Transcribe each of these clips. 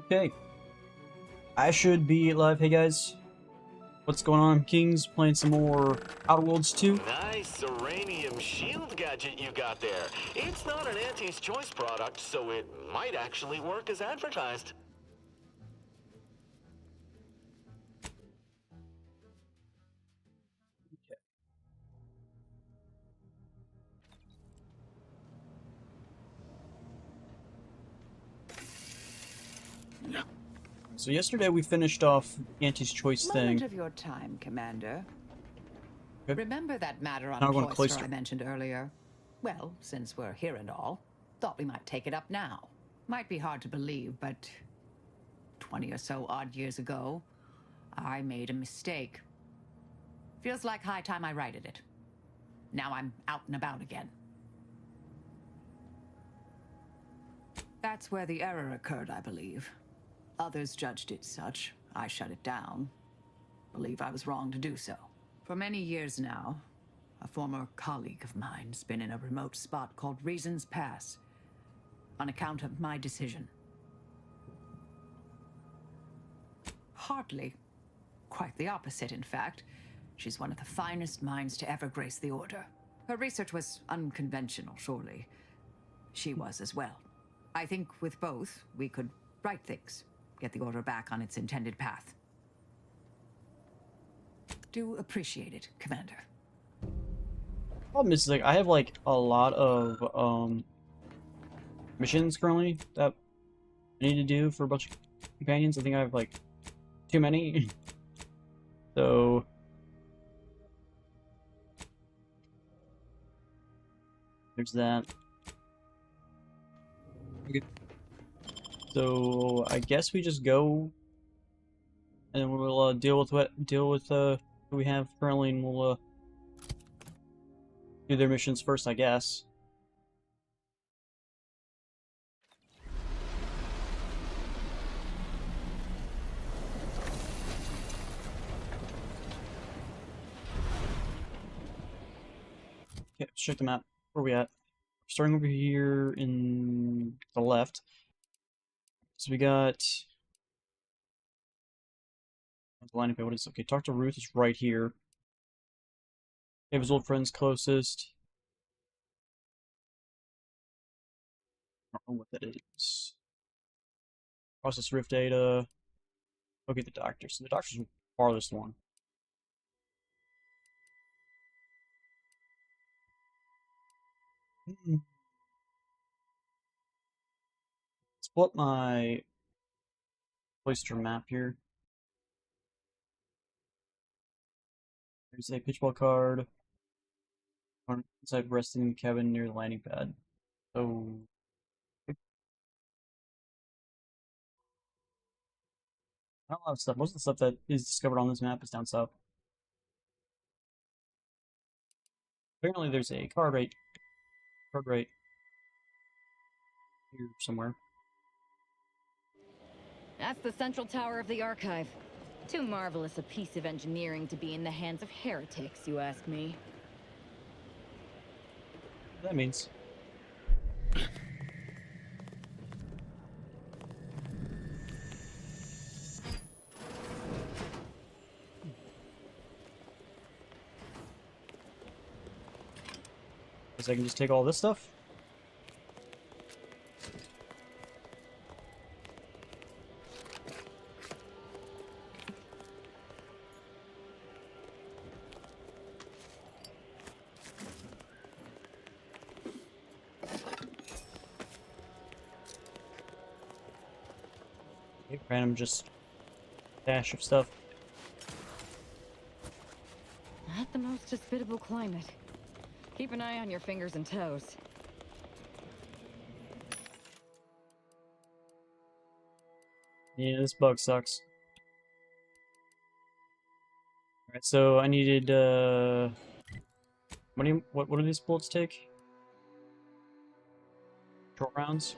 Okay, I should be live. Hey guys, what's going on? Kings playing some more Outer Worlds 2. Nice uranium shield gadget you got there. It's not an Auntie's Choice product, so it might actually work as advertised. So yesterday we finished off Auntie's Choice thing. Moment of your time, Commander. Okay. Remember that matter on Now we're going to Cloister Cloister. I mentioned earlier? Well, since we're here and all, thought we might take it up now. Might be hard to believe, but 20 or so odd years ago, I made a mistake. Feels like high time I righted it. Now I'm out and about again. That's where the error occurred, I believe. Others judged it such. I shut it down. Believe I was wrong to do so. For many years now, a former colleague of mine's been in a remote spot called Reasons Pass, on account of my decision. Hardly. Quite the opposite, in fact. She's one of the finest minds to ever grace the Order. Her research was unconventional, surely. She was as well. I think with both, we could right things, get the Order back on its intended path. Do appreciate it, Commander. Problem is, like, I have like a lot of missions currently that I need to do for a bunch of companions. I think I have like too many. So there's that. Okay. So I guess we just go, and then we'll deal with who we have currently, and we'll do their missions first, I guess. Okay, let's check the map. Where are we at? Starting over here in the left. So we got the line of what is okay. Talk to Ruth is right here. He have his old friends closest. I don't know what that is. Process rift data. Okay, the doctor. So the doctor's the farthest one. Split my Cloister map here. There's a pitchball card. Inside resting cabin near the landing pad. So not a lot of stuff. Most of the stuff that is discovered on this map is down south. Apparently there's a card right here somewhere. That's the central tower of the Archive. Too marvelous a piece of engineering to be in the hands of heretics, you ask me. That means. Guess I can just take all this stuff. Random just dash of stuff. Not the most hospitable climate. Keep an eye on your fingers and toes. Yeah, this bug sucks. Alright, so I needed what do these bullets take? Short rounds?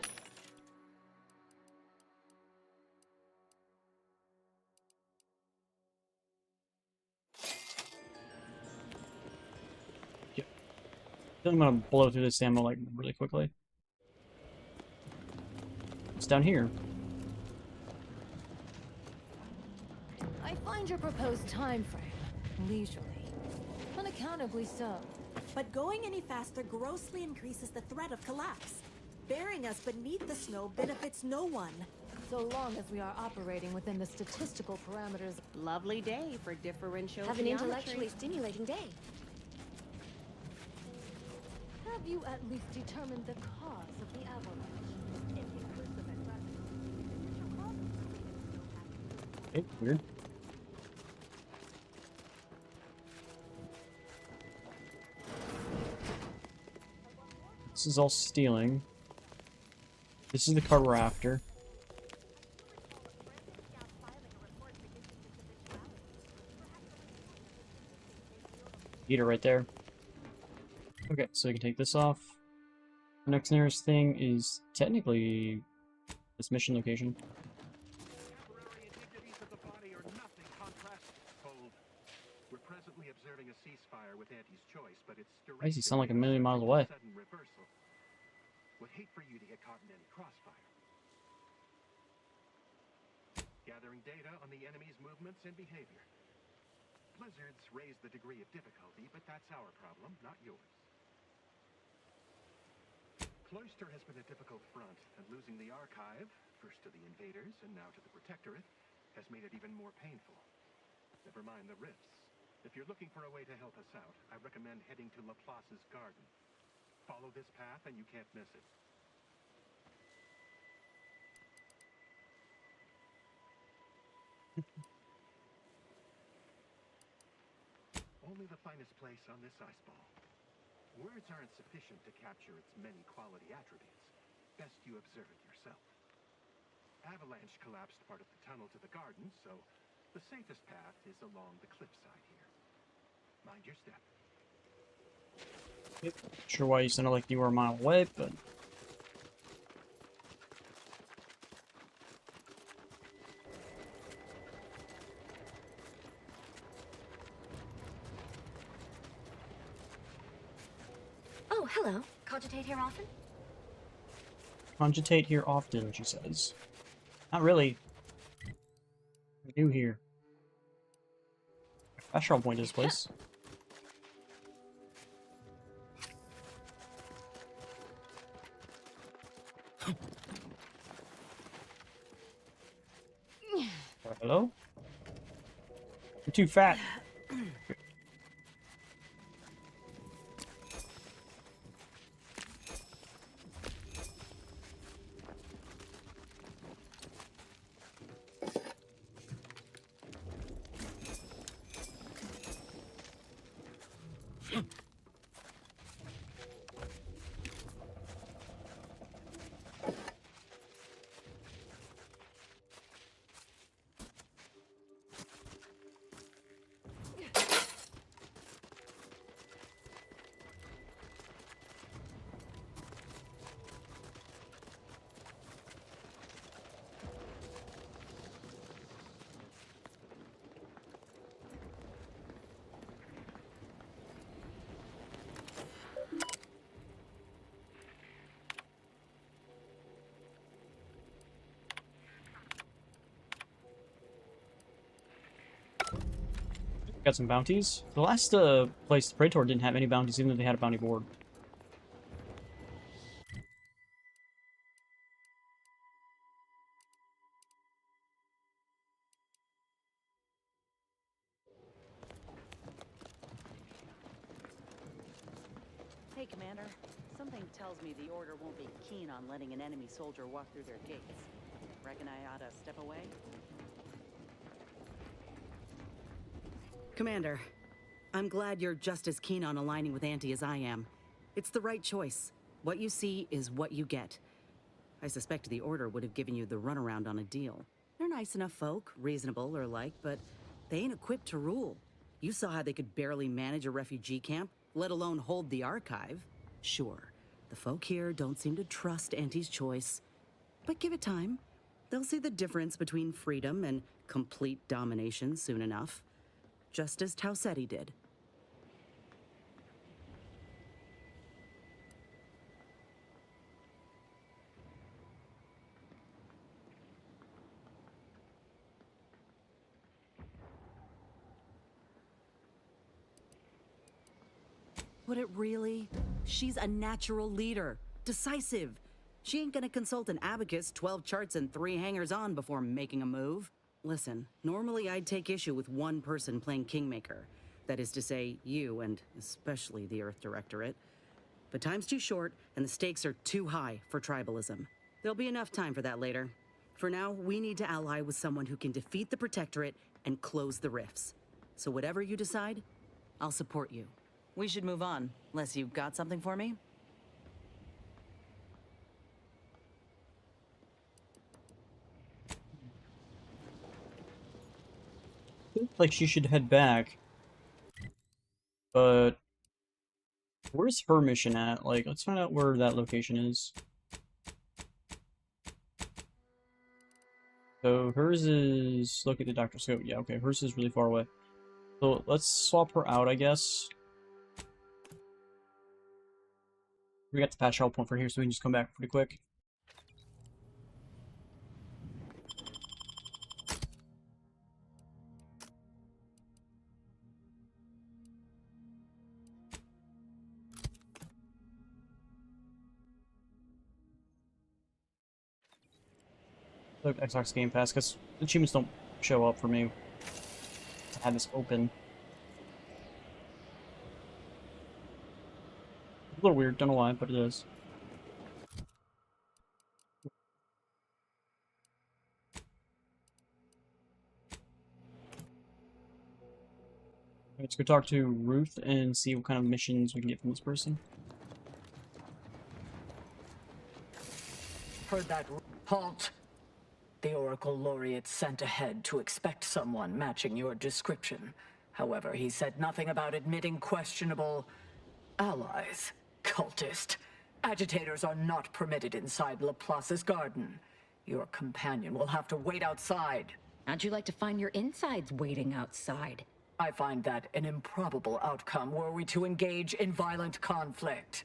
I'm gonna blow through this ammo like really quickly. It's down here. find your proposed time frame leisurely. Unaccountably so. But going any faster grossly increases the threat of collapse. Burying us beneath the snow benefits no one. So long as we are operating within the statistical parameters. Lovely day for differential Have an geometry. intellectually stimulating day. Have you at least determined the cause of the avalanche? Okay, weird. This is all stealing. This is the car we're after. Eater right there. Okay, so we can take this off. The next nearest thing is technically this mission location. Temporary indignities of the body are nothing contrast cold. We're presently observing a ceasefire with Auntie's choice, but it's Why does he sound like a million miles away? sudden reversal. Would hate for you to get caught in any crossfire. Gathering data on the enemy's movements and behavior. Blizzards raise the degree of difficulty, but that's our problem, not yours. Cloister has been a difficult front, and losing the archive, first to the invaders and now to the Protectorate, has made it even more painful. Never mind the rifts. If you're looking for a way to help us out, I recommend heading to Laplace's garden. Follow this path and you can't miss it. Only the finest place on this ice ball. Words aren't sufficient to capture its many quality attributes. Best you observe it yourself. Avalanche collapsed part of the tunnel to the garden, so the safest path is along the cliffside here. Mind your step. Yep. Sure why you sounded like you were a mile away, but... Oh, hello. Cogitate here often? Cogitate here often, she says. Not really. I do here. Astral point this place. Hello? You're too fat. Got some bounties. The last place, the Praetor, didn't have any bounties, even though they had a bounty board. Hey, Commander. Something tells me the Order won't be keen on letting an enemy soldier walk through their gates. Reckon I ought to step away? Commander, I'm glad you're just as keen on aligning with Auntie as I am. It's the right choice. What you see is what you get. I suspect the Order would have given you the runaround on a deal. They're nice enough folk, reasonable or like, but they ain't equipped to rule. You saw how they could barely manage a refugee camp, let alone hold the archive. Sure, the folk here don't seem to trust Auntie's choice. But give it time. They'll see the difference between freedom and complete domination soon enough. Just as Tausetti did. Would it really? She's a natural leader. Decisive. She ain't gonna consult an abacus, 12 charts, and 3 hangers-on before making a move. Listen, normally I'd take issue with one person playing Kingmaker. That is to say, you, and especially the Earth Directorate. But time's too short, and the stakes are too high for tribalism. There'll be enough time for that later. For now, we need to ally with someone who can defeat the Protectorate and close the rifts. So whatever you decide, I'll support you. We should move on, unless you've got something for me? Like she should head back. But where's her mission at? Like, let's find out where that location is. So hers is look at the doctor scope. Yeah, okay, hers is really far away. So let's swap her out, I guess. We got the patch help point for here, so we can just come back pretty quick. Look, Xbox Game Pass, because achievements don't show up for me to have this open. A little weird, don't know why, but it is. Let's go talk to Ruth and see what kind of missions we can get from this person. Heard that? Halt! The Oracle Laureate sent ahead to expect someone matching your description. However, he said nothing about admitting questionable allies. Cultist. Agitators are not permitted inside Laplace's garden. Your companion will have to wait outside. How'd you like to find your insides waiting outside? I find that an improbable outcome were we to engage in violent conflict.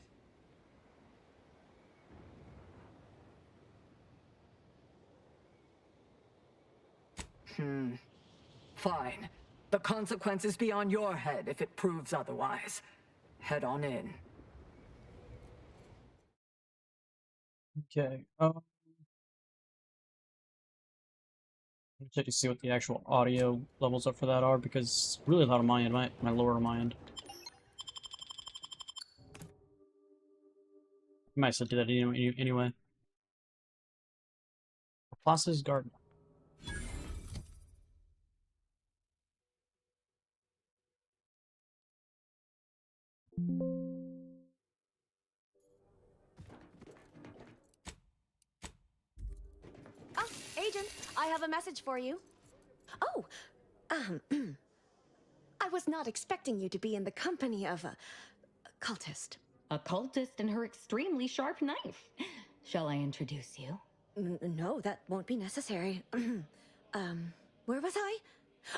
Fine. The consequences be on your head if it proves otherwise. Head on in. Okay, check to see what the actual audio levels up for that are, because it's really loud on my end, my lower on my end. I might still do that anyway. Plaza's Garden. Ah, Agent, I have a message for you. Oh, I was not expecting you to be in the company of a cultist. A cultist and her extremely sharp knife. Shall I introduce you? No, that won't be necessary. Where was I?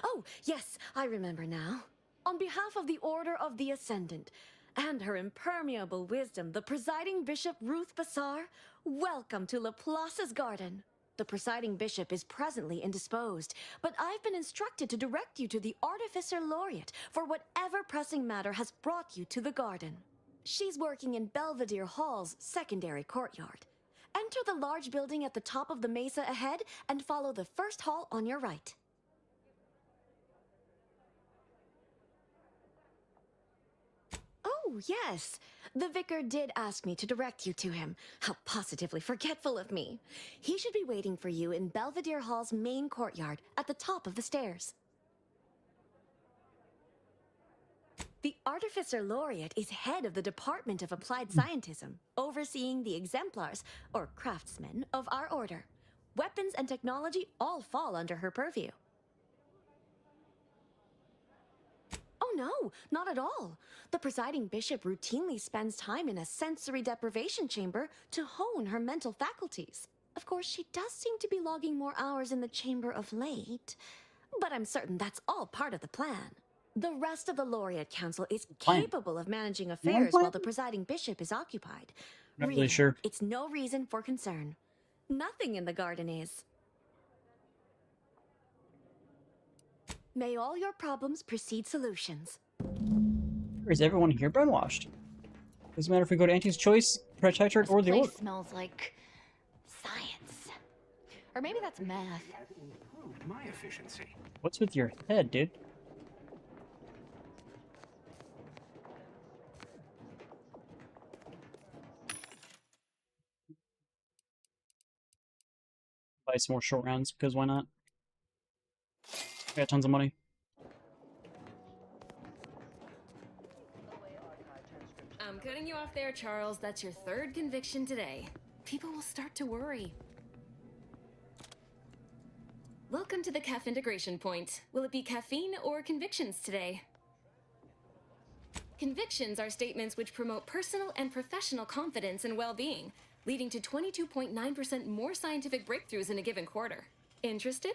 Oh, yes, I remember now. On behalf of the Order of the Ascendant and her impermeable wisdom, the presiding bishop Ruth Bassar, welcome to Laplace's garden. The presiding bishop is presently indisposed, but I've been instructed to direct you to the Artificer Laureate for whatever pressing matter has brought you to the garden. She's working in Belvedere Hall's secondary courtyard. Enter the large building at the top of the mesa ahead and follow the first hall on your right. Oh, yes. The vicar did ask me to direct you to him. How positively forgetful of me. He should be waiting for you in Belvedere Hall's main courtyard at the top of the stairs. The Artificer Laureate is head of the Department of Applied Scientism, overseeing the exemplars, or craftsmen, of our order. Weapons and technology all fall under her purview. Oh no, not at all. The presiding bishop routinely spends time in a sensory deprivation chamber to hone her mental faculties. Of course, she does seem to be logging more hours in the chamber of late, but I'm certain that's all part of the plan. The rest of the Laureate Council is capable of managing affairs while the presiding bishop is occupied. Not really sure. It's no reason for concern. Nothing in the garden is. May all your problems precede solutions. Or is everyone here brainwashed? Doesn't matter if we go to Auntie's Choice, Protectorate, or the This Order. place smells like science. Or maybe that's math. Has improved my efficiency. What's with your head, dude? Buy some more short rounds, because why not? I got tons of money. I'm cutting you off there, Charles. That's your third conviction today. People will start to worry. Welcome to the CAF integration point. Will it be caffeine or convictions today? Convictions are statements which promote personal and professional confidence and well-being, leading to 22.9% more scientific breakthroughs in a given quarter. Interested?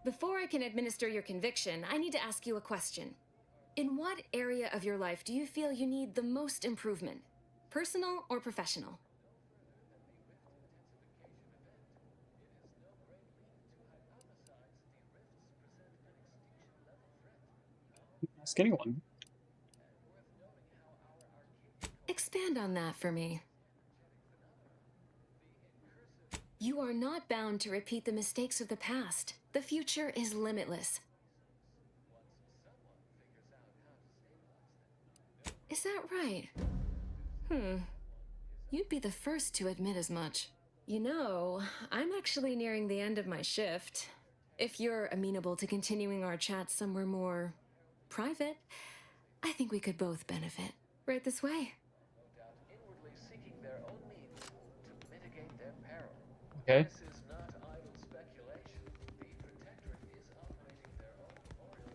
Before I can administer your conviction, I need to ask you a question. In what area of your life do you feel you need the most improvement? Personal or professional? Ask anyone. Expand on that for me. You are not bound to repeat the mistakes of the past. The future is limitless. Is that right? You'd be the first to admit as much. You know, I'm actually nearing the end of my shift. If you're amenable to continuing our chat somewhere more private, I think we could both benefit. Right this way. Okay. This is not idle speculation. The Protectorate is operating their own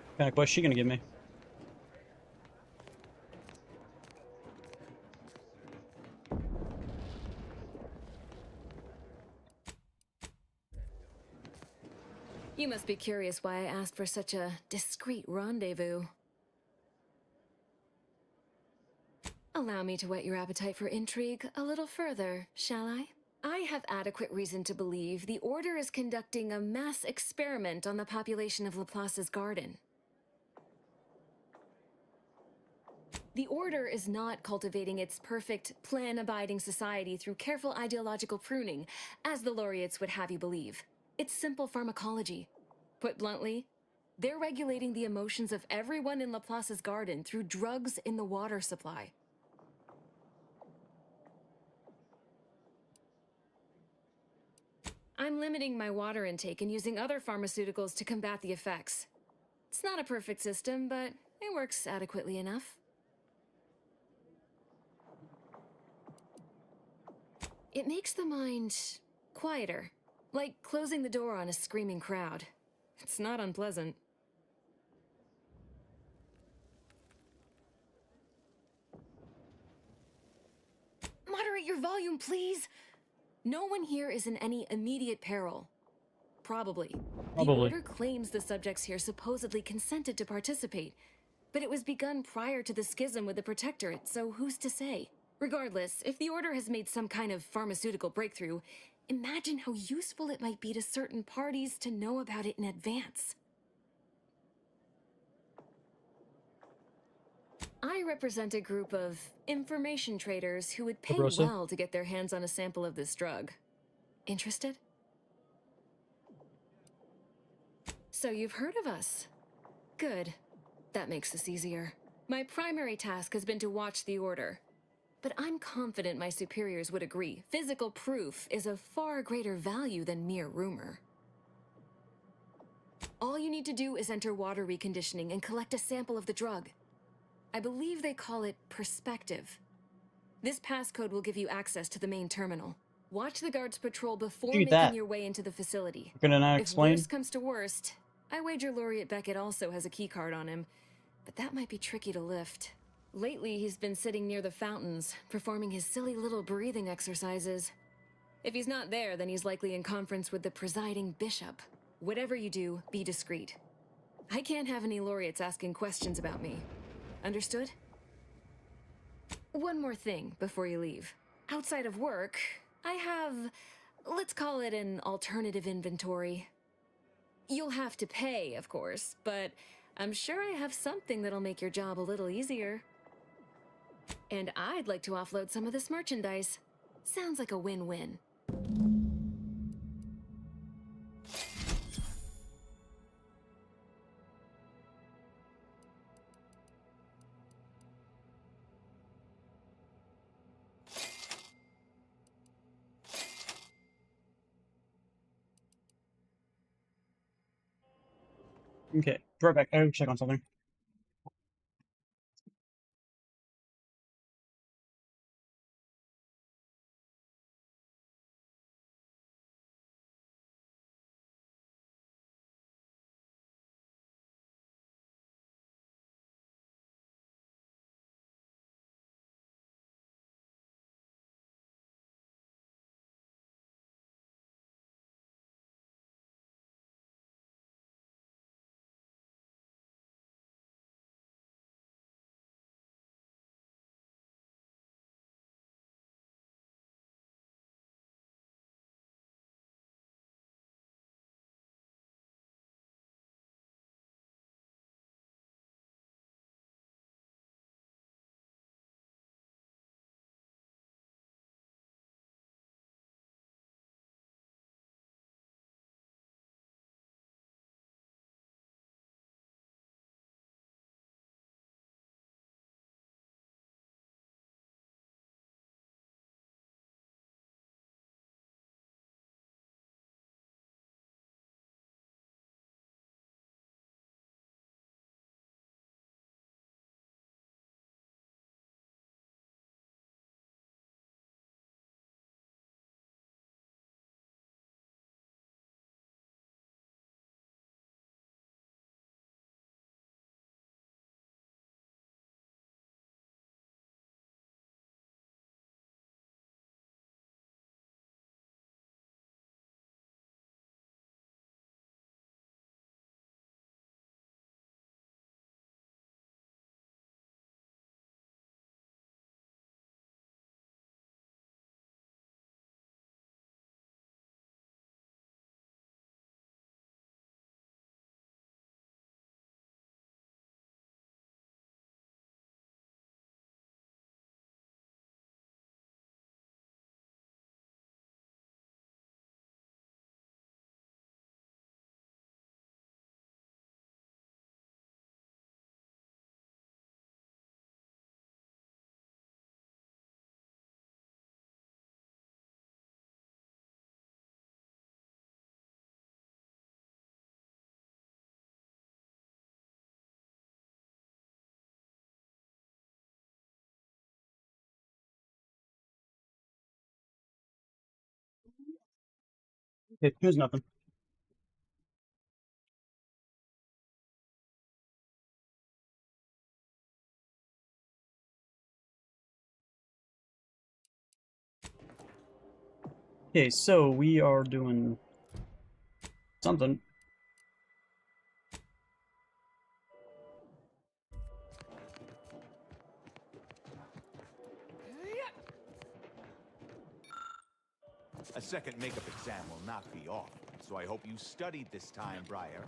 What kind of quest she gonna give me? You must be curious why I asked for such a discreet rendezvous. Allow me to whet your appetite for intrigue a little further, shall I? I have adequate reason to believe the Order is conducting a mass experiment on the population of Laplace's garden. The Order is not cultivating its perfect, plan-abiding society through careful ideological pruning, as the laureates would have you believe. It's simple pharmacology. Put bluntly, they're regulating the emotions of everyone in Laplace's garden through drugs in the water supply. I'm limiting my water intake and using other pharmaceuticals to combat the effects. It's not a perfect system, but it works adequately enough. It makes the mind quieter, like closing the door on a screaming crowd. It's not unpleasant. Moderate your volume, please! No one here is in any immediate peril. Probably. The Order claims the subjects here supposedly consented to participate, but it was begun prior to the schism with the Protectorate, so who's to say? Regardless, if the Order has made some kind of pharmaceutical breakthrough, imagine how useful it might be to certain parties to know about it in advance. I represent a group of information traders who would pay well to get their hands on a sample of this drug. Interested? So you've heard of us. Good. That makes this easier. My primary task has been to watch the Order. But I'm confident my superiors would agree. Physical proof is of far greater value than mere rumor. All you need to do is enter water reconditioning and collect a sample of the drug. I believe they call it perspective. This passcode will give you access to the main terminal. Watch the guards patrol before making your way into the facility. If worst comes to worst, I wager Laureate Beckett also has a keycard on him, but that might be tricky to lift. Lately, he's been sitting near the fountains, performing his silly little breathing exercises. If he's not there, then he's likely in conference with the presiding bishop. Whatever you do, be discreet. I can't have any laureates asking questions about me. Understood? One more thing before you leave. Outside of work, I have, let's call it an alternative inventory. You'll have to pay, of course, but I'm sure I have something that'll make your job a little easier. And I'd like to offload some of this merchandise. Sounds like a win-win. Okay, right back. I gotta check on something. Okay, here's nothing. Okay, so we are doing something. A second makeup exam will knock me off, so I hope you studied this time, Briar.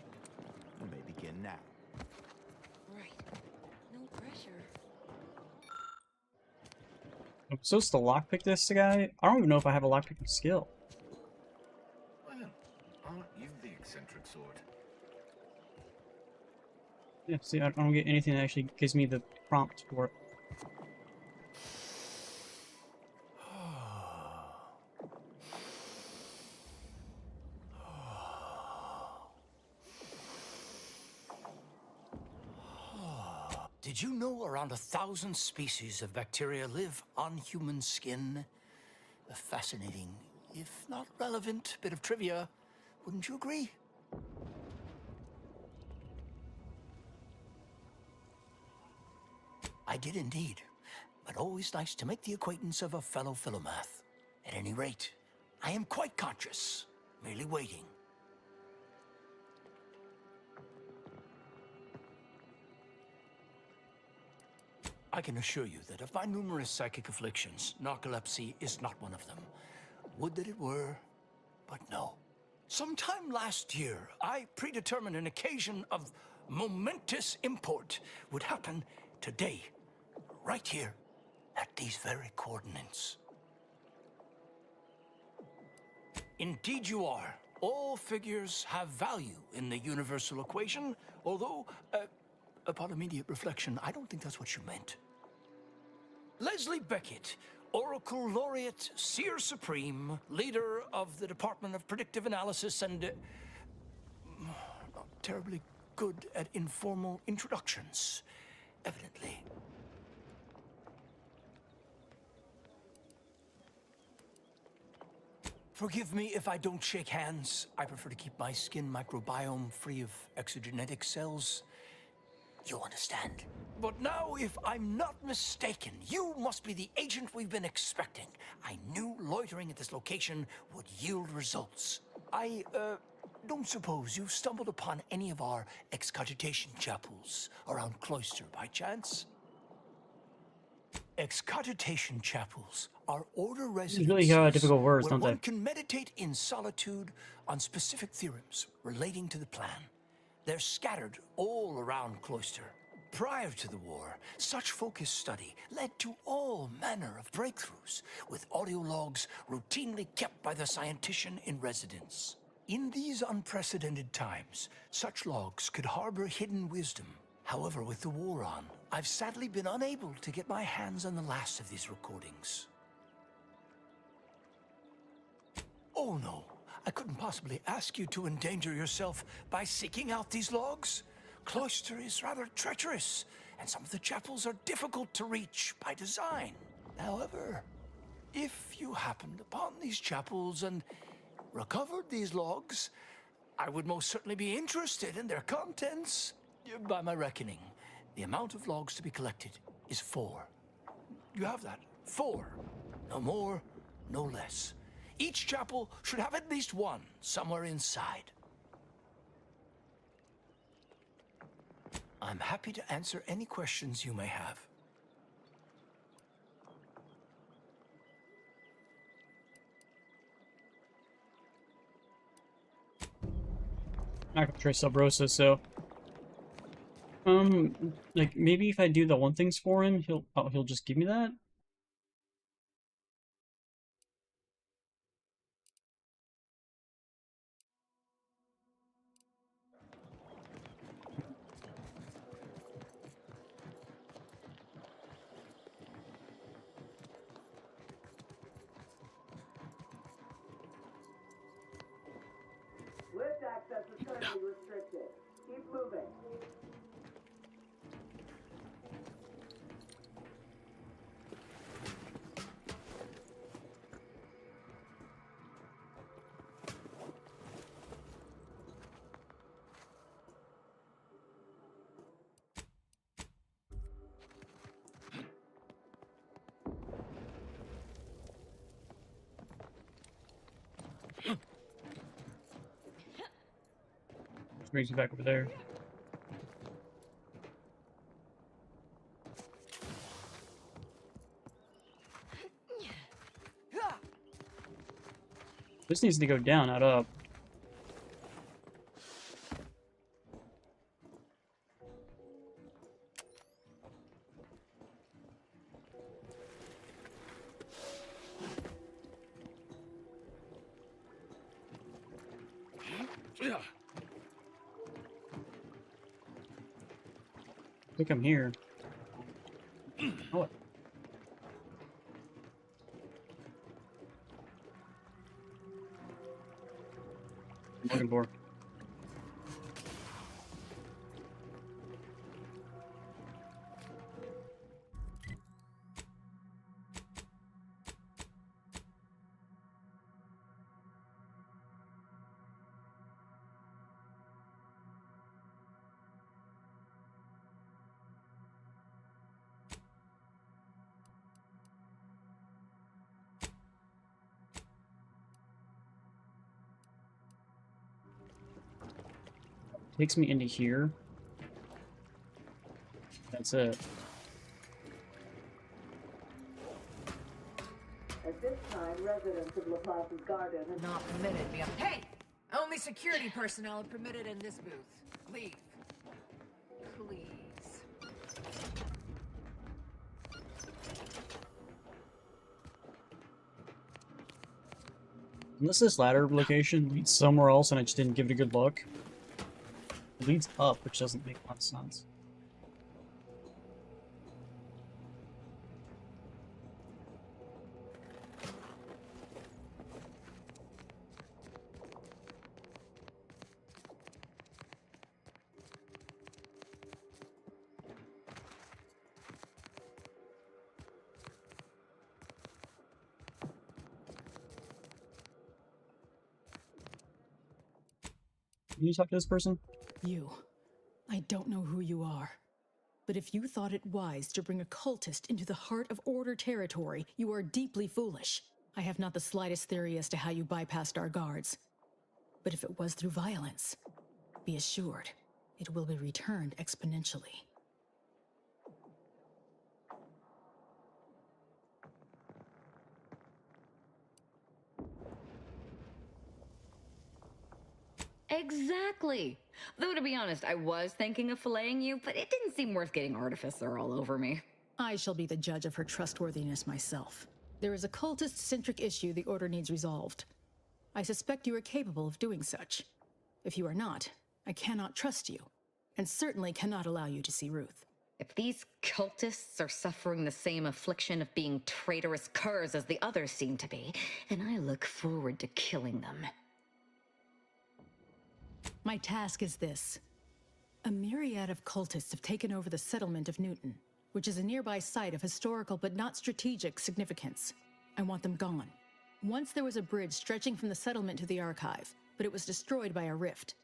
You may begin now. Right. No pressure. I'm supposed to lockpick this guy? I don't even know if I have a lockpicking skill. Well, aren't you the eccentric sort? Yeah, see, I don't get anything that actually gives me the prompt for it. Did you know around 1,000 species of bacteria live on human skin? A fascinating, if not relevant, bit of trivia. Wouldn't you agree? I did indeed, but always nice to make the acquaintance of a fellow philomath. At any rate, I am quite conscious, merely waiting. I can assure you that of my numerous psychic afflictions, narcolepsy is not one of them. Would that it were, but no. Sometime last year, I predetermined an occasion of momentous import would happen today, right here, at these very coordinates. Indeed you are. All figures have value in the universal equation, although, upon immediate reflection, I don't think that's what you meant. Leslie Beckett, Oracle Laureate, Seer Supreme, leader of the Department of Predictive Analysis, and not terribly good at informal introductions, evidently. Forgive me if I don't shake hands. I prefer to keep my skin microbiome free of exogenetic cells. You understand? But now, if I'm not mistaken, you must be the agent we've been expecting. I knew loitering at this location would yield results. I, don't suppose you've stumbled upon any of our excogitation chapels around Cloister by chance? Excogitation chapels are order residences really difficult words, where don't one they? can meditate in solitude on specific theorems relating to the plan. They're scattered all around Cloister. Prior to the war, such focused study led to all manner of breakthroughs, with audio logs routinely kept by the scientician in residence. In these unprecedented times, such logs could harbor hidden wisdom. However, with the war on, I've sadly been unable to get my hands on the last of these recordings. Oh no, I couldn't possibly ask you to endanger yourself by seeking out these logs. Cloister is rather treacherous, and some of the chapels are difficult to reach by design. However, if you happened upon these chapels and recovered these logs, I would most certainly be interested in their contents. By my reckoning, the amount of logs to be collected is 4. You have that? 4. No more, no less. Each chapel should have at least one somewhere inside. I'm happy to answer any questions you may have. I'm not gonna try Sub Rosa, so like maybe if I do the one things for him, he'll just give me that. Lift access is currently restricted. Keep moving. Just brings me back over there. This needs to go down, not up. I think I'm here. Oh. I'm looking for. Takes me into here. That's it. At this time, residents of La Plaza's garden have Not permitted beyond. Hey! Only security personnel are permitted in this booth. Leave. Please. Unless this ladder location leads somewhere else and I just didn't give it a good look. It leads up, which doesn't make a lot of sense. Can you talk to this person? You. I don't know who you are. But if you thought it wise to bring a cultist into the heart of Order territory, you are deeply foolish. I have not the slightest theory as to how you bypassed our guards. But if it was through violence, be assured, it will be returned exponentially. Exactly. Though, to be honest, I was thinking of filleting you, but it didn't seem worth getting Artificer all over me. I shall be the judge of her trustworthiness myself. There is a cultist-centric issue the Order needs resolved. I suspect you are capable of doing such. If you are not, I cannot trust you, and certainly cannot allow you to see Ruth. If these cultists are suffering the same affliction of being traitorous curs as the others seem to be, then I look forward to killing them. My task is this. A myriad of cultists have taken over the settlement of Newton, which is a nearby site of historical but not strategic significance. I want them gone. Once there was a bridge stretching from the settlement to the archive, but it was destroyed by a rift.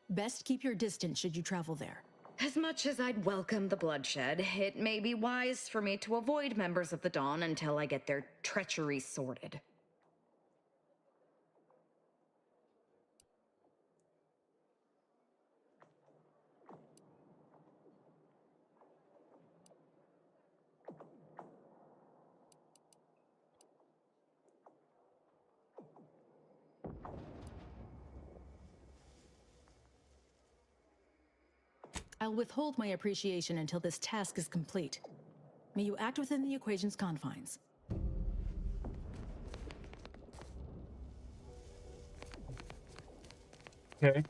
Best keep your distance should you travel there. As much as I'd welcome the bloodshed, it may be wise for me to avoid members of the Dawn until I get their treachery sorted. I'll withhold my appreciation until this task is complete. May you act within the equation's confines. Okay.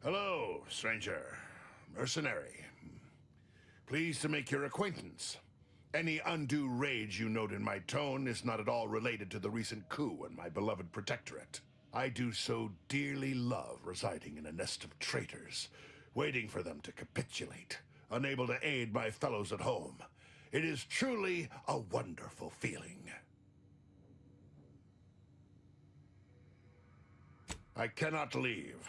Hello, stranger. Mercenary. Pleased to make your acquaintance. Any undue rage you note in my tone is not at all related to the recent coup in my beloved protectorate. I do so dearly love residing in a nest of traitors, waiting for them to capitulate, unable to aid my fellows at home. It is truly a wonderful feeling. I cannot leave.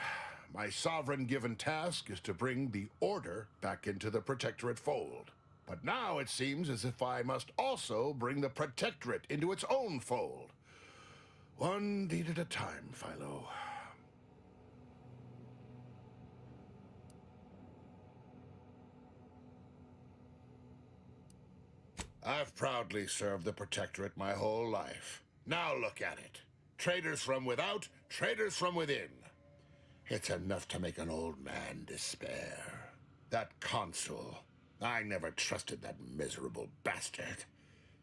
My sovereign-given task is to bring the Order back into the Protectorate fold. But now it seems as if I must also bring the Protectorate into its own fold. One deed at a time, Philo. I've proudly served the Protectorate my whole life. Now look at it. Traitors from without, traitors from within. It's enough to make an old man despair. That consul, I never trusted that miserable bastard.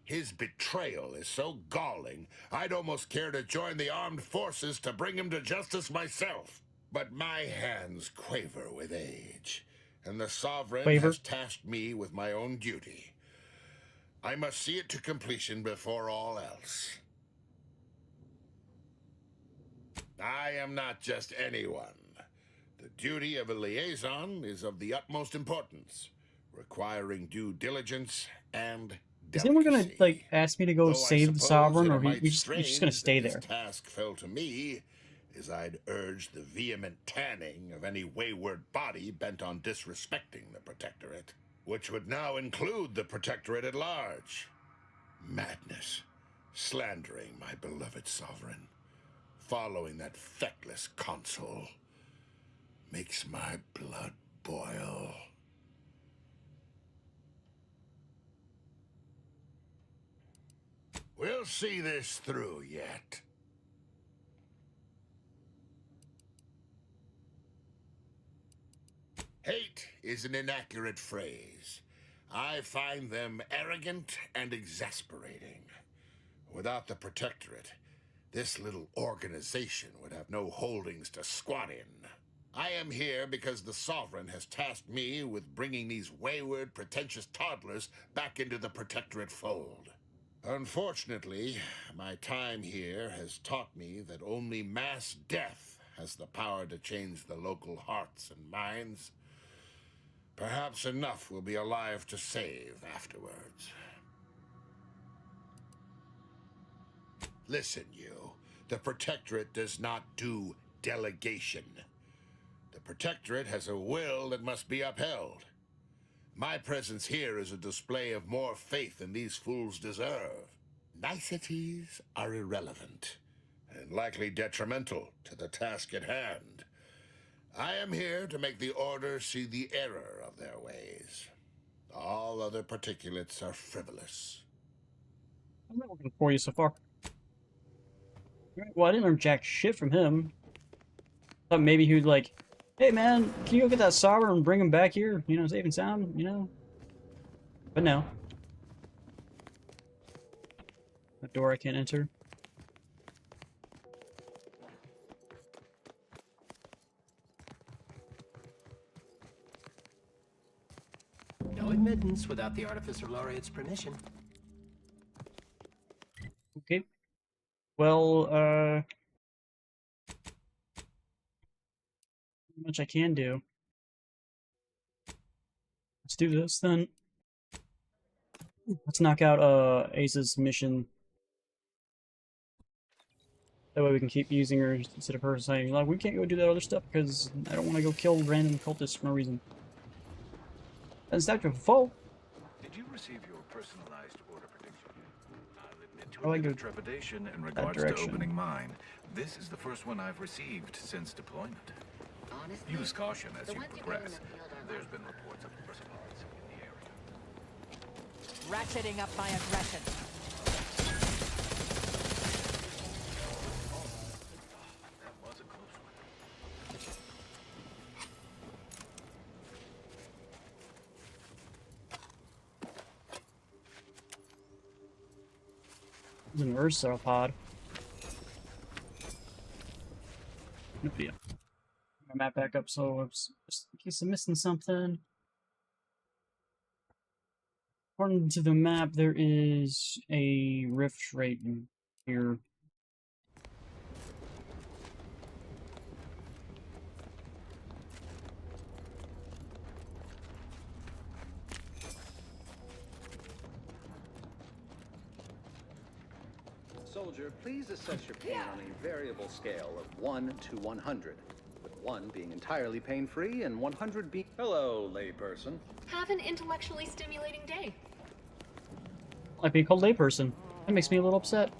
His betrayal is so galling, I'd almost care to join the armed forces to bring him to justice myself. But my hands quaver with age, and the Sovereign has tasked me with my own duty. I must see it to completion before all else. I am not just anyone. The duty of a liaison is of the utmost importance, requiring due diligence and Is anyone gonna delicacy. like ask me to go Though I save the suppose Sovereign, that or it might we just gonna strange stay that this there? task fell to me, as I'd urge the vehement tanning of any wayward body bent on disrespecting the Protectorate, which would now include the Protectorate at large. Madness, slandering my beloved Sovereign, following that feckless consul, makes my blood boil. We'll see this through yet. Hate is an inaccurate phrase. I find them arrogant and exasperating. Without the Protectorate, this little organization would have no holdings to squat in. I am here because the Sovereign has tasked me with bringing these wayward, pretentious toddlers back into the Protectorate fold. Unfortunately, my time here has taught me that only mass death has the power to change the local hearts and minds. Perhaps enough will be alive to save afterwards. Listen, you. The Protectorate does not do delegation. The Protectorate has a will that must be upheld. My presence here is a display of more faith than these fools deserve. Niceties are irrelevant, and likely detrimental to the task at hand. I am here to make the Order see the error of their ways. All other particulates are frivolous. I'm not looking for you so far. Well, I didn't learn jack shit from him. Thought maybe he would like, hey man, can you go get that Sovereign and bring him back here? You know, safe and sound, you know? But no. A door I can't enter. No admittance without the Artificer Laureate's permission. Okay. Well, not much I can do. Let's do this then. Let's knock out Ace's mission. That way we can keep using her instead of her saying, like, we can't go do that other stuff because I don't want to go kill random cultists for no reason. That's not your fault. Did you receive your personalized order prediction? I'll admit to I a like bit to of trepidation in regards to opening mine. This is the first one I've received since deployment. Honestly, Use caution as the you ones you bring in progress. the field are There's been reports of personalities in the area. Ratcheting up my aggression. That was a close one. There's an Ursa pod. No idea. My map back up so just in case I'm missing something. According to the map, there is a rift right in here. Soldier, please assess your pain on a variable scale of 1 to 100, with 1 being entirely pain-free and 100 being... Hello, layperson. Have an intellectually stimulating day. Like being called layperson. That makes me a little upset.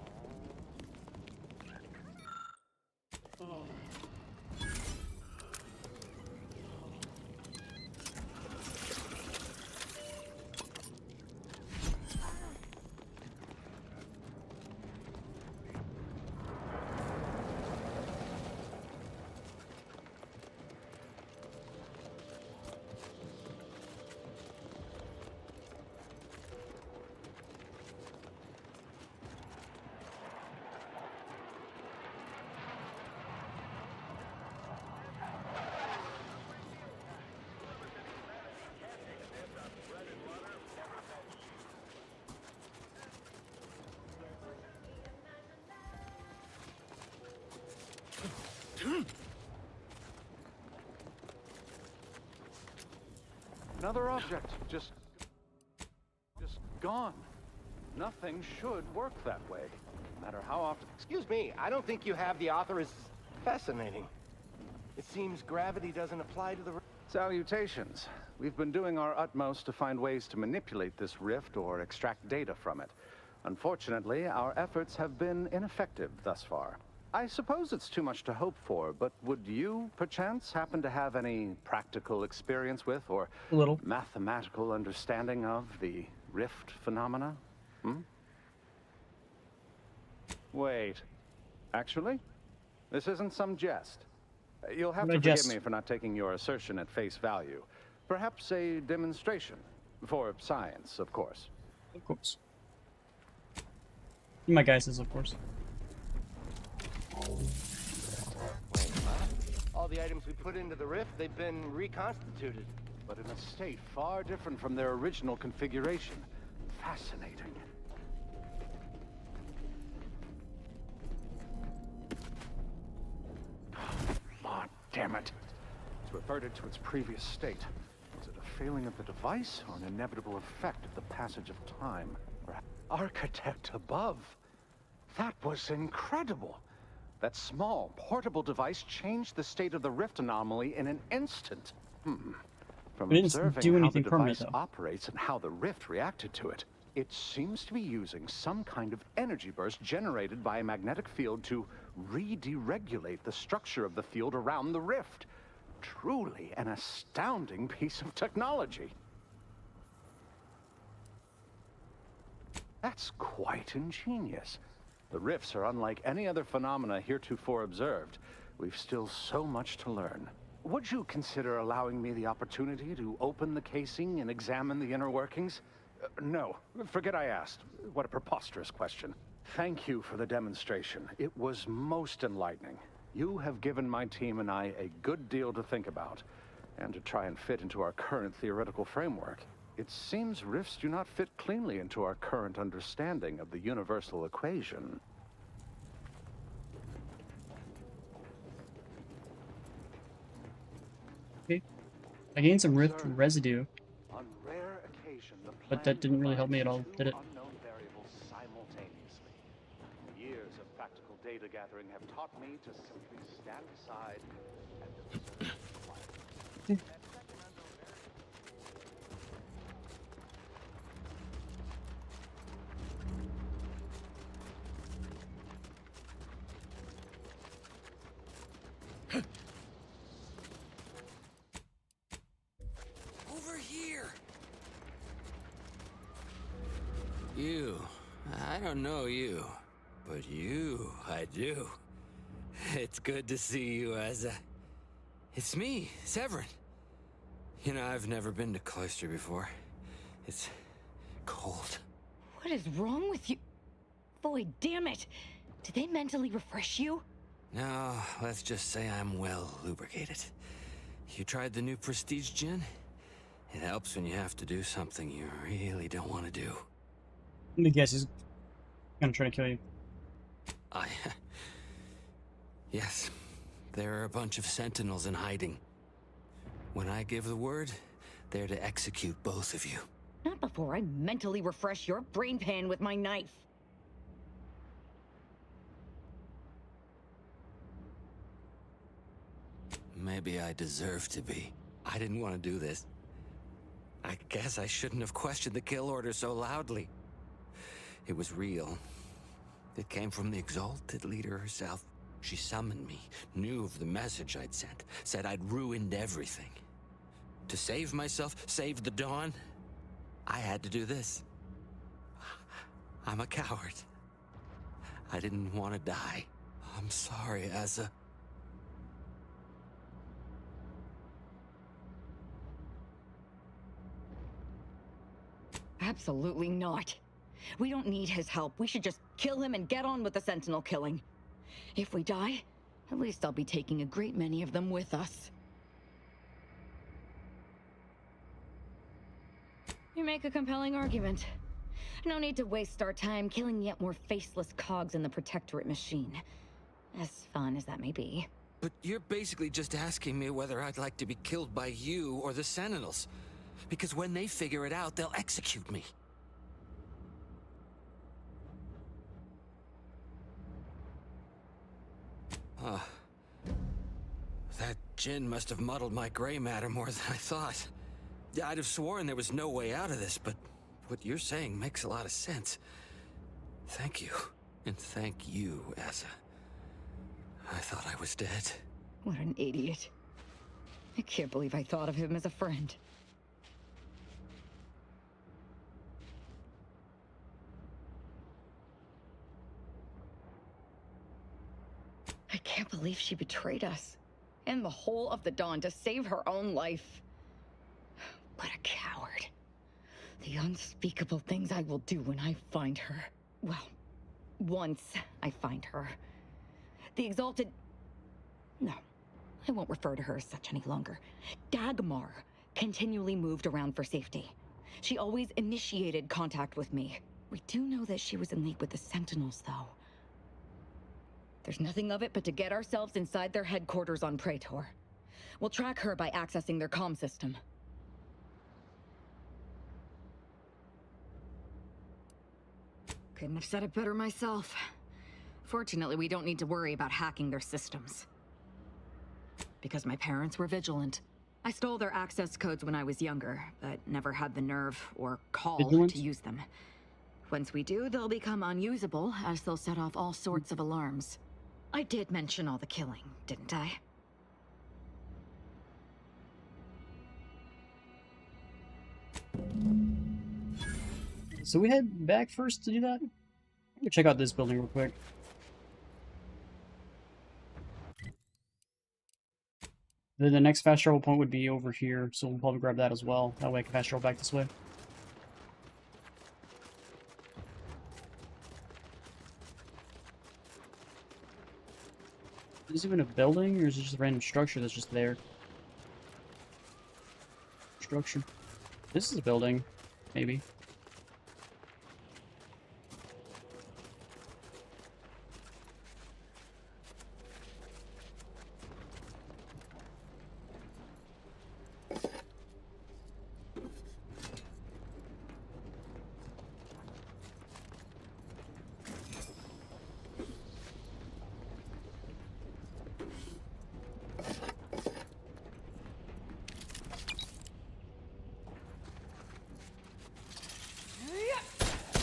Another object, just gone. Nothing should work that way, no matter how often. Excuse me, I don't think you have the author is fascinating. It seems gravity doesn't apply to the... Salutations. We've been doing our utmost to find ways to manipulate this rift or extract data from it. Unfortunately, our efforts have been ineffective thus far. I suppose it's too much to hope for, but would you, perchance, happen to have any practical experience with or a little mathematical understanding of the rift phenomena? Wait. Actually, this isn't some jest. You'll have to forgive me for not taking your assertion at face value. Perhaps a demonstration. For science, of course. Of course. My guy says, of course. Wait, all the items we put into the rift, they've been reconstituted. But in a state far different from their original configuration. Fascinating. Oh, damn it. It's reverted to its previous state. Was it a failing of the device or an inevitable effect of the passage of time? Architect above. That was incredible. That small, portable device changed the state of the rift anomaly in an instant. From observing how the device operates and how the rift reacted to it, it seems to be using some kind of energy burst generated by a magnetic field to re-deregulate the structure of the field around the rift. Truly an astounding piece of technology. That's quite ingenious. The rifts are unlike any other phenomena heretofore observed. We've still so much to learn. Would you consider allowing me the opportunity to open the casing and examine the inner workings? No, forget I asked. What a preposterous question. Thank you for the demonstration. It was most enlightening. You have given my team and I a good deal to think about, and to try and fit into our current theoretical framework. It seems rifts do not fit cleanly into our current understanding of the universal equation. Okay. I gained some rift residue, On rare occasion, the but that didn't really help me at all, did it? unknown variables simultaneously. Years of practical data gathering have taught me to simply stand aside and observe quietly. Over here! You. I don't know you. But you, I do. It's good to see you, Asa. It's me, Severin. You know, I've never been to Cloister before. It's cold. What is wrong with you? Boy, damn it! Did they mentally refresh you? No, let's just say I'm well lubricated. You tried the new Prestige gin? It helps when you have to do something you really don't want to do. Let me guess, he's gonna try to kill you. Yes, there are a bunch of sentinels in hiding. When I give the word, they're to execute both of you. Not before I mentally refresh your brain pan with my knife. Maybe I deserve to be. I didn't want to do this. I guess I shouldn't have questioned the kill order so loudly. It was real. It came from the exalted leader herself. She summoned me, knew of the message I'd sent, said I'd ruined everything. To save myself, save the Dawn, I had to do this. I'm a coward. I didn't want to die. I'm sorry, Asa. Absolutely not. We don't need his help. We should just kill him and get on with the Sentinel killing. If we die, at least I'll be taking a great many of them with us. You make a compelling argument. No need to waste our time killing yet more faceless cogs in the Protectorate machine. As fun as that may be. But you're basically just asking me whether I'd like to be killed by you or the Sentinels. Because when they figure it out, they'll execute me. That gin must have muddled my gray matter more than I thought. I'd have sworn there was no way out of this, but what you're saying makes a lot of sense. Thank you. And thank you, Asa. I thought I was dead. What an idiot. I can't believe I thought of him as a friend. I can't believe she betrayed us. And the whole of the Dawn to save her own life. What a coward. The unspeakable things I will do when I find her. Well, once I find her. The exalted... No, I won't refer to her as such any longer. Dagmar continually moved around for safety. She always initiated contact with me. We do know that she was in league with the Sentinels, though. There's nothing of it but to get ourselves inside their headquarters on Praetor. We'll track her by accessing their comm system. Couldn't have said it better myself. Fortunately, we don't need to worry about hacking their systems. Because my parents were vigilant. I stole their access codes when I was younger, but never had the nerve or call to use them. Once we do, they'll become unusable, as they'll set off all sorts of alarms. I did mention all the killing, didn't I? So we head back first to do that? Let me check out this building real quick. Then the next fast travel point would be over here, so we'll probably grab that as well. That way I can fast travel back this way. Is this even a building, or is it just a random structure that's just there? Structure. This is a building, maybe.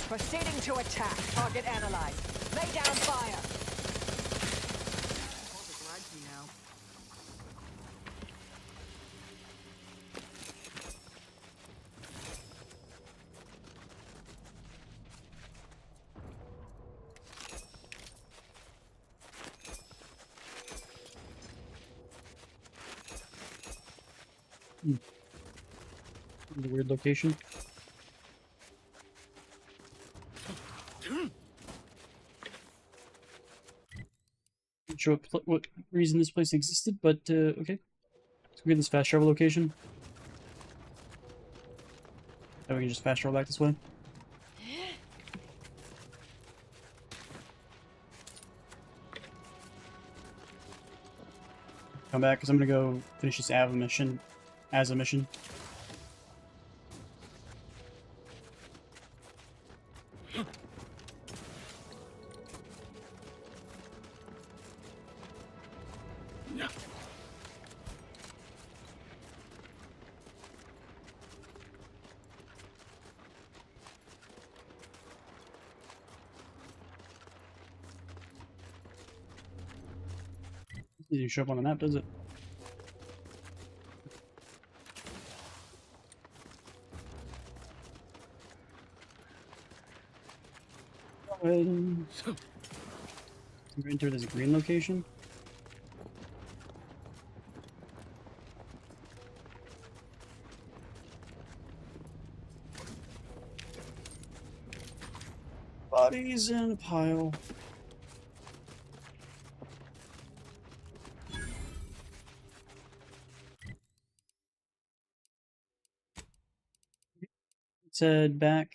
Proceeding to attack. Target analyzed. Lay down fire. Overrides me now. The weird location. Not sure what reason this place existed, but okay. Let's go get this fast travel location. Now we can just fast travel back this way. Come back, because I'm gonna go finish this Ava mission as a mission. Doesn't show up on the map, does it? We enter this green location. Bodies in a pile. Let's head back.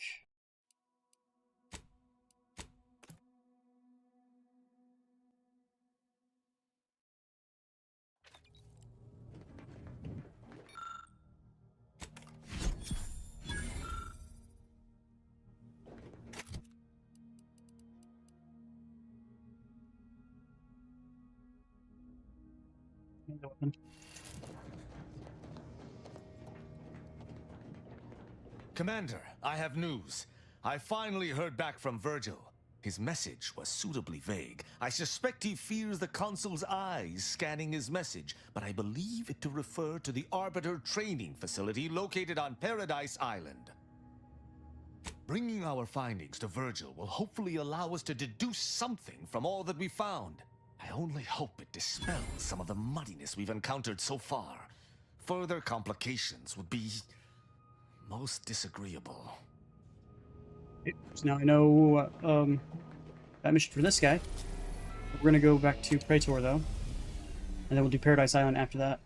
Commander, I have news. I finally heard back from Virgil. His message was suitably vague. I suspect he fears the Consul's eyes scanning his message, but I believe it to refer to the Arbiter training facility located on Paradise Island. Bringing our findings to Virgil will hopefully allow us to deduce something from all that we found. I only hope it dispels some of the muddiness we've encountered so far. Further complications would be most disagreeable. So now I know that mission for this guy. We're gonna go back to Praetor though, and then we'll do Paradise Island after that.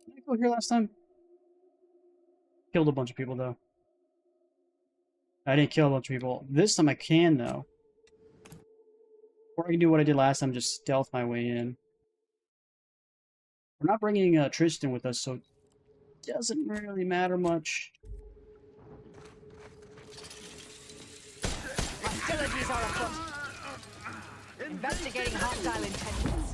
Did I go here last time? Killed a bunch of people though. I didn't kill a bunch of people. This time I can though. Or I can do what I did last time, just stealth my way in. We're not bringing Tristan with us, so it doesn't really matter much. Hostilities are afoot. Investigating hostile intentions.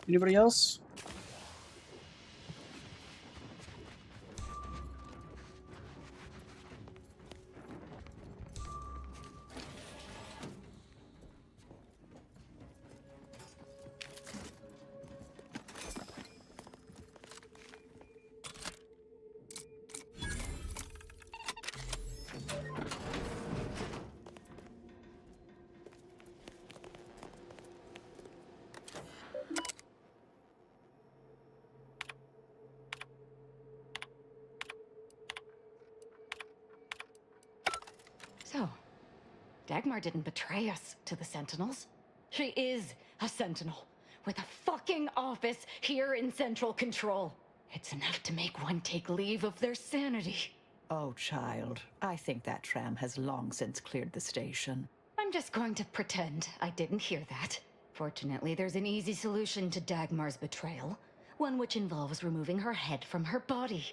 Anybody else? So, Dagmar didn't betray us to the Sentinels. She is a Sentinel with a fucking office here in Central Control. It's enough to make one take leave of their sanity. Oh, child, I think that tram has long since cleared the station. I'm just going to pretend I didn't hear that. Fortunately, there's an easy solution to Dagmar's betrayal. One which involves removing her head from her body.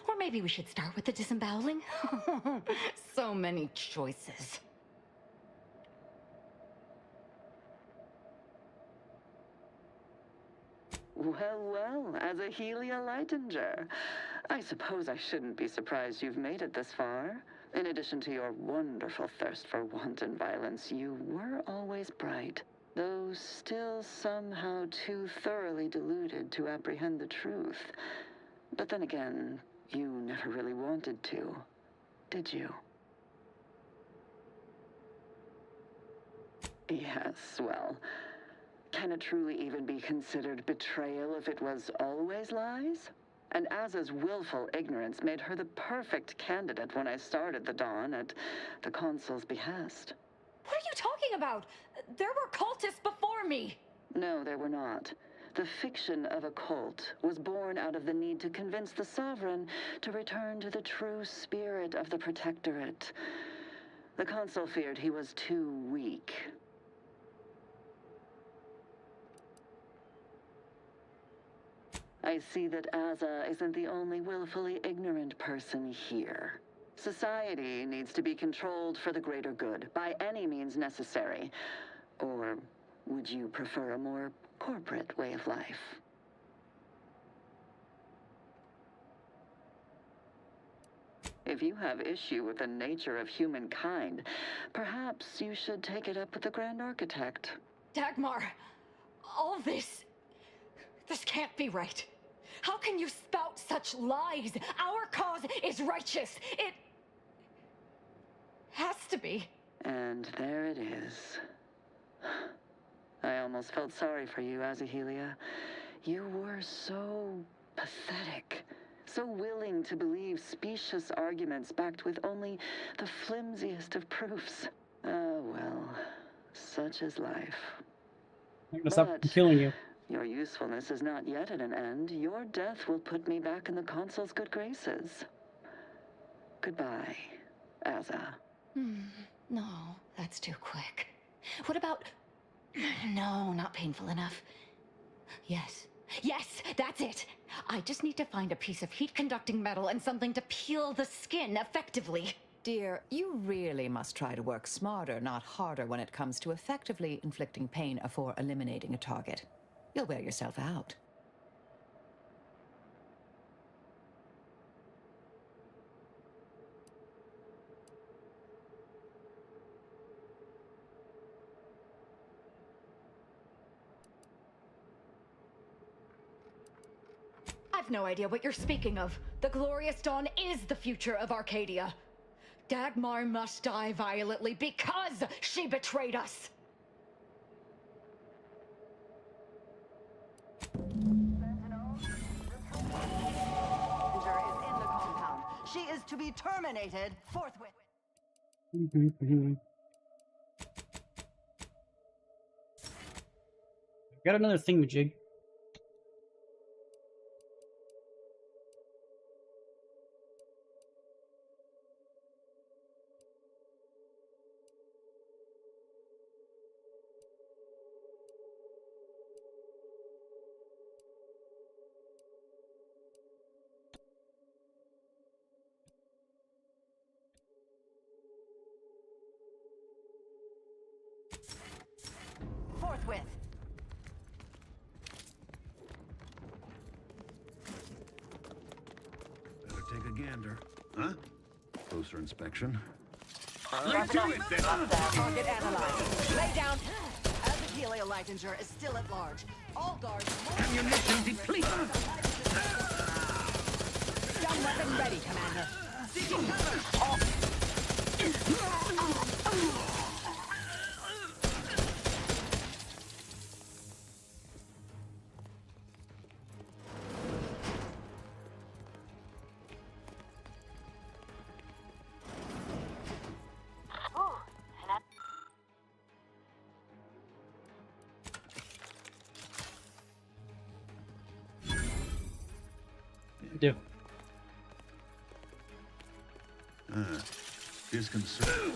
Or maybe we should start with the disemboweling? So many choices. Well, well, as a Helia Leitinger, I suppose I shouldn't be surprised you've made it this far. In addition to your wonderful thirst for wanton violence, you were always bright, though still somehow too thoroughly deluded to apprehend the truth. But then again, you never really wanted to, did you? Yes, well, can it truly even be considered betrayal if it was always lies? And Azza's willful ignorance made her the perfect candidate when I started the Dawn at the Consul's behest. What are you talking about? There were cultists before me. No, there were not. The fiction of a cult was born out of the need to convince the Sovereign to return to the true spirit of the Protectorate. The consul feared he was too weak. I see that Aza isn't the only willfully ignorant person here. Society needs to be controlled for the greater good, by any means necessary. Or would you prefer a more corporate way of life? If you have issue with the nature of humankind, perhaps you should take it up with the Grand Architect. Dagmar, all this can't be right. How can you spout such lies? Our cause is righteous. It has to be. And there it is. I almost felt sorry for you, Azahelia. You were so pathetic. So willing to believe specious arguments backed with only the flimsiest of proofs. Ah, well, such is life. I'm gonna stop killing you. Your usefulness is not yet at an end. Your death will put me back in the consul's good graces. Goodbye, Aza. No, that's too quick. What about... No, not painful enough. Yes, that's it. I just need to find a piece of heat-conducting metal and something to peel the skin effectively. Dear, you really must try to work smarter, not harder, when it comes to effectively inflicting pain before eliminating a target. You'll wear yourself out. I've no idea what you're speaking of. The Glorious Dawn is the future of Arcadia. Dagmar must die violently because she betrayed us. She is to be terminated forthwith. Got another thingamajig. Forthwith. Better take a gander. Huh? Closer inspection. Target analyzed. Lay down. Azahelia Leitinger is still at large. All guards. Ammunition depleted. Stun weapon ready, Commander. Seeking cover. Do. Disconcerting.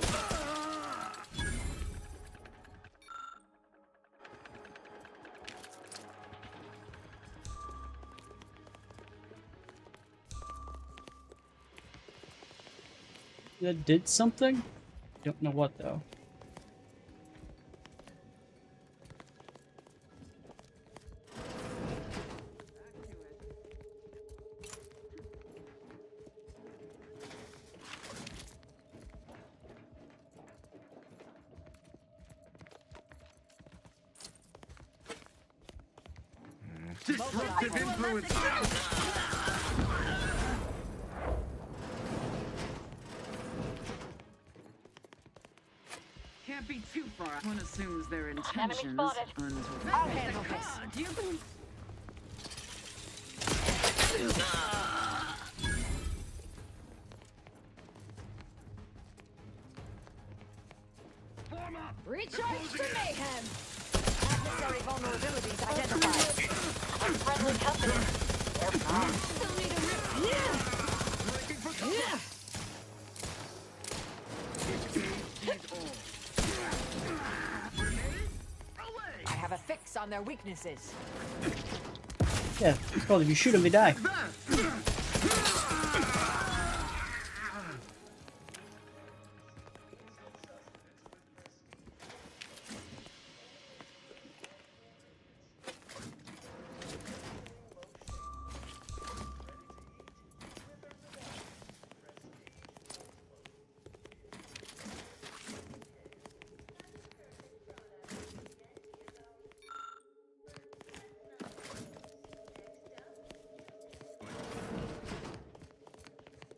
That did something? Don't know what though. Disruptive influence. Can't be too far. One assumes their intentions until I'll handle this. you can... Recharge to mayhem! Adversary vulnerabilities identified. Friendly company. Still need a rip. Yeah! on their weaknesses. Yeah, it's called if you shoot them, they die.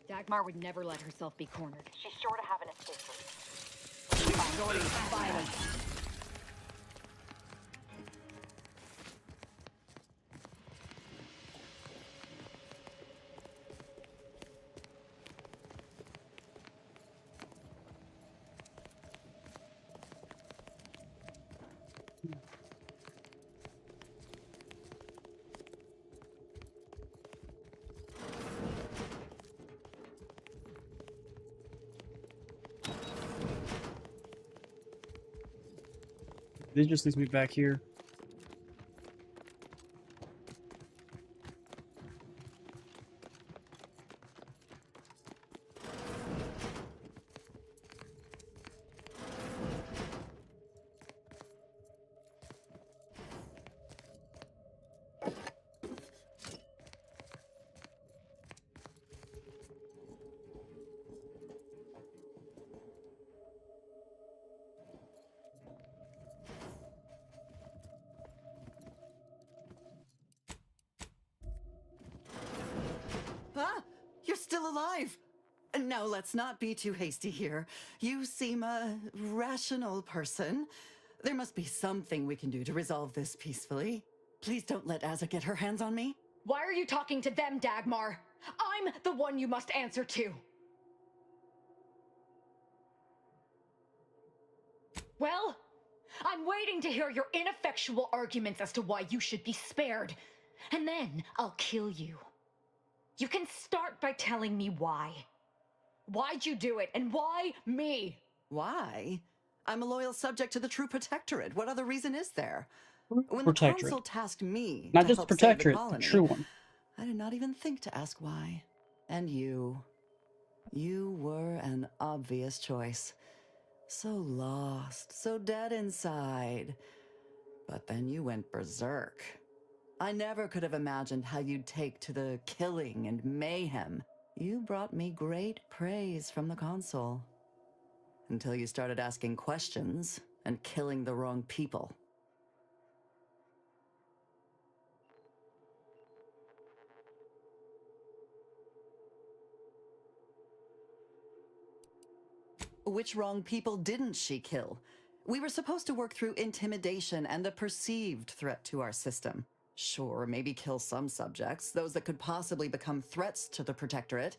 Dagmar would never let herself be cornered. She's sure to have an escape route. Minority violence. This just leads me back here. Ah, you're still alive. Now, let's not be too hasty here. You seem a rational person. There must be something we can do to resolve this peacefully. Please don't let Azza get her hands on me. Why are you talking to them, Dagmar? I'm the one you must answer to. Well, I'm waiting to hear your ineffectual arguments as to why you should be spared. And then I'll kill you. You can start by telling me why. Why'd you do it, and why me? Why? I'm a loyal subject to the True Protectorate. What other reason is there? When Protectorate. the Council tasked me Not to just help the save the Protectorate, colony, the true one. I did not even think to ask why. And you were an obvious choice. So lost, so dead inside. But then you went berserk. I never could have imagined how you'd take to the killing and mayhem. You brought me great praise from the Consul. Until you started asking questions and killing the wrong people. Which wrong people didn't she kill? We were supposed to work through intimidation and the perceived threat to our system. Sure, maybe kill some subjects, those that could possibly become threats to the Protectorate,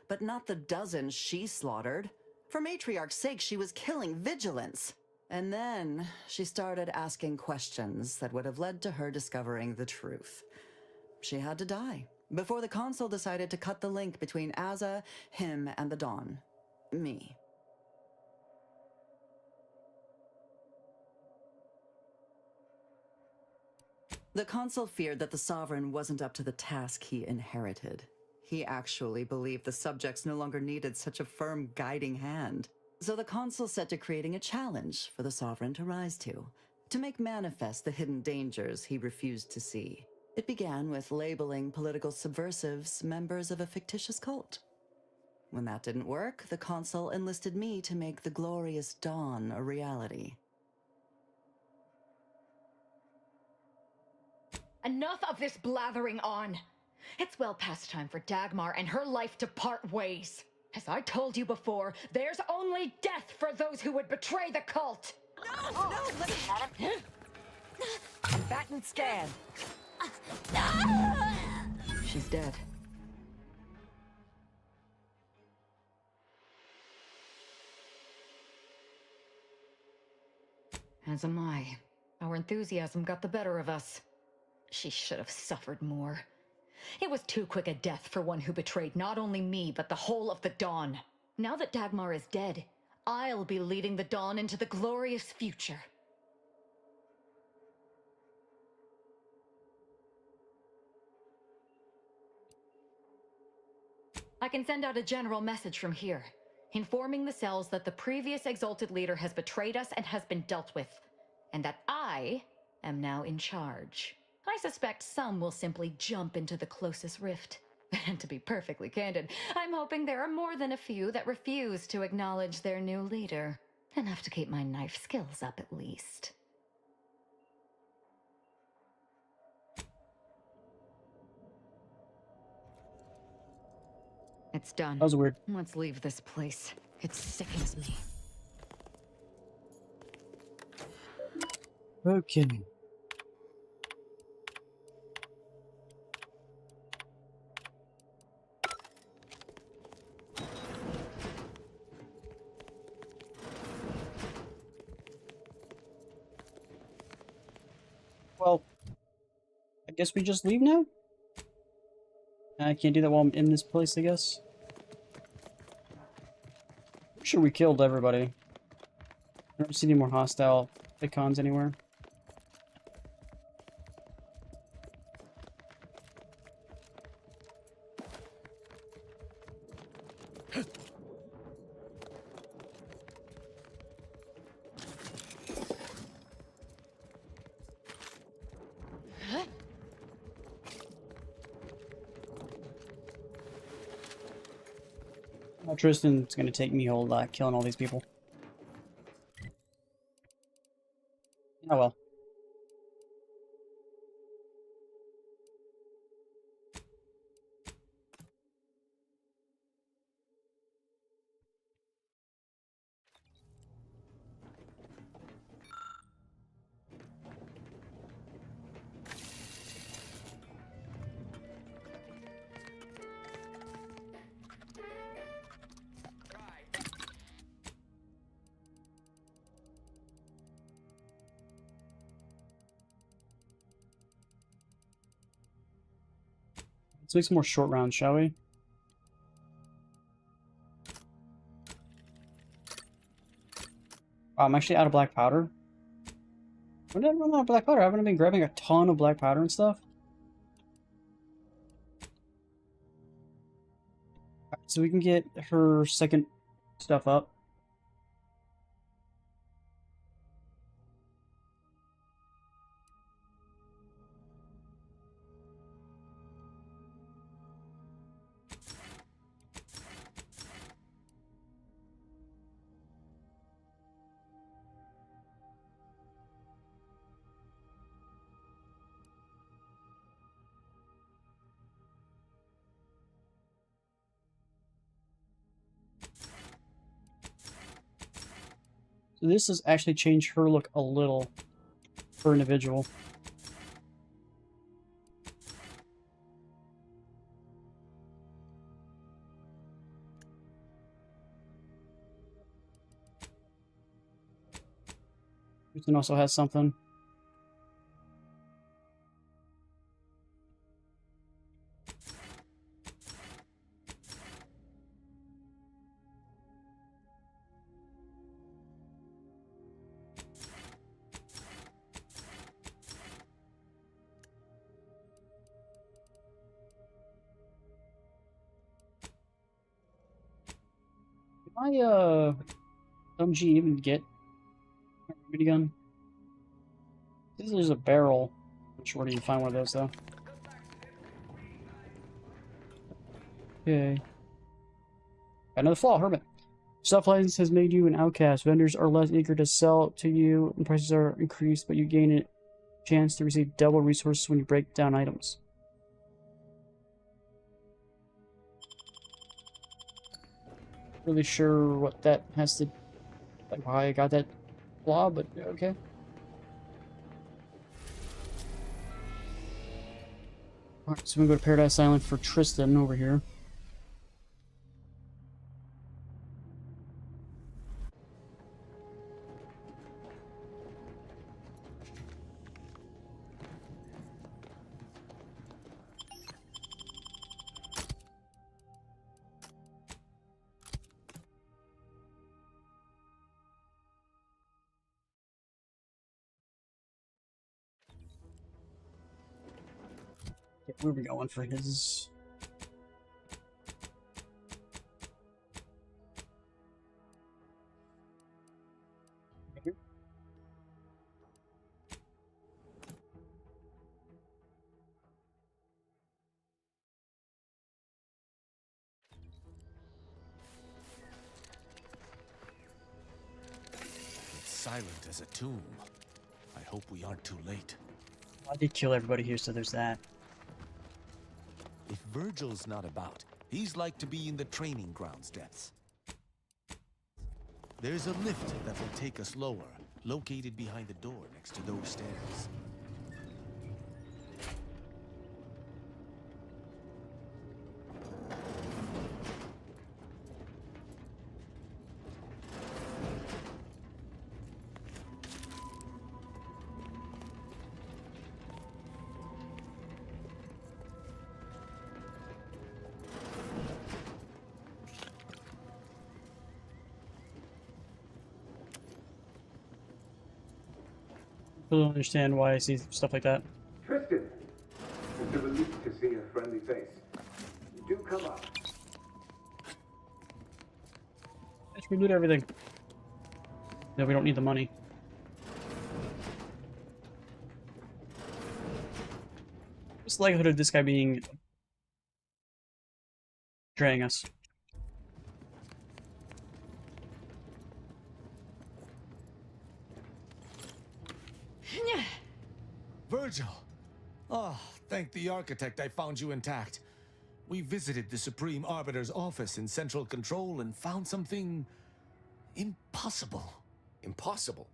but not the dozens she slaughtered. For Matriarch's sake, she was killing vigilance. And then she started asking questions that would have led to her discovering the truth. She had to die before the Consul decided to cut the link between Azza, him, and the Dawn. Me. The Consul feared that the Sovereign wasn't up to the task he inherited. He actually believed the subjects no longer needed such a firm guiding hand. So the Consul set to creating a challenge for the Sovereign to rise to make manifest the hidden dangers he refused to see. It began with labeling political subversives members of a fictitious cult. When that didn't work, the Consul enlisted me to make the glorious dawn a reality. Enough of this blathering on. It's well past time for Dagmar and her life to part ways. As I told you before, there's only death for those who would betray the cult. No, let me... Bat and scan. She's dead. As am I. Our enthusiasm got the better of us. She should have suffered more. It was too quick a death for one who betrayed not only me, but the whole of the Dawn. Now that Dagmar is dead, I'll be leading the Dawn into the glorious future. I can send out a general message from here, informing the cells that the previous Exalted Leader has betrayed us and has been dealt with, and that I am now in charge. I suspect some will simply jump into the closest rift. And to be perfectly candid, I'm hoping there are more than a few that refuse to acknowledge their new leader. Enough to keep my knife skills up, at least. It's done. That was weird. Let's leave this place. It sickens me. Okay. Well, I guess we just leave now? I can't do that while I'm in this place, I guess. I'm sure we killed everybody. I don't see any more hostile icons anywhere. Tristan's gonna take me whole killing all these people. Oh well. Let's make some more short rounds, shall we? Wow, I'm actually out of black powder. When did I run out of black powder? Haven't I been grabbing a ton of black powder and stuff? Alright, so we can get her second stuff up. So this has actually changed her look a little for individual. Houston also has something. Can I, MG even get a minigun? This is a barrel. I'm sure where do you find one of those, though? Okay. Got another flaw, Hermit. Self-license has made you an outcast. Vendors are less eager to sell to you, and prices are increased, but you gain a chance to receive double resources when you break down items. Really sure what that has to... like, why I got that flaw, but okay. Alright, so we go to Paradise Island for Tristan over here. Okay, where are we going for his... silent as a tomb. I hope we aren't too late. I did kill everybody here, so there's that. If Virgil's not about, he's like to be in the training grounds depths. There's a lift that will take us lower, located behind the door next to those stairs. I don't understand why I see stuff like that. Tristan, it's a relief to see a friendly face. Do come up. Let's reloot everything. No, we don't need the money. What's the likelihood of this guy being betraying us? Virgil! Oh, thank the architect I found you intact. We visited the Supreme Arbiter's office in Central Control and found something impossible. Impossible?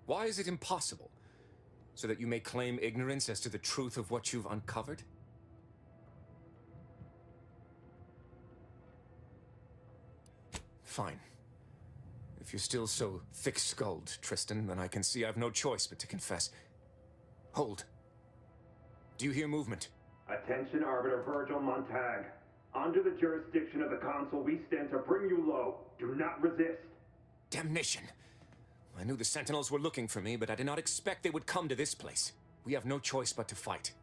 Why is it impossible? So that you may claim ignorance as to the truth of what you've uncovered? Fine. If you're still so thick-skulled, Tristan, then I can see I've no choice but to confess. Hold. Do you hear movement? Attention, Arbiter Virgil Montag. Under the jurisdiction of the Consul, we stand to bring you low. Do not resist. Damnation! I knew the Sentinels were looking for me, but I did not expect they would come to this place. We have no choice but to fight.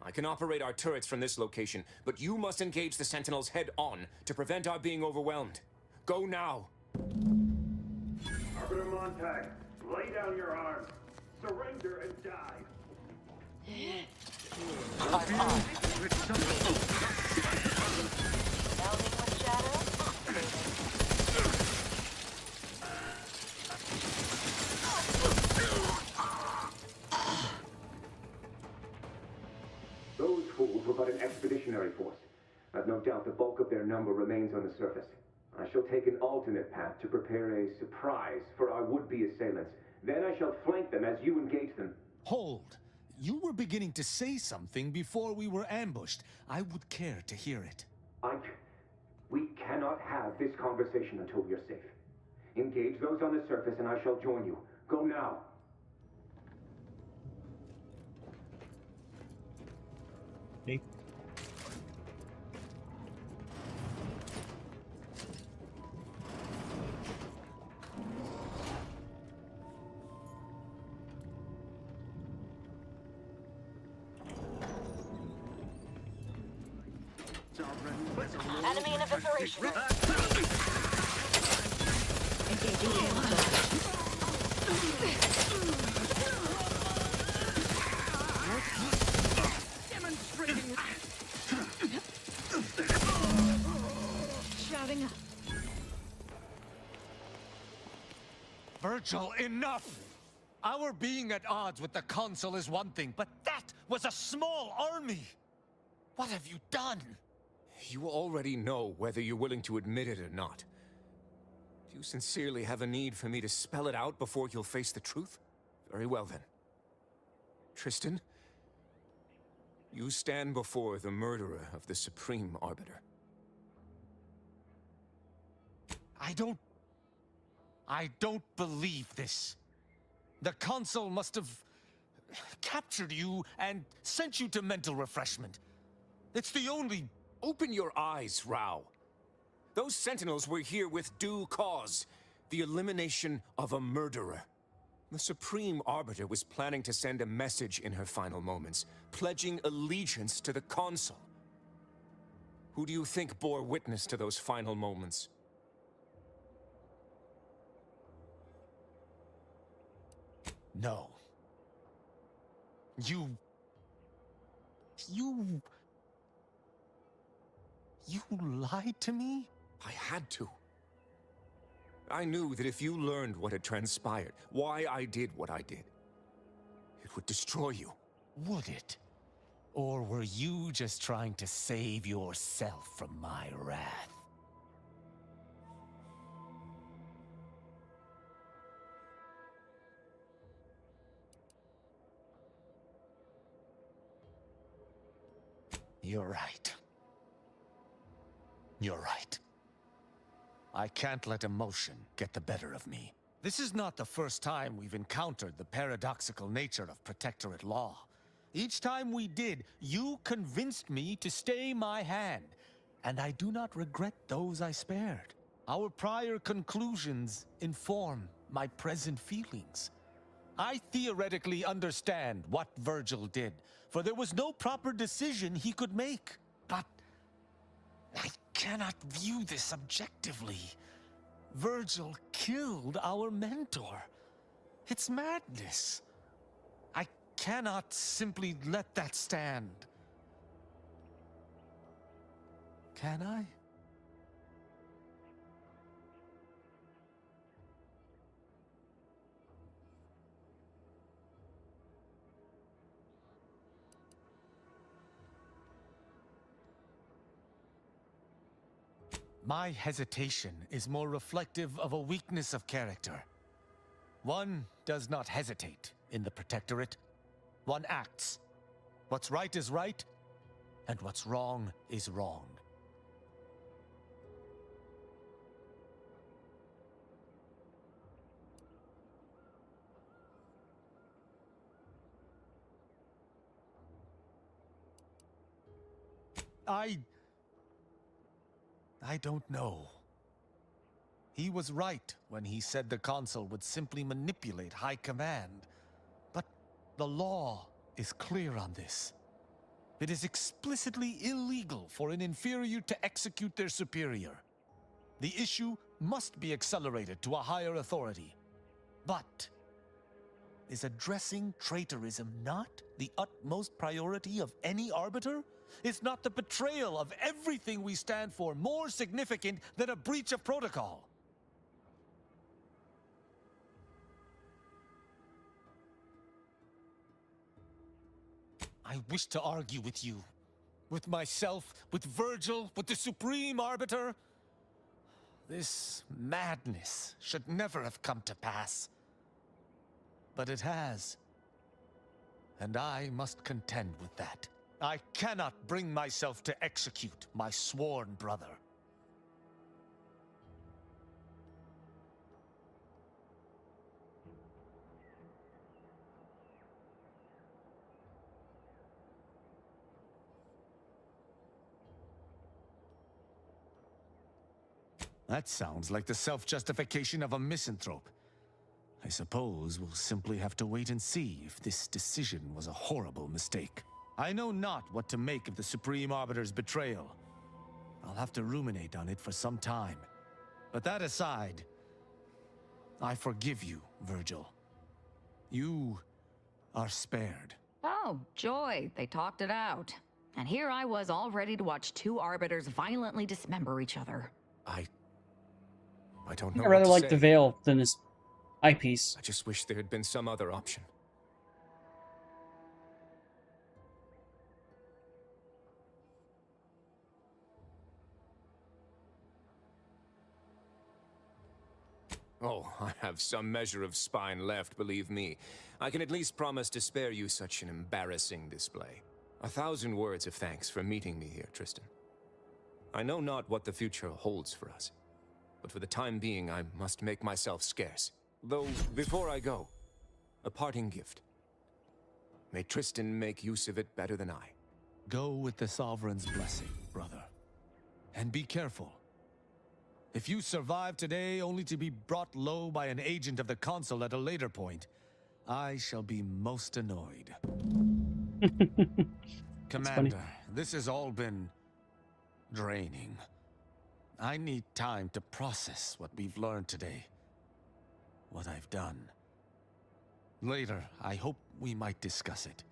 I can operate our turrets from this location, but you must engage the Sentinels head-on to prevent our being overwhelmed. Go now! Arbiter Montag, lay down your arms. Surrender and die. Those fools were but an expeditionary force. I've no doubt the bulk of their number remains on the surface. I shall take an alternate path to prepare a surprise for our would-be assailants. Then I shall flank them as you engage them. Hold! You were beginning to say something before we were ambushed. I would care to hear it. We cannot have this conversation until we are safe. Engage those on the surface and I shall join you. Go now. Me? Enemy in evisceration. Demonstrating. Shouting up. Virgil, enough! Our being at odds with the Consul is one thing, but that was a small army! What have you done? You already know whether you're willing to admit it or not. Do you sincerely have a need for me to spell it out before you'll face the truth? Very well then. Tristan, you stand before the murderer of the Supreme Arbiter. I don't believe this. The Consul must have captured you and sent you to mental refreshment. It's the only... Open your eyes, Rao. Those Sentinels were here with due cause. The elimination of a murderer. The Supreme Arbiter was planning to send a message in her final moments, pledging allegiance to the Consul. Who do you think bore witness to those final moments? No. You lied to me? I had to. I knew that if you learned what had transpired, why I did what I did, it would destroy you. Would it? Or were you just trying to save yourself from my wrath? You're right. You're right. I can't let emotion get the better of me. This is not the first time we've encountered the paradoxical nature of Protectorate law. Each time we did, you convinced me to stay my hand, and I do not regret those I spared. Our prior conclusions inform my present feelings. I theoretically understand what Virgil did, for there was no proper decision he could make. But I cannot view this objectively. Virgil killed our mentor. It's madness. I cannot simply let that stand. Can I? My hesitation is more reflective of a weakness of character. One does not hesitate in the Protectorate. One acts. What's right is right, and what's wrong is wrong. I don't know. He was right when he said the Consul would simply manipulate High Command. But the law is clear on this. It is explicitly illegal for an inferior to execute their superior. The issue must be accelerated to a higher authority. But is addressing traitorism not the utmost priority of any arbiter? Is not the betrayal of everything we stand for more significant than a breach of protocol? I wish to argue with you. With myself, with Virgil, with the Supreme Arbiter. This madness should never have come to pass. But it has. And I must contend with that. I cannot bring myself to execute my sworn brother. That sounds like the self-justification of a misanthrope. I suppose we'll simply have to wait and see if this decision was a horrible mistake. I know not what to make of the Supreme Arbiter's betrayal. I'll have to ruminate on it for some time. But that aside, I forgive you, Virgil. You are spared. Oh, joy. They talked it out. And here I was all ready to watch two arbiters violently dismember each other. I don't know I rather what to like say. the veil than this eyepiece. I just wish there had been some other option. Oh, I have some measure of spine left, believe me. I can at least promise to spare you such an embarrassing display. 1,000 words of thanks for meeting me here, Tristan. I know not what the future holds for us, but for the time being, I must make myself scarce. Though, before I go, a parting gift. May Tristan make use of it better than I. Go with the Sovereign's blessing, brother. And be careful. If you survive today only to be brought low by an agent of the Consul at a later point, I shall be most annoyed. Commander, this has all been draining. I need time to process what we've learned today. What I've done. Later, I hope we might discuss it.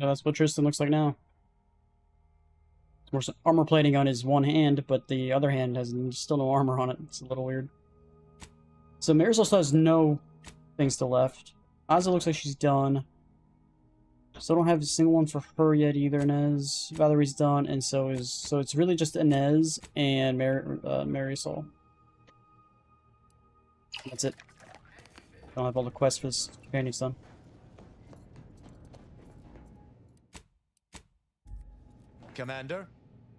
Yeah, that's what Tristan looks like now. More armor plating on his one hand, but the other hand has still no armor on it. It's a little weird. So Marisol still has no things to left. Ozzy looks like she's done. Still don't have a single one for her yet either, Inez. Valerie's done, and so it's really just Inez and Marisol. That's it. Don't have all the quests for this companions done. Commander,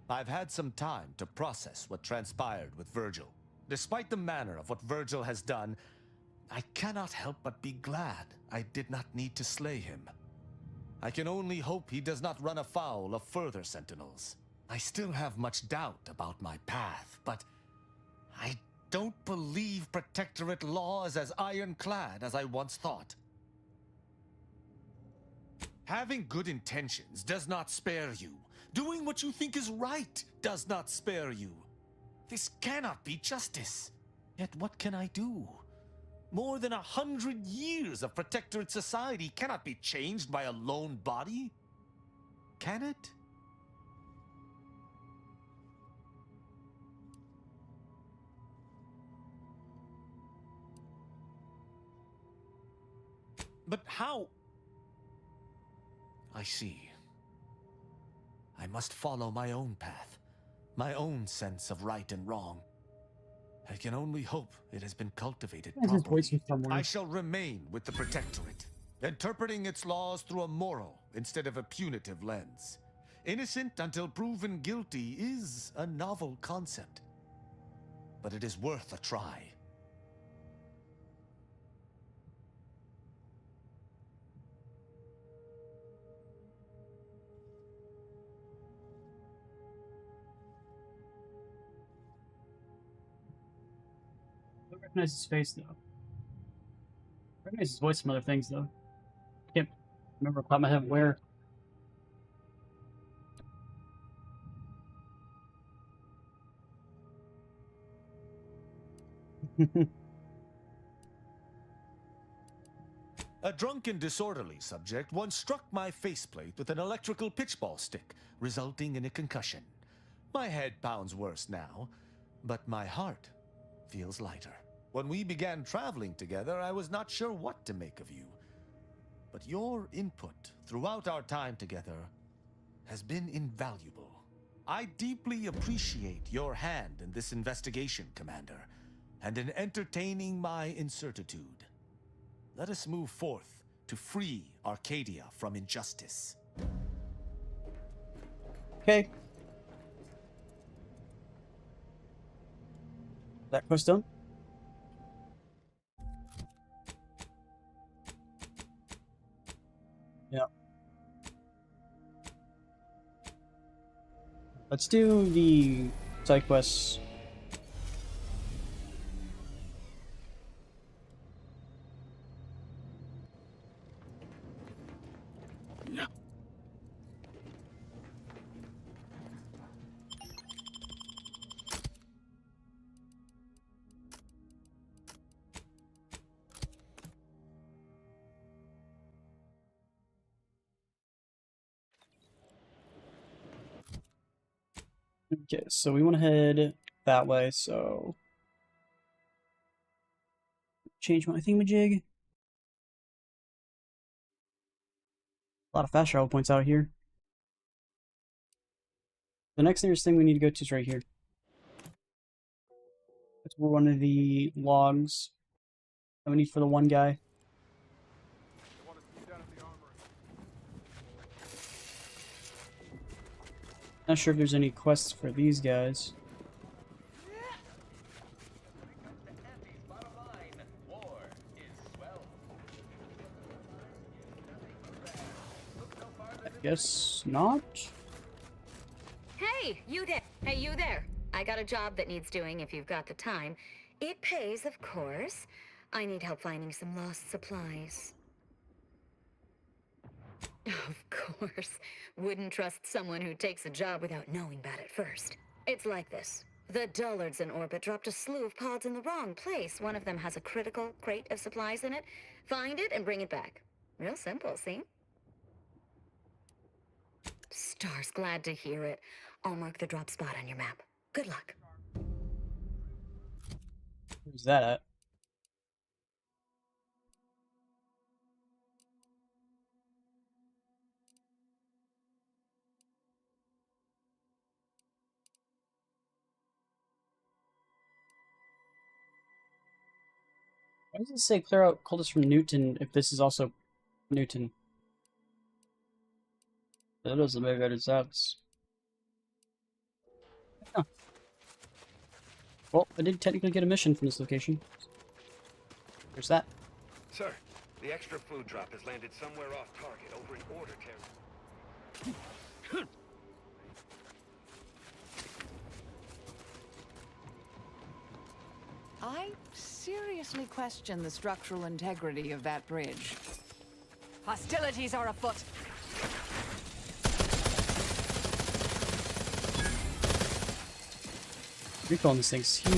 I've had some time to process what transpired with Virgil. Despite the manner of what Virgil has done, I cannot help but be glad I did not need to slay him. I can only hope he does not run afoul of further sentinels. I still have much doubt about my path, but I don't believe Protectorate law is as ironclad as I once thought. Having good intentions does not spare you. Doing what you think is right does not spare you. This cannot be justice. Yet what can I do? More than 100 years of Protectorate society cannot be changed by a lone body. Can it? But how? I see. I must follow my own path, my own sense of right and wrong. I can only hope it has been cultivated properly. I shall remain with the Protectorate, interpreting its laws through a moral instead of a punitive lens. Innocent until proven guilty is a novel concept, but it is worth a try. I don't recognize his face though. I recognize his voice from other things though. Can't remember off the top of my head where. A drunken, disorderly subject once struck my faceplate with an electrical pitchball stick, resulting in a concussion. My head pounds worse now, but my heart feels lighter. When we began traveling together, I was not sure what to make of you. But your input throughout our time together has been invaluable. I deeply appreciate your hand in this investigation, Commander, and in entertaining my incertitude. Let us move forth to free Arcadia from injustice. Okay. That quest done? Yeah. Let's do the side quests. Okay, so we want to head that way, so change my thingamajig. A lot of fast travel points out here. The next nearest thing we need to go to is right here. That's where one of the logs that we need for the one guy. Not sure if there's any quests for these guys. I guess not. Hey, you there. Hey, you there. I got a job that needs doing if you've got the time. It pays, of course. I need help finding some lost supplies. Of course. Wouldn't trust someone who takes a job without knowing about it first. It's like this. The dullards in orbit dropped a slew of pods in the wrong place. One of them has a critical crate of supplies in it. Find it and bring it back. Real simple, see? Stars, glad to hear it. I'll mark the drop spot on your map. Good luck. Where's that at? Why does it say clear out cultists from Newton if this is also Newton? That doesn't make any sense. Huh. Well, I did technically get a mission from this location. There's that. Sir, the extra food drop has landed somewhere off target over in order territory. I seriously question the structural integrity of that bridge. Hostilities are afoot. Recall on this thing's huge.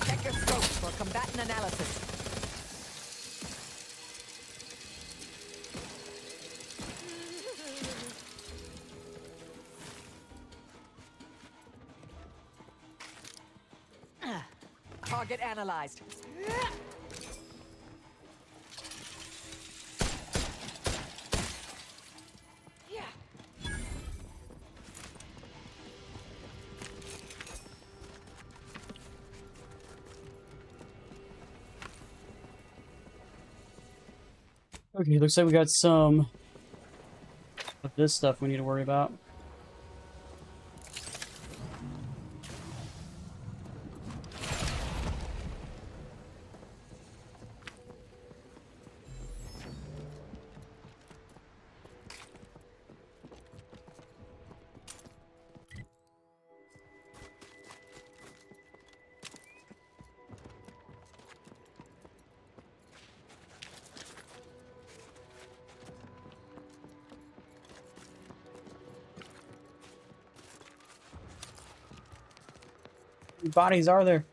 Check your scope for combatant analysis. Target analyzed. Okay, looks like we got some of this stuff we need to worry about. How many bodies are there?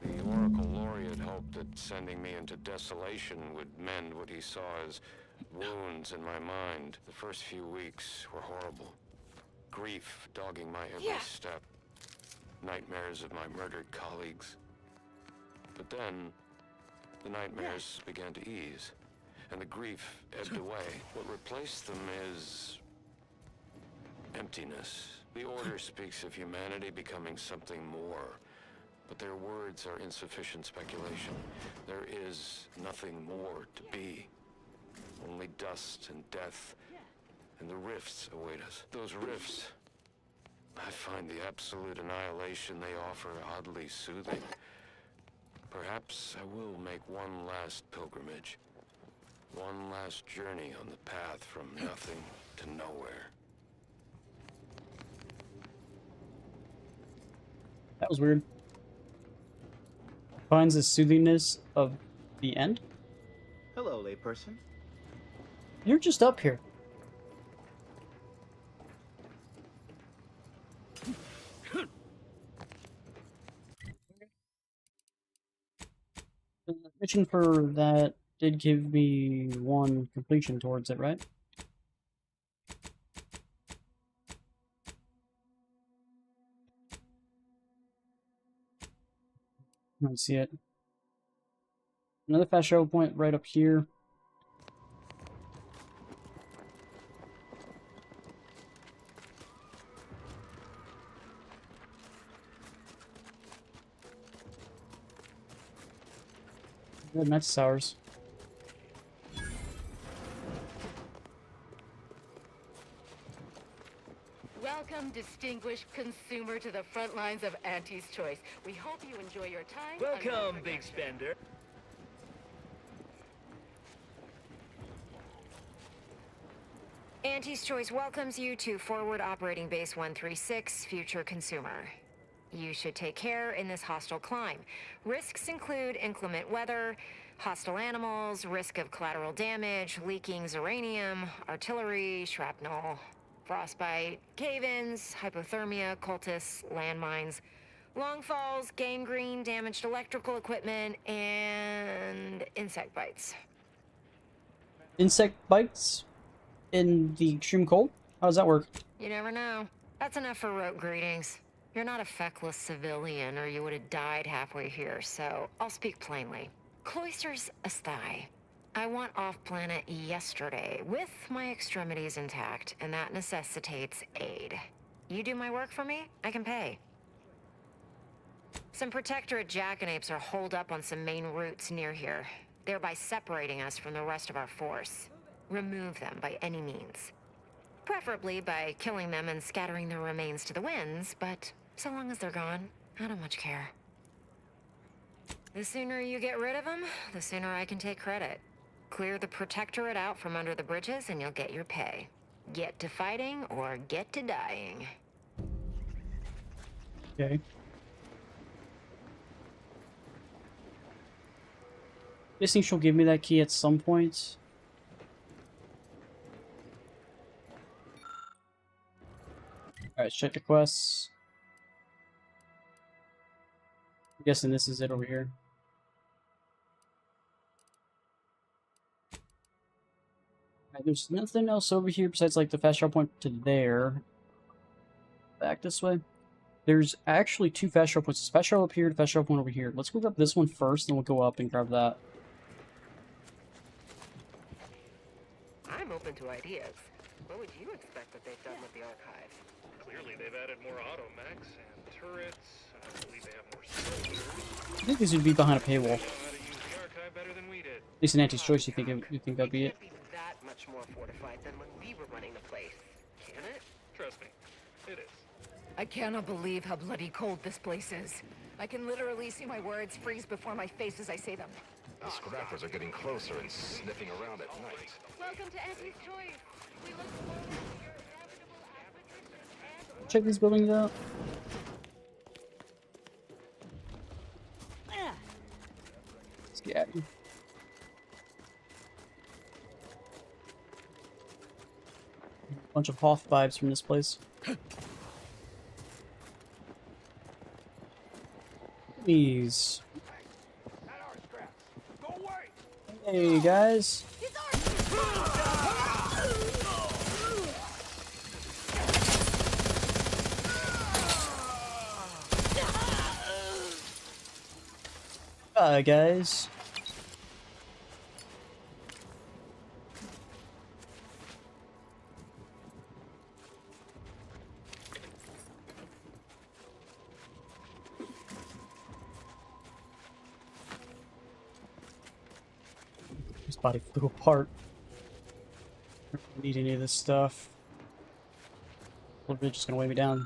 The Oracle Laureate hoped that sending me into desolation would mend what he saw as wounds in my mind. The first few weeks were horrible. Grief dogging my every step. Nightmares of my murdered colleagues. But then, the nightmares began to ease, and the grief ebbed away. What replaced them is emptiness. The Order speaks of humanity becoming something more. But their words are insufficient speculation. There is nothing more to be. Only dust and death, and the rifts await us. Those rifts, I find the absolute annihilation they offer oddly soothing. Perhaps I will make one last pilgrimage. One last journey on the path from nothing to nowhere. That was weird. Finds the soothingness of the end? Hello, layperson. You're just up here. The mission for that did give me one completion towards it, right? I don't see it. Another fast travel point right up here. Good, that's sours. Welcome, distinguished consumer, to the front lines of Auntie's Choice. We hope you enjoy your time. Welcome, big spender. Auntie's Choice welcomes you to Forward Operating Base 136, Future Consumer. You should take care in this hostile climb. Risks include inclement weather, hostile animals, risk of collateral damage, leaking uranium, artillery, shrapnel, frostbite, cave-ins, hypothermia, cultists, landmines, long falls, gangrene, damaged electrical equipment, and insect bites. Insect bites in the extreme cold? How does that work? You never know. That's enough for rote greetings. You're not a feckless civilian, or you would have died halfway here, so I'll speak plainly. Cloister's a sty. I want off-planet yesterday, with my extremities intact, and that necessitates aid. You do my work for me, I can pay. Some Protectorate jackanapes are holed up on some main routes near here, thereby separating us from the rest of our force. Remove them by any means. Preferably by killing them and scattering their remains to the winds, but so long as they're gone, I don't much care. The sooner you get rid of them, the sooner I can take credit. Clear the Protectorate out from under the bridges and you'll get your pay. Get to fighting or get to dying. Okay. Guessing she'll give me that key at some point. Alright, check the quests. I'm guessing this is it over here. Alright, there's nothing else over here besides like the fast travel point to there. Back this way. There's actually two fast travel points. Fast travel up here, fast travel point over here. Let's go grab this one first, then we'll go up and grab that. I'm open to ideas. What would you expect that they've done with the archive? Clearly, they've added more automechs and turrets. I believe they have more soldiers. I think these would be behind a paywall. They know how to use the archive better than we did. At least in Auntie's Choice, you think that'd be it? That much more fortified than when we were running the place, can it? Trust me, it is. I cannot believe how bloody cold this place is. I can literally see my words freeze before my face as I say them. The scrappers are getting closer and sniffing around at night. Welcome to Auntie's Choice. We look forward to your inevitable acquisition and... Check these buildings out. Let's get at you. Bunch of Hoth vibes from this place. Please. Hey guys. Hi guys. His body flew apart. I don't need any of this stuff. A little bit just gonna weigh me down.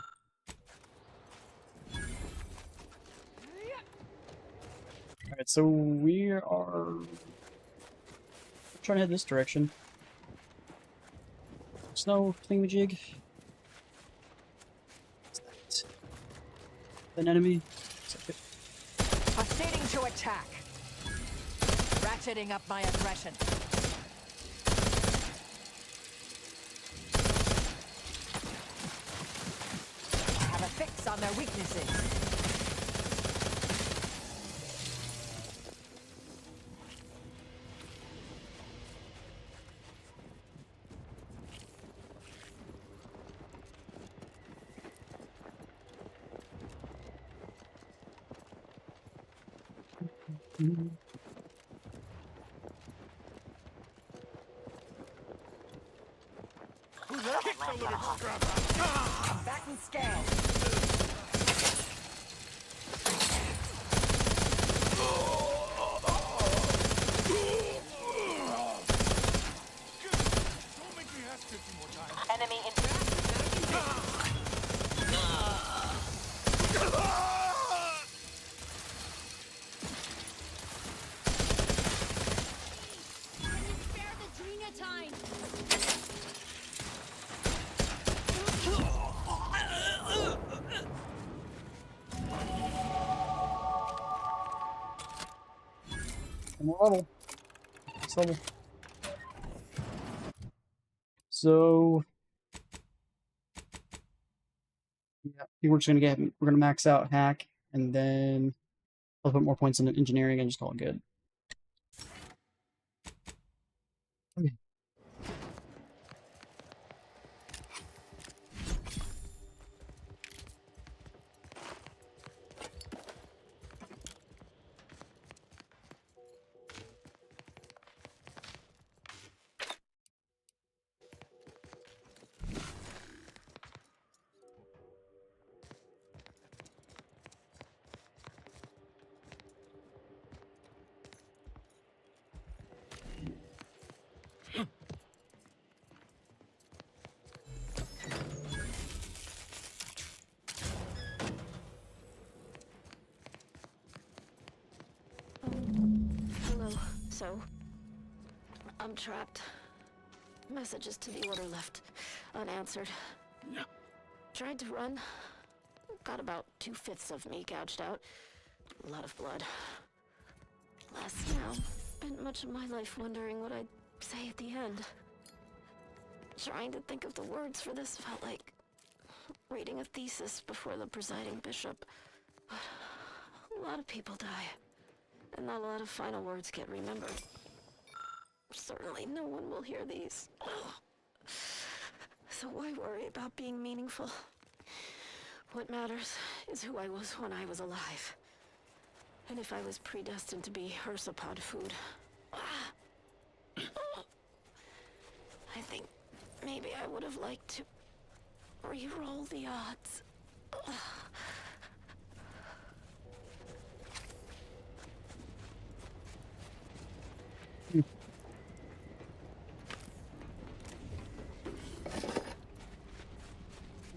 Alright, so we are trying to head this direction. Snow thingamajig. What's that? An enemy? Proceeding to attack. Ratcheting up my aggression. I have a fix on their weaknesses. Kick the little scrub! Back and scale. sign. Level. Next level. So yeah, I think we're gonna max out hack, and then I'll put more points in engineering and just call it good. Okay. Hello. So, I'm trapped. Messages to the Order left unanswered. Tried to run. Got about 2/5 of me gouged out. A lot of blood. Last now, spent much of my life wondering what I'd say at the end. Trying to think of the words for this felt like reading a thesis before the presiding bishop. But a lot of people die, and not a lot of final words get remembered. Certainly no one will hear these. So why worry about being meaningful? What matters is who I was when I was alive. And if I was predestined to be Ursapod food. I think maybe I would have liked to re-roll the odds.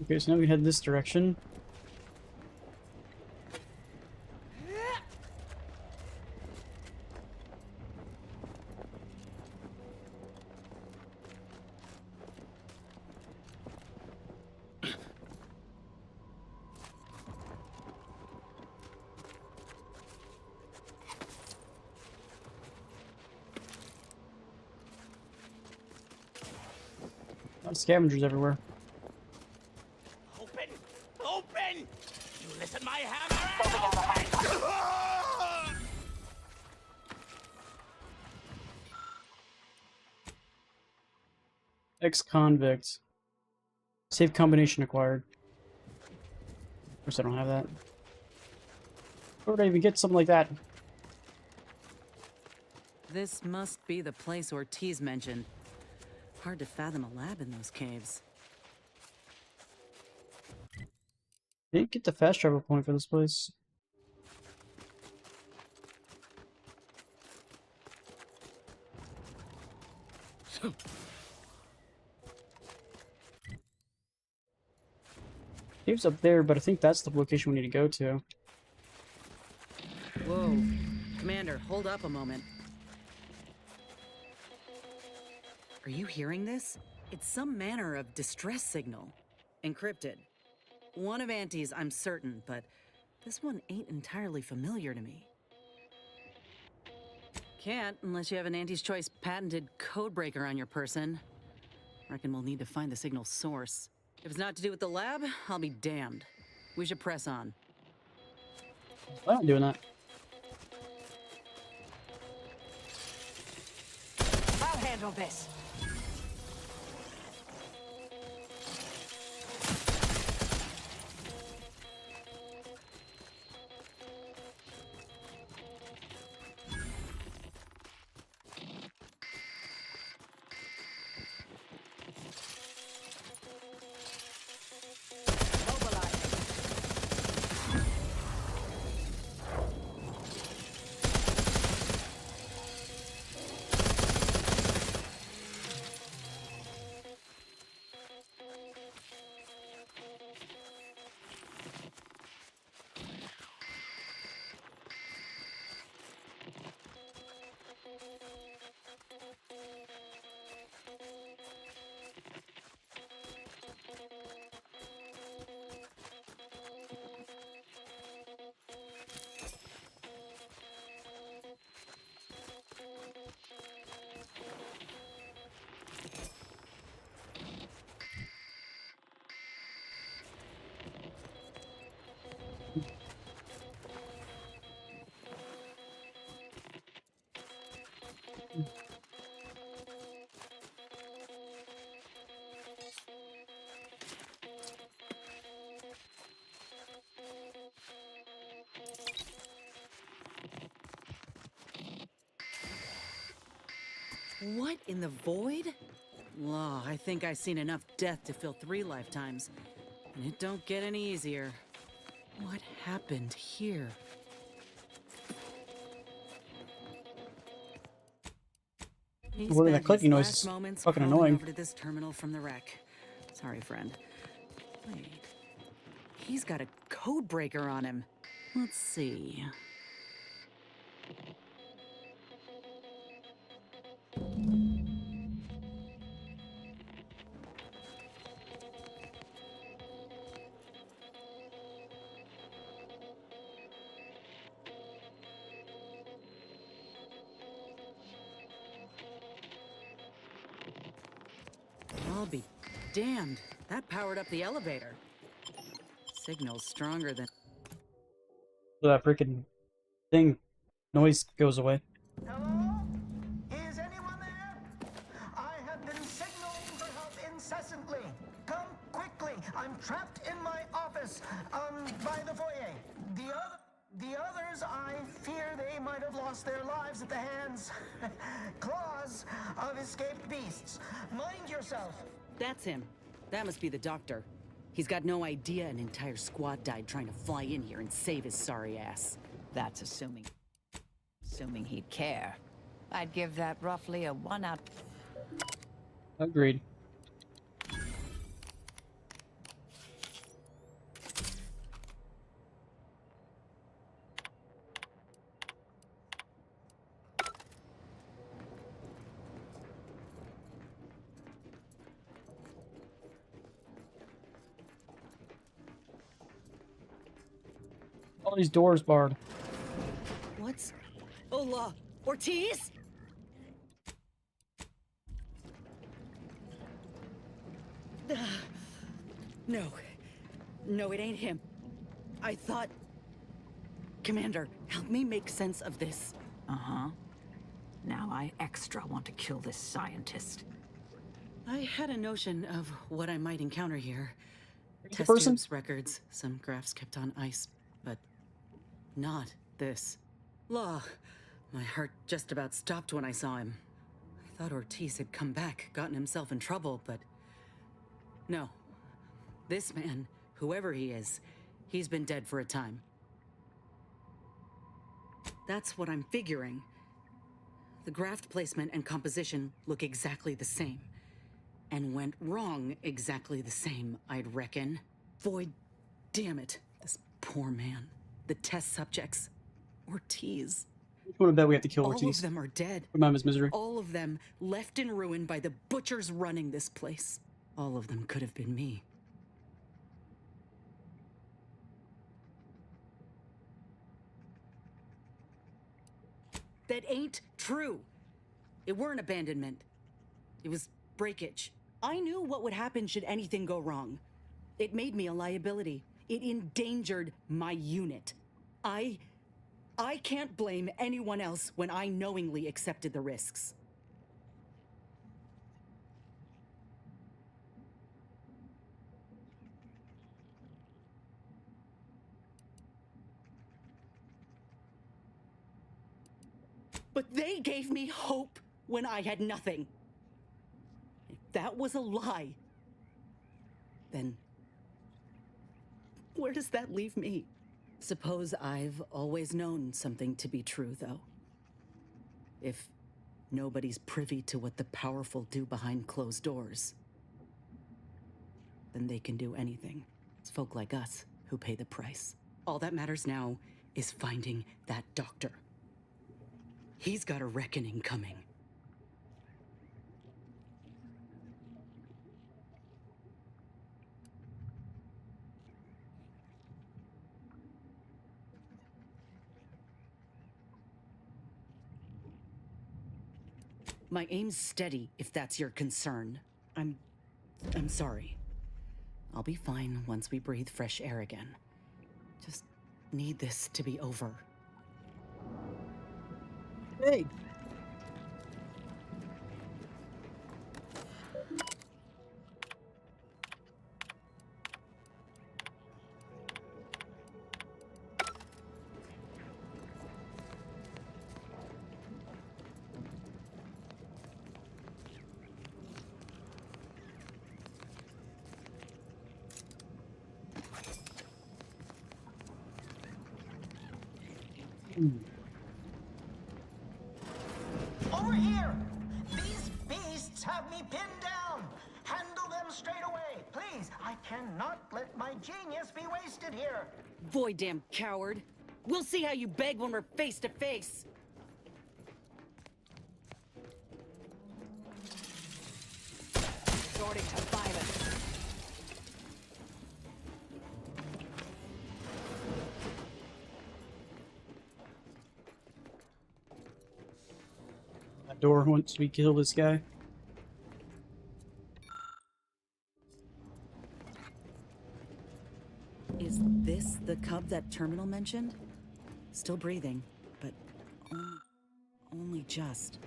Okay, so now we head this direction. Scavengers everywhere. Open! Open! You listen, my hammer! Ex-convict. Safe combination acquired. Of course I don't have that. Where would I even get something like that? This must be the place Ortiz mentioned. Hard to fathom a lab in those caves. Didn't get the fast travel point for this place. Cave's up there, but I think that's the location we need to go to. Whoa. Commander, hold up a moment. Are you hearing this? It's some manner of distress signal. Encrypted. One of Auntie's, I'm certain, but this one ain't entirely familiar to me. Can't unless you have an Auntie's Choice patented codebreaker on your person. Reckon we'll need to find the signal's source. If it's not to do with the lab, I'll be damned. We should press on. I'm not doing that. I'll handle this. What in the void? Law, I think I've seen enough death to fill 3 lifetimes. And it don't get any easier. What happened here? He What is that spent clicking his noise? last moments Fucking crawling annoying. over to this terminal from the wreck. Sorry, friend. Wait. He's got a code breaker on him. Let's see. I'll be damned. That powered up the elevator. Signal's stronger than... So that freaking thing noise goes away. Hello? Is anyone there? I have been signaling for help incessantly. Come quickly. I'm trapped in my office, by the foyer. The others, I fear they might have lost their lives at the hands, claws of escaped beasts. Mind yourself. That's him. That must be the doctor. He's got no idea an entire squad died trying to fly in here and save his sorry ass. That's assuming he'd care. I'd give that roughly a 1 out. Agreed. All these doors barred. What's... Hola, Ortiz? No. No, it ain't him. I thought... Commander, help me make sense of this. Uh-huh. Now I extra want to kill this scientist. I had a notion of what I might encounter here. Test person? tubes, records, some graphs kept on ice, but not this. Law, my heart just about stopped when I saw him. I thought Ortiz had come back, gotten himself in trouble, but no. This man, whoever he is, he's been dead for a time. That's what I'm figuring. The graft placement and composition look exactly the same. And went wrong exactly the same, I'd reckon. Void, damn it. This poor man. The test subjects. Ortiz. I want to bet we have to kill All Ortiz. of them are dead. Put him out of his misery. All of them left in ruin by the butchers running this place. All of them could have been me. That ain't true. It weren't abandonment. It was breakage. I knew what would happen should anything go wrong. It made me a liability. It endangered my unit. I can't blame anyone else when I knowingly accepted the risks. But they gave me hope when I had nothing. If that was a lie, then where does that leave me? Suppose I've always known something to be true, though. If nobody's privy to what the powerful do behind closed doors, then they can do anything. It's folk like us who pay the price. All that matters now is finding that doctor. He's got a reckoning coming. My aim's steady, if that's your concern. I'm sorry. I'll be fine once we breathe fresh air again. Just need this to be over. Hey. Over here! These beasts have me pinned down! Handle them straight away, please! I cannot let my genius be wasted here! Void, damn coward! We'll see how you beg when we're face to face! Resorting to violence. That door once we kill this guy. Is this the cub that Terminal mentioned? Still breathing, but only just.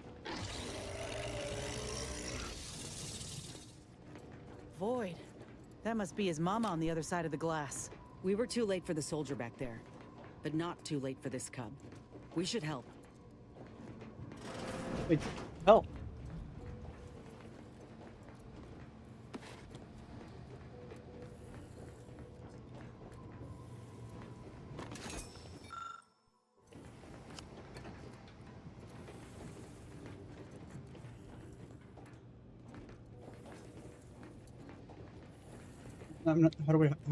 Void. That must be his mama on the other side of the glass. We were too late for the soldier back there, but not too late for this cub. We should help. Wait, help. How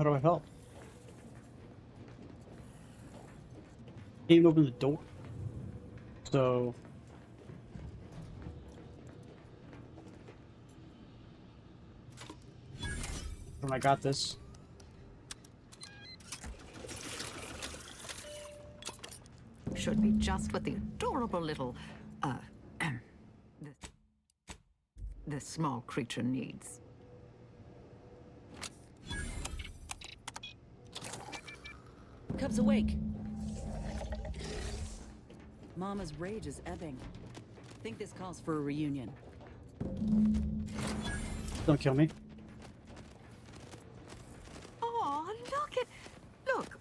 do I help? Can't even open the door. So I got this. Should be just what the adorable little, this small creature needs. Cub's awake. Mama's rage is ebbing. Think this calls for a reunion. Don't kill me. Oh, look,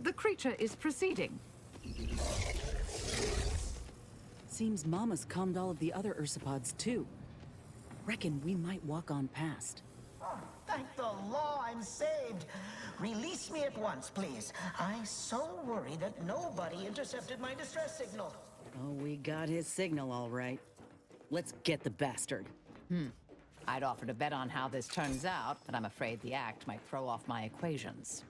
the creature is proceeding. Seems Mama's calmed all of the other ursopods too. Reckon we might walk on past. Oh, thank the law I'm saved. Release me at once, please. I so worry that nobody intercepted my distress signal. Oh, we got his signal all right. Let's get the bastard. I'd offer to bet on how this turns out, but I'm afraid the act might throw off my equations.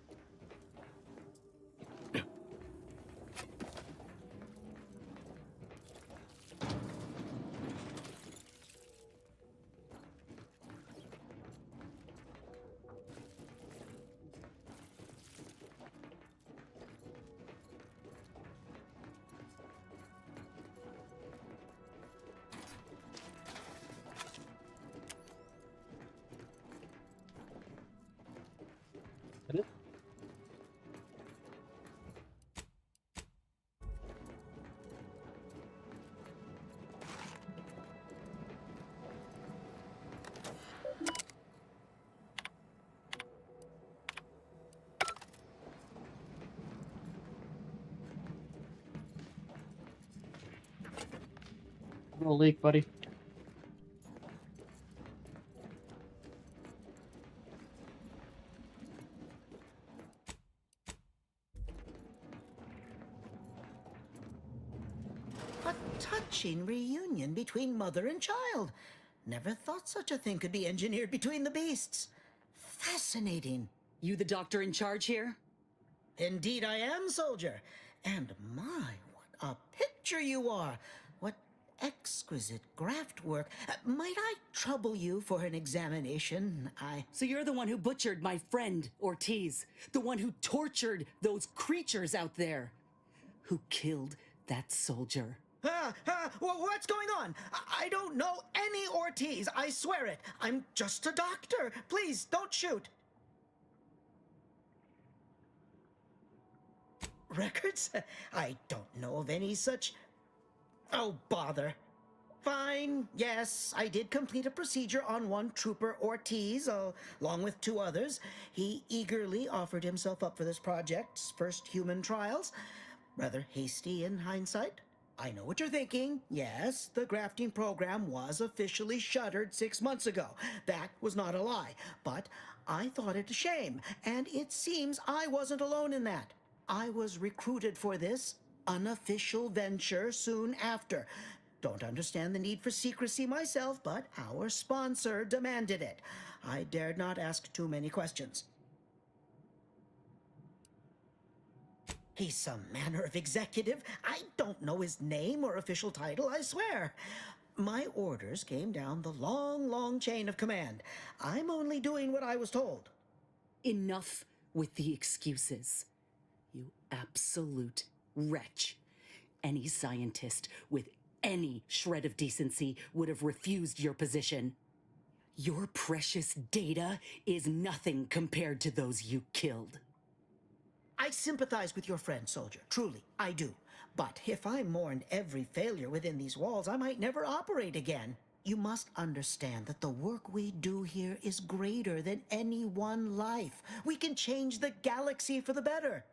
No leak, buddy. A touching reunion between mother and child. Never thought such a thing could be engineered between the beasts. Fascinating. You the doctor in charge here? Indeed I am, soldier. And my, what a picture you are. What exquisite graft work. Might I trouble you for an examination? So you're the one who butchered my friend, Ortiz. The one who tortured those creatures out there. Who killed that soldier. What's going on? I don't know any Ortiz, I swear it. I'm just a doctor. Please, don't shoot. Records? I don't know of any such... Oh, bother. Fine, yes, I did complete a procedure on one Trooper Ortiz, along with 2 others. He eagerly offered himself up for this project's first human trials. Rather hasty in hindsight. I know what you're thinking. Yes, the grafting program was officially shuttered 6 months ago. That was not a lie. But I thought it a shame, and it seems I wasn't alone in that. I was recruited for this unofficial venture soon after. Don't understand the need for secrecy myself, but our sponsor demanded it. I dared not ask too many questions. He's some manner of executive. I don't know his name or official title, I swear. My orders came down the long, long chain of command. I'm only doing what I was told. Enough with the excuses. You absolute wretch. Any scientist with any shred of decency would have refused your position. Your precious data is nothing compared to those you killed. I sympathize with your friend, soldier. Truly, I do. But if I mourned every failure within these walls, I might never operate again. You must understand that the work we do here is greater than any one life. We can change the galaxy for the better.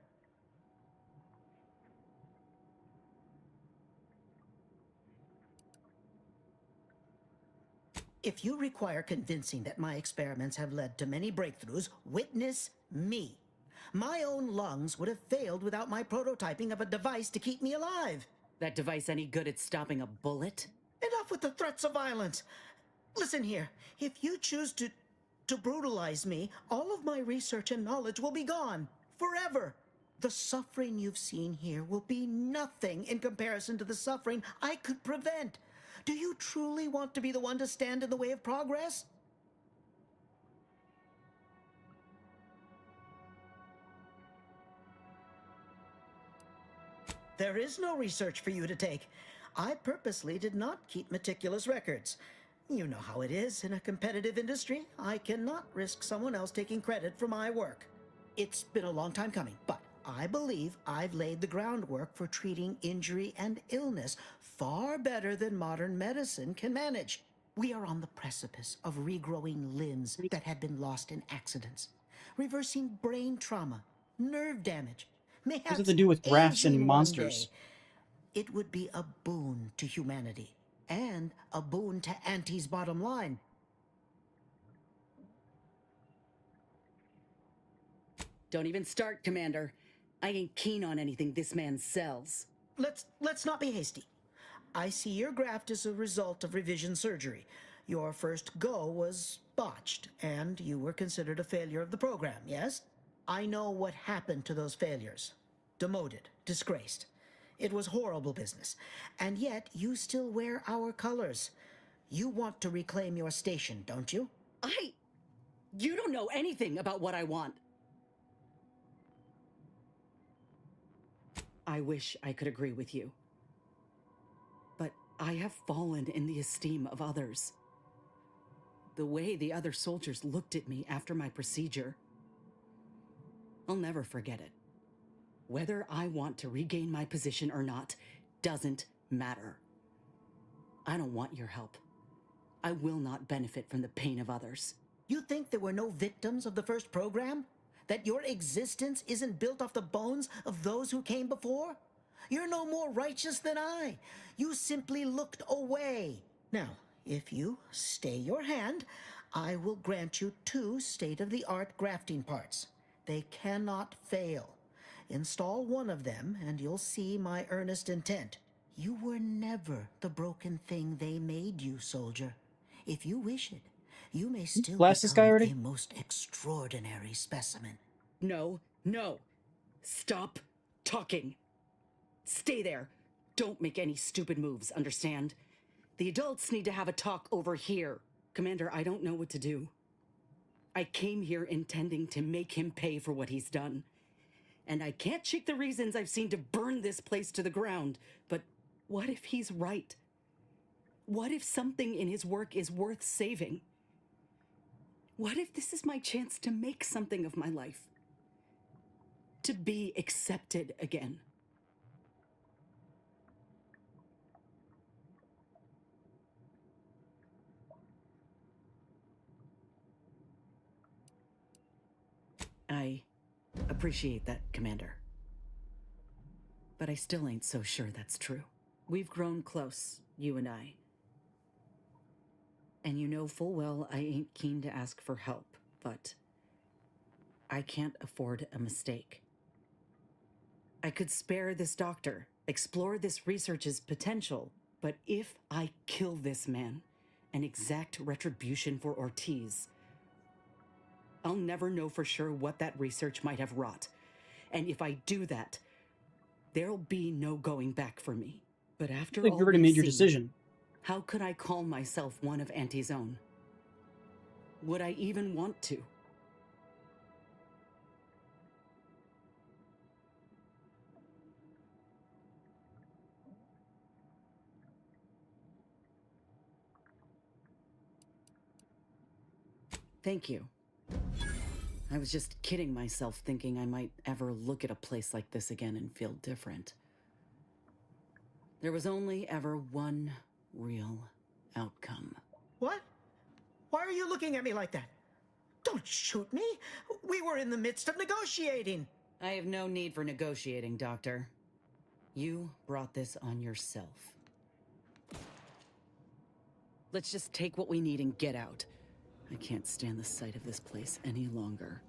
If you require convincing that my experiments have led to many breakthroughs, witness me. My own lungs would have failed without my prototyping of a device to keep me alive. That device any good at stopping a bullet? Enough with the threats of violence. Listen here, if you choose to brutalize me, all of my research and knowledge will be gone. Forever. The suffering you've seen here will be nothing in comparison to the suffering I could prevent. Do you truly want to be the one to stand in the way of progress? There is no research for you to take. I purposely did not keep meticulous records. You know how it is in a competitive industry. I cannot risk someone else taking credit for my work. It's been a long time coming, but I believe I've laid the groundwork for treating injury and illness far better than modern medicine can manage. We are on the precipice of regrowing limbs that had been lost in accidents, reversing brain trauma, nerve damage. What does it have to do with rafts and monsters? It would be a boon to humanity, and a boon to Auntie's bottom line. Don't even start, Commander. I ain't keen on anything this man sells. Let's not be hasty. I see your graft is a result of revision surgery. Your first go was botched, and you were considered a failure of the program, yes? I know what happened to those failures. Demoted, disgraced. It was horrible business. And yet, you still wear our colors. You want to reclaim your station, don't you? You don't know anything about what I want. I wish I could agree with you. But I have fallen in the esteem of others. The way the other soldiers looked at me after my procedure, I'll never forget it. Whether I want to regain my position or not doesn't matter. I don't want your help. I will not benefit from the pain of others. You think there were no victims of the first program? That your existence isn't built off the bones of those who came before? You're no more righteous than I. You simply looked away. Now, if you stay your hand, I will grant you 2 state-of-the-art grafting parts. They cannot fail. Install one of them, and you'll see my earnest intent. You were never the broken thing they made you, soldier. If you wish it, you may still become a most extraordinary specimen. No. Stop talking. Stay there. Don't make any stupid moves, understand? The adults need to have a talk over here. Commander, I don't know what to do. I came here intending to make him pay for what he's done. And I can't shake the reasons I've seen to burn this place to the ground. But what if he's right? What if something in his work is worth saving? What if this is my chance to make something of my life? To be accepted again? I appreciate that, Commander. But I still ain't so sure that's true. We've grown close, you and I. And you know full well I ain't keen to ask for help, but I can't afford a mistake. I could spare this doctor, Explore this research's potential, but if I kill this man and exact retribution for Ortiz, I'll never know for sure what that research might have wrought. And if I do that, there'll be no going back for me. But after I think all you already we've made your seen, decision. how could I call myself one of Auntie's own? Would I even want to? Thank you. I was just kidding myself thinking I might ever look at a place like this again and feel different. There was only ever one real outcome. What? Why are you looking at me like that? Don't shoot me. We were in the midst of negotiating. I have no need for negotiating, Doctor. You brought this on yourself. Let's just take what we need and get out. I can't stand the sight of this place any longer.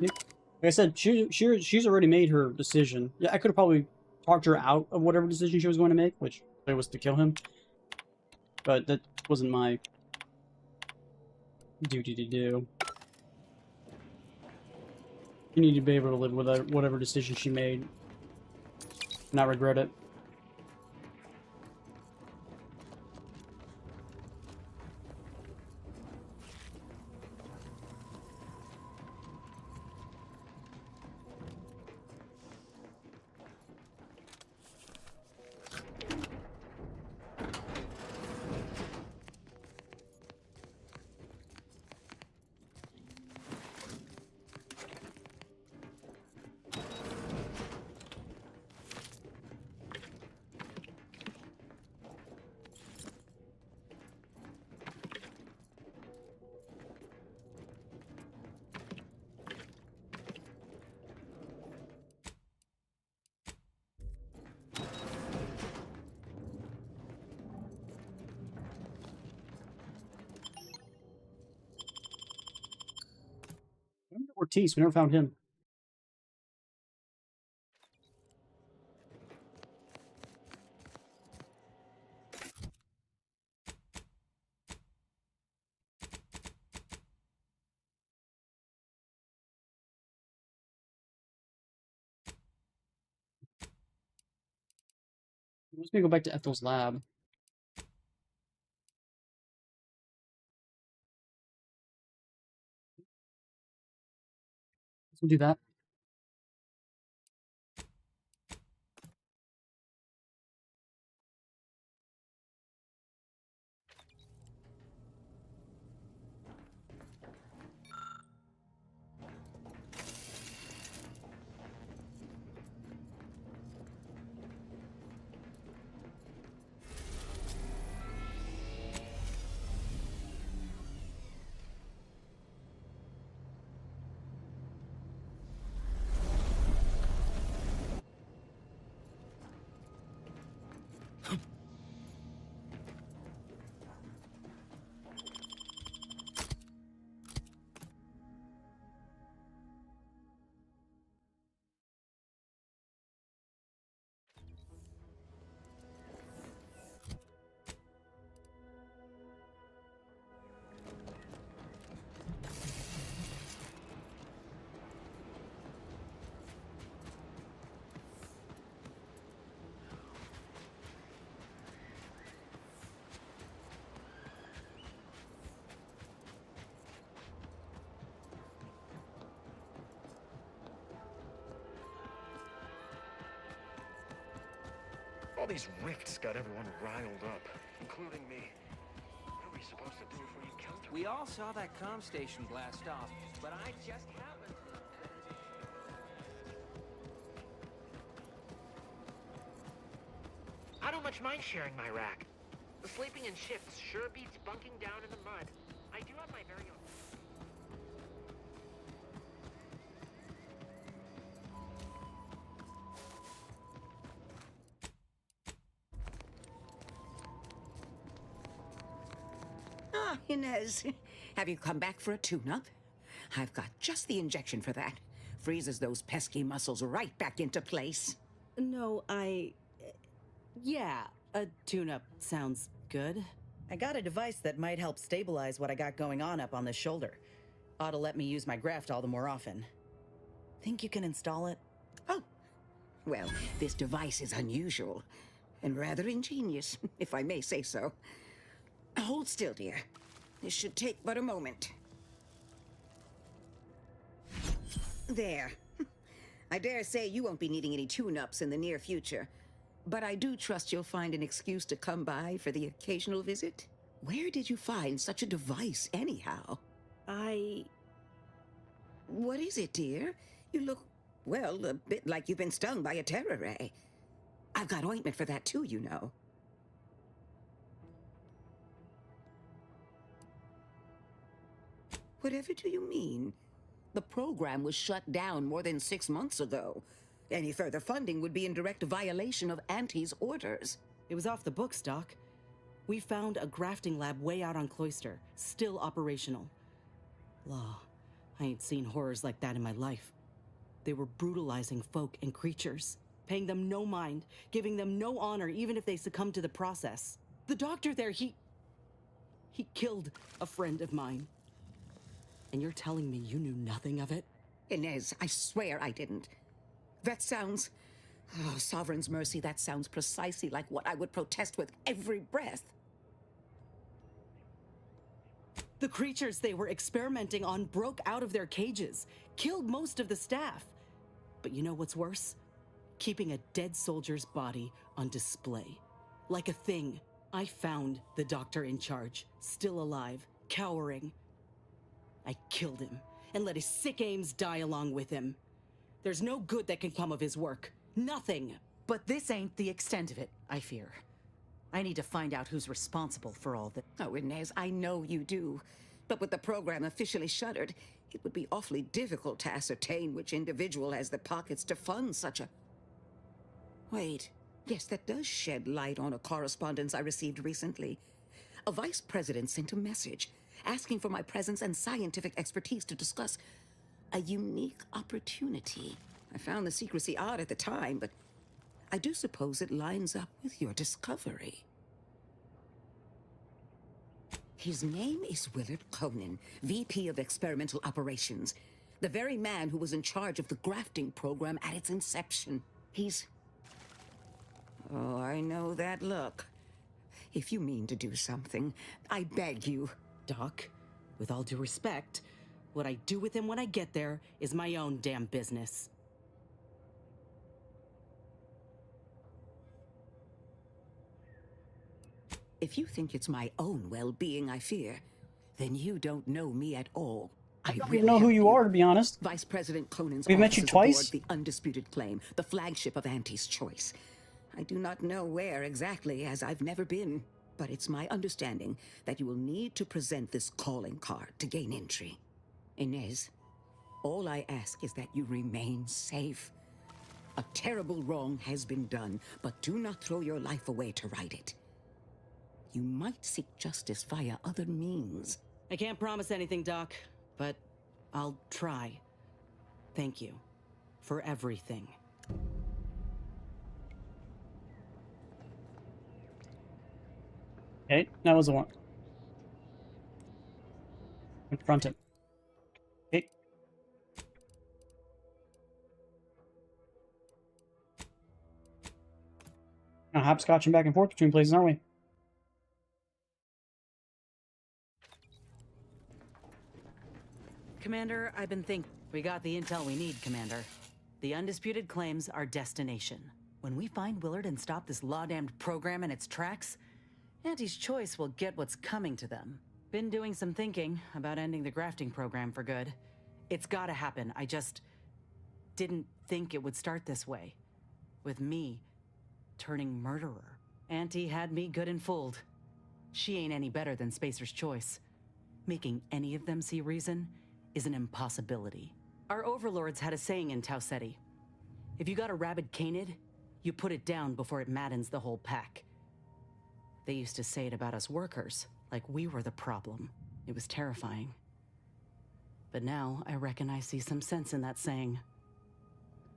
Like I said, she's already made her decision. Yeah, I could have probably talked her out of whatever decision she was going to make, which was to kill him. But that wasn't my duty to do. You need to be able to live with whatever decision she made, not regret it. Ortiz, we never found him. Let's go back to Ethel's lab. We'll do that. All these rifts got everyone riled up, including me. What are we supposed to do if we encounter? We all saw that comm station blast off, but I just happened to... I don't much mind sharing my rack. The sleeping in shifts sure beats bunking down in the mud. I do have my very own... Ah, Inez, have you come back for a tune-up? I've got just the injection for that. Freezes those pesky muscles right back into place. No, yeah, a tune-up sounds good. I got a device that might help stabilize what I got going on up on the shoulder. Ought to let me use my graft all the more often. Think you can install it? Oh, well, this device is unusual and rather ingenious, if I may say so. Hold still, dear. This should take but a moment. There. I dare say you won't be needing any tune-ups in the near future, but I do trust you'll find an excuse to come by for the occasional visit. Where did you find such a device, anyhow? What is it, dear? You look, well, a bit like you've been stung by a terror ray. I've got ointment for that too, you know. Whatever do you mean? The program was shut down more than 6 months ago. Any further funding would be in direct violation of Auntie's orders. It was off the books, Doc. We found a grafting lab way out on Cloister, still operational. Law, I ain't seen horrors like that in my life. They were brutalizing folk and creatures, paying them no mind, giving them no honor even if they succumbed to the process. The doctor there, he killed a friend of mine. And you're telling me you knew nothing of it? Inez, I swear I didn't. That sounds... Oh, Sovereign's mercy, that sounds precisely like what I would protest with every breath. The creatures they were experimenting on broke out of their cages, killed most of the staff. But you know what's worse? Keeping a dead soldier's body on display. Like a thing. I found the doctor in charge, still alive, cowering. I killed him, and let his sick aims die along with him. There's no good that can come of his work. Nothing. But this ain't the extent of it, I fear. I need to find out who's responsible for all this. Oh, Inez, I know you do. But with the program officially shuttered, it would be awfully difficult to ascertain which individual has the pockets to fund such a... Wait. Yes, that does shed light on a correspondence I received recently. A vice president sent a message asking for my presence and scientific expertise to discuss a unique opportunity. I found the secrecy odd at the time, but I do suppose it lines up with your discovery. His name is Willard Conan, VP of Experimental Operations, the very man who was in charge of the grafting program at its inception. He's... Oh, I know that look. If you mean to do something, I beg you. Doc, with all due respect, what I do with him when I get there is my own damn business. If you think it's my own well-being I fear, then you don't know me at all. I don't even know who you are, to be honest. Vice President Conan's We've met you twice. The undisputed claim, the flagship of Auntie's choice. I do not know where exactly, as I've never been, but it's my understanding that you will need to present this calling card to gain entry. Inez, all I ask is that you remain safe. A terrible wrong has been done, but do not throw your life away to right it. You might seek justice via other means. I can't promise anything, Doc, but I'll try. Thank you for everything. Okay, that was the one. Confront him. Okay. Now hopscotching back and forth between places, aren't we? Commander, I've been thinking. We got the intel we need, Commander. The undisputed claims our destination. When we find Willard and stop this law-damned program in its tracks, Auntie's Choice will get what's coming to them. Been doing some thinking about ending the grafting program for good. It's gotta happen. I just didn't think it would start this way. With me turning murderer. Auntie had me good and fooled. She ain't any better than Spacer's Choice. Making any of them see reason is an impossibility. Our overlords had a saying in Tau Ceti. If you got a rabid canid, you put it down before it maddens the whole pack. They used to say it about us workers, like we were the problem. It was terrifying. But now I reckon I see some sense in that saying.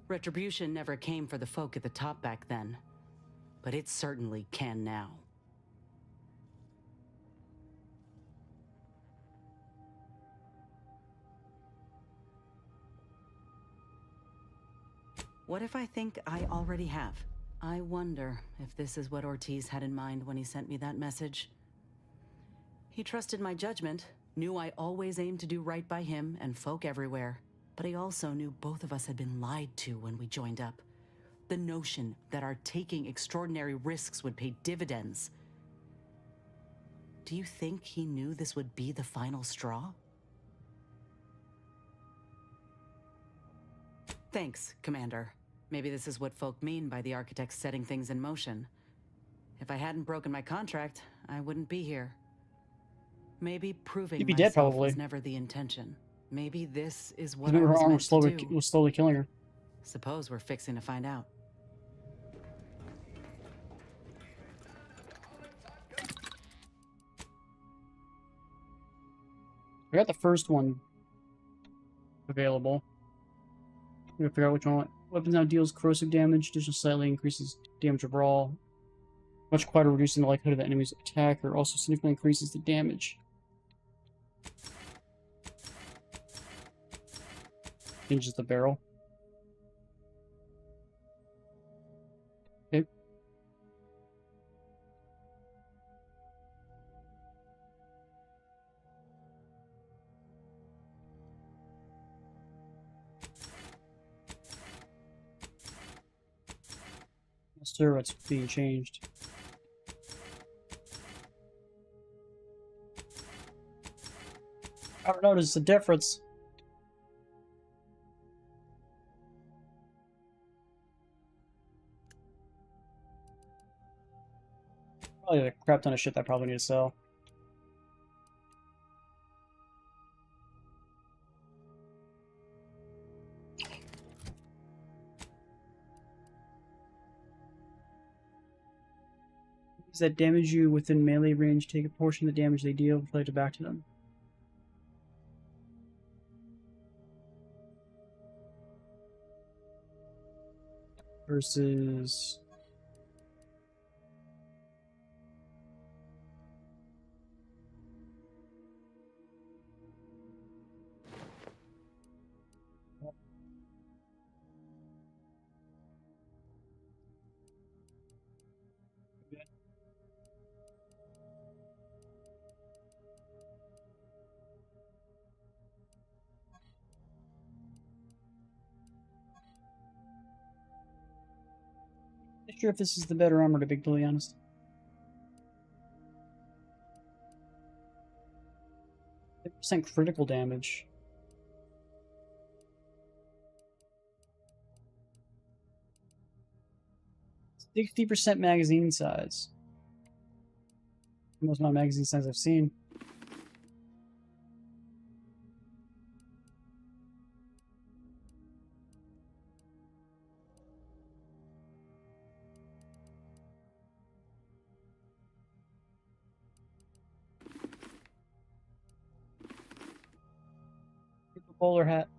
Retribution never came for the folk at the top back then, but it certainly can now. What if I think I already have? I wonder if this is what Ortiz had in mind when he sent me that message. He trusted my judgment, knew I always aimed to do right by him and folk everywhere. But he also knew both of us had been lied to when we joined up. The notion that our taking extraordinary risks would pay dividends. Do you think he knew this would be the final straw? Thanks, Commander. Maybe this is what folk mean by the architects setting things in motion. If I hadn't broken my contract, I wouldn't be here. Maybe proving You'd be dead, myself probably. was never the intention. Maybe this is what Maybe I her was arm meant to do. was slowly killing her. Suppose we're fixing to find out. I got the first one available. I'm gonna figure out which one. Weapons now deals corrosive damage, additional slightly increases damage overall. Much quieter, reducing the likelihood of the enemy's attack, or also significantly increases the damage. Changes the barrel. Okay. Not sure what's being changed. I don't notice the difference. Probably a crap ton of shit that I probably need to sell. These that damage you within melee range take a portion of the damage they deal reflected back to them. Versus... Not sure if this is the better armor, to be completely honest. Percent critical damage. 60% magazine size. Most of my magazine size I've seen. Bowler hat.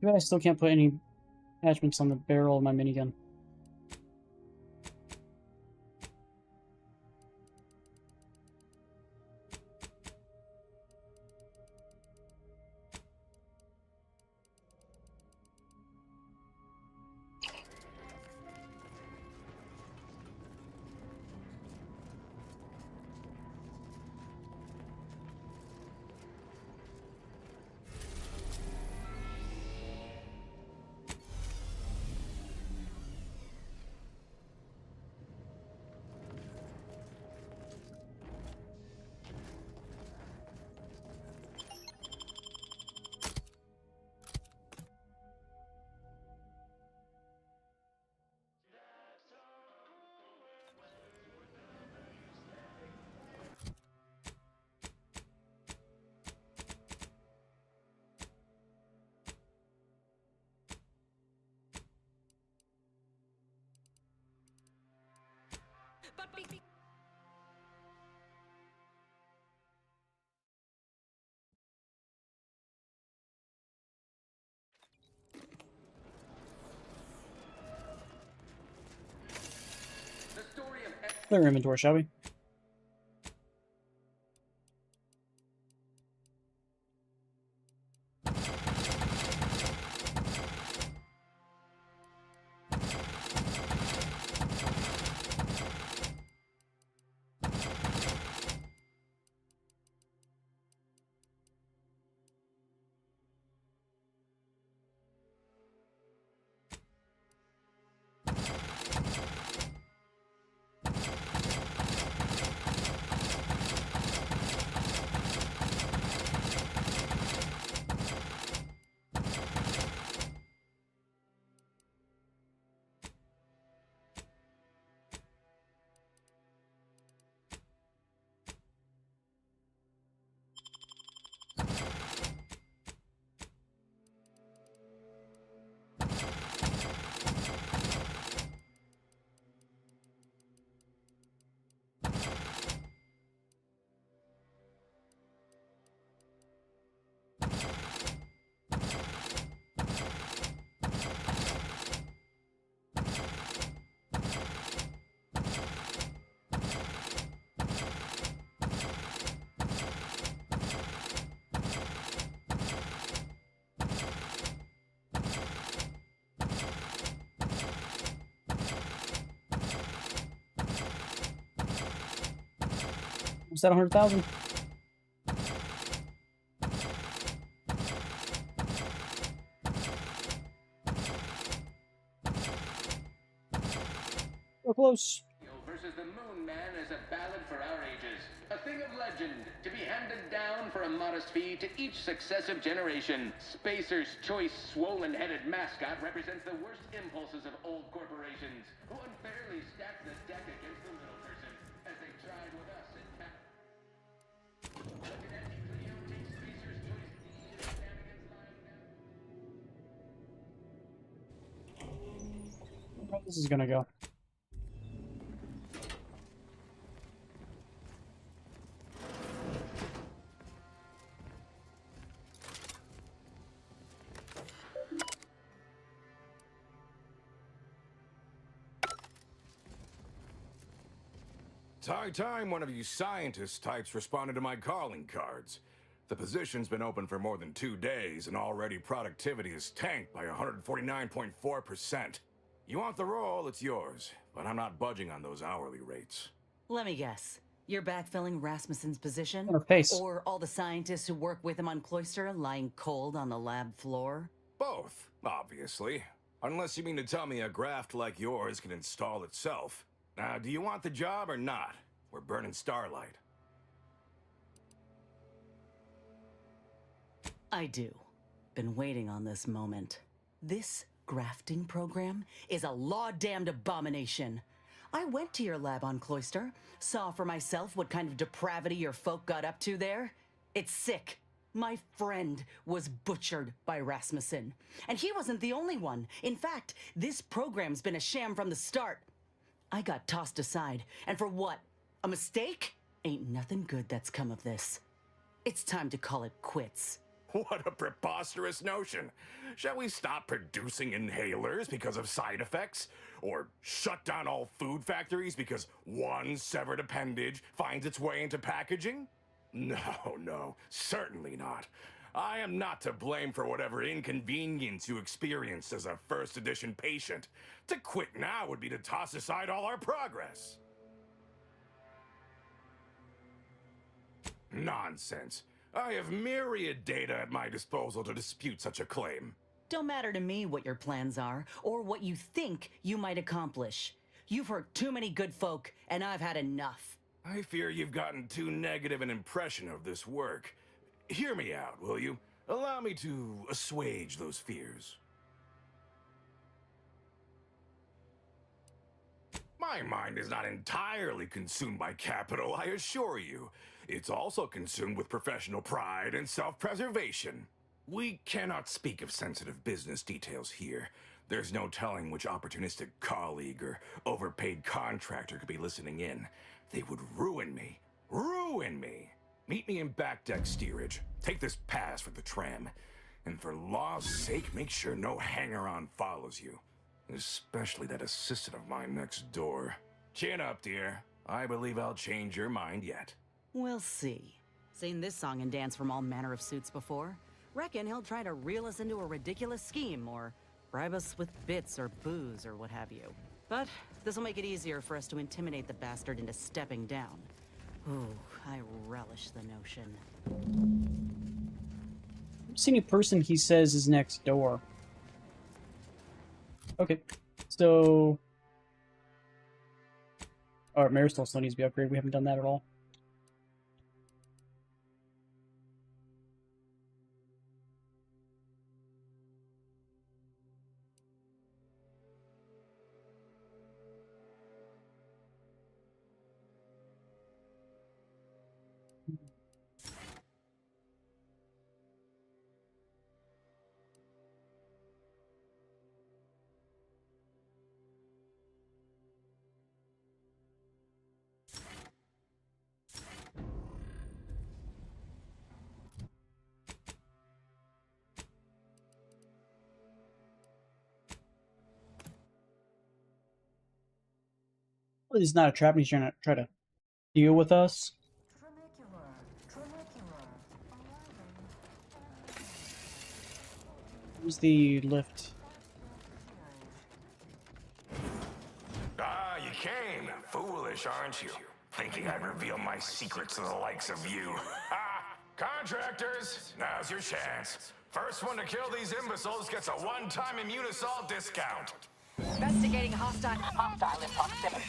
I still can't put any attachments on the barrel of my minigun. Clear inventory, shall we? Was that 100,000? We're close. Versus the Moon Man is a ballad for our ages. A thing of legend, to be handed down for a modest fee to each successive generation. Spacer's choice swollen-headed mascot represents the worst impulses of old corporations, who unfairly stack the deck against the little person, as they tried with us at Pat. How this is gonna go? It's high time one of you scientist types responded to my calling cards. The position's been open for more than 2 days, and already productivity is tanked by 149.4%. You want the role, it's yours, but I'm not budging on those hourly rates. Let me guess. You're backfilling Rasmussen's position? On her face. Or all the scientists who work with him on Cloister lying cold on the lab floor? Both, obviously. Unless you mean to tell me a graft like yours can install itself. Now, do you want the job or not? We're burning starlight. I do. Been waiting on this moment. This grafting program is a law-damned abomination. I went to your lab on Cloister, saw for myself what kind of depravity your folk got up to there. It's sick. My friend was butchered by Rasmussen. And he wasn't the only one. In fact, this program's been a sham from the start. I got tossed aside. And for what? A mistake? Ain't nothing good that's come of this. It's time to call it quits. What a preposterous notion. Shall we stop producing inhalers because of side effects? Or shut down all food factories because one severed appendage finds its way into packaging? No, certainly not. I am not to blame for whatever inconvenience you experienced as a first edition patient. To quit now would be to toss aside all our progress. Nonsense. I have myriad data at my disposal to dispute such a claim. Don't matter to me what your plans are, or what you think you might accomplish. You've hurt too many good folk, and I've had enough. I fear you've gotten too negative an impression of this work. Hear me out, will you? Allow me to assuage those fears. My mind is not entirely consumed by capital, I assure you. It's also consumed with professional pride and self-preservation. We cannot speak of sensitive business details here. There's no telling which opportunistic colleague or overpaid contractor could be listening in. They would ruin me. Ruin me! Meet me in back deck steerage. Take this pass for the tram. And for law's sake, make sure no hanger-on follows you. Especially that assistant of mine next door. Chin up, dear. I believe I'll change your mind yet. We'll see. Seen this song and dance from all manner of suits before. Reckon he'll try to reel us into a ridiculous scheme, or bribe us with bits or booze or what have you. But this'll make it easier for us to intimidate the bastard into stepping down. Ooh, I relish the notion. I've seen a person he says is next door. Okay, so... Our Marisol still needs to be upgraded. We haven't done that at all. Well, he's not a trap, he's trying to try to deal with us. Where's the lift? Ah, you came. Foolish, aren't you? Thinking I'd reveal my secrets to the likes of you. Ah, contractors, now's your chance. First one to kill these imbeciles gets a one-time immune assault discount. Investigating hostile in proximity.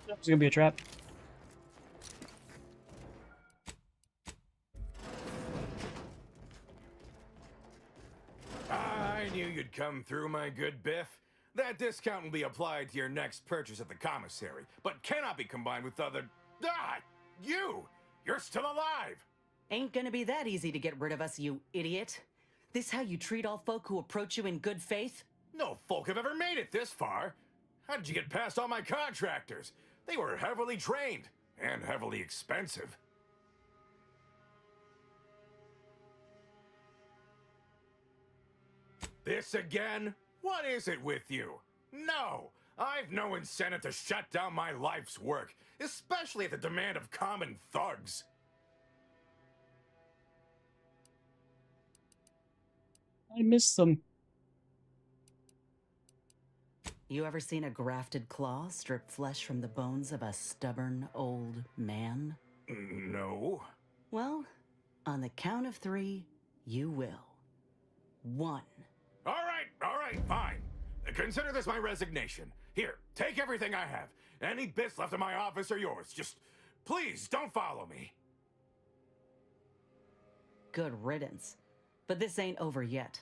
It's gonna be a trap. I knew you'd come through, my good Biff. That discount will be applied to your next purchase at the commissary, but cannot be combined with other... Ah! You! You're still alive! Ain't gonna be that easy to get rid of us, you idiot. This how you treat all folk who approach you in good faith? No folk have ever made it this far. How did you get past all my contractors? They were heavily trained and heavily expensive. This again? What is it with you? No, I've no incentive to shut down my life's work, especially at the demand of common thugs. I miss them. You ever seen a grafted claw strip flesh from the bones of a stubborn old man? No. Well, on the count of 3, you will. 1. All right, fine. Consider this my resignation. Here, take everything I have. Any bits left in my office are yours. Just, please, don't follow me. Good riddance. But this ain't over yet.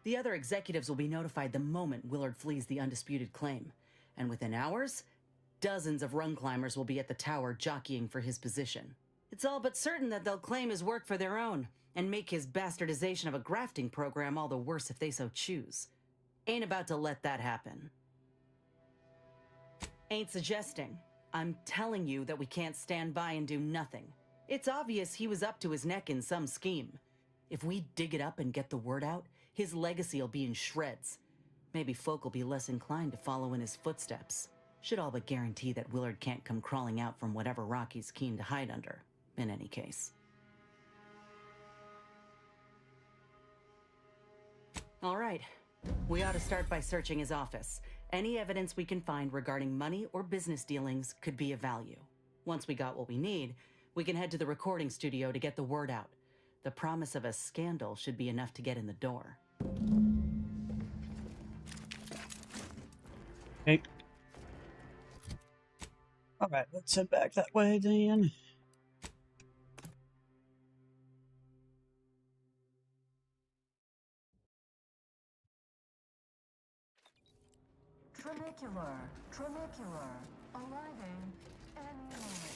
The other executives will be notified the moment Willard flees the undisputed claim. And within hours, dozens of rung climbers will be at the tower jockeying for his position. It's all but certain that they'll claim his work for their own, and make his bastardization of a grafting program all the worse if they so choose. Ain't about to let that happen. Ain't suggesting. I'm telling you that we can't stand by and do nothing. It's obvious he was up to his neck in some scheme. If we dig it up and get the word out, his legacy'll be in shreds. Maybe folk will be less inclined to follow in his footsteps. Should all but guarantee that Willard can't come crawling out from whatever rock he's keen to hide under, in any case. All right. We ought to start by searching his office. Any evidence we can find regarding money or business dealings could be of value. Once we got what we need, we can head to the recording studio to get the word out. The promise of a scandal should be enough to get in the door. Okay. Alright, let's head back that way then. Trinicular, arriving any moment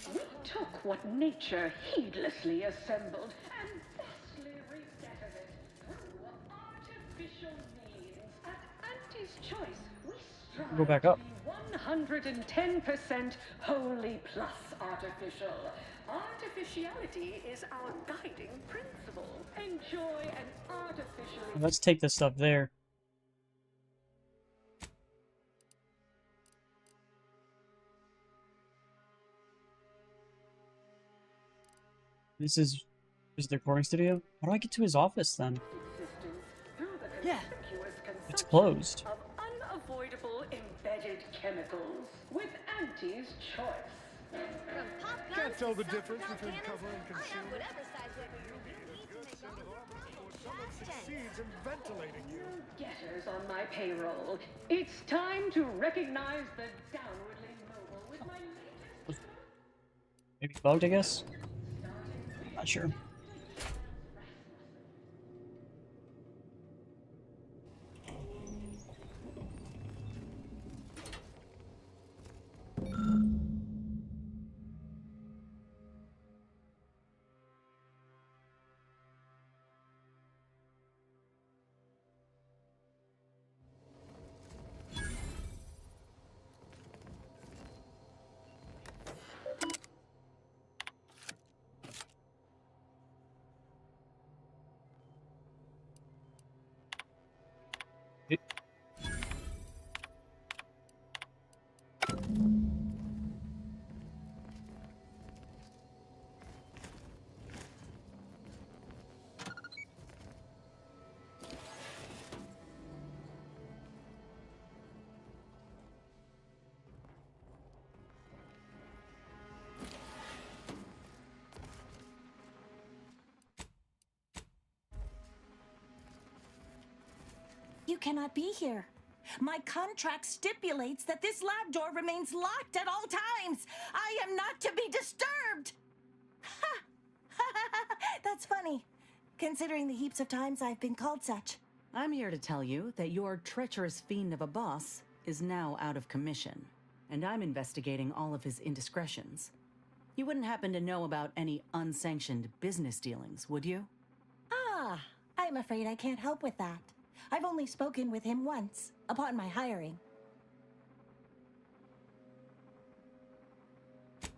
now. We took what nature heedlessly assembled and thusly redetonated through artificial means. At Auntie's choice, we strive Go back up. to be 110% wholly plus artificial. Artificiality is our guiding principle. Enjoy an artificially... Let's take this stuff there. This is the recording studio? How do I get to his office then? Yeah. It's closed. Of unavoidable embedded chemicals with Auntie's choice. Can't tell the difference between cover and conceal. Someone succeeds in ventilating you. Getters on my payroll. It's time to recognize the downwardly mobile with my latest... Maybe bugged, I guess? Not sure. You cannot be here. My contract stipulates that this lab door remains locked at all times. I am not to be disturbed. Ha! That's funny, considering the heaps of times I've been called such. I'm here to tell you that your treacherous fiend of a boss is now out of commission, and I'm investigating all of his indiscretions. You wouldn't happen to know about any unsanctioned business dealings, would you? Ah, I'm afraid I can't help with that. I've only spoken with him once, upon my hiring.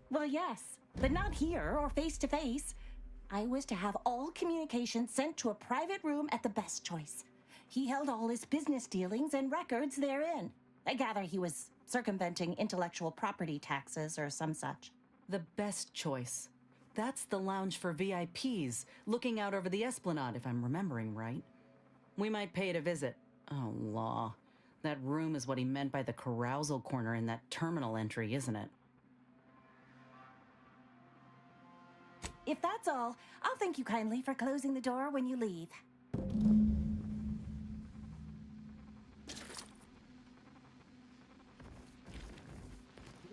Well, yes, but not here or face to face. I was to have all communication sent to a private room at the Best Choice. He held all his business dealings and records therein. I gather he was circumventing intellectual property taxes or some such. The Best Choice. That's the lounge for VIPs, looking out over the Esplanade, if I'm remembering right. We might pay it a visit. Oh, law. That room is what he meant by the carousal corner in that terminal entry, isn't it? If that's all, I'll thank you kindly for closing the door when you leave. I'm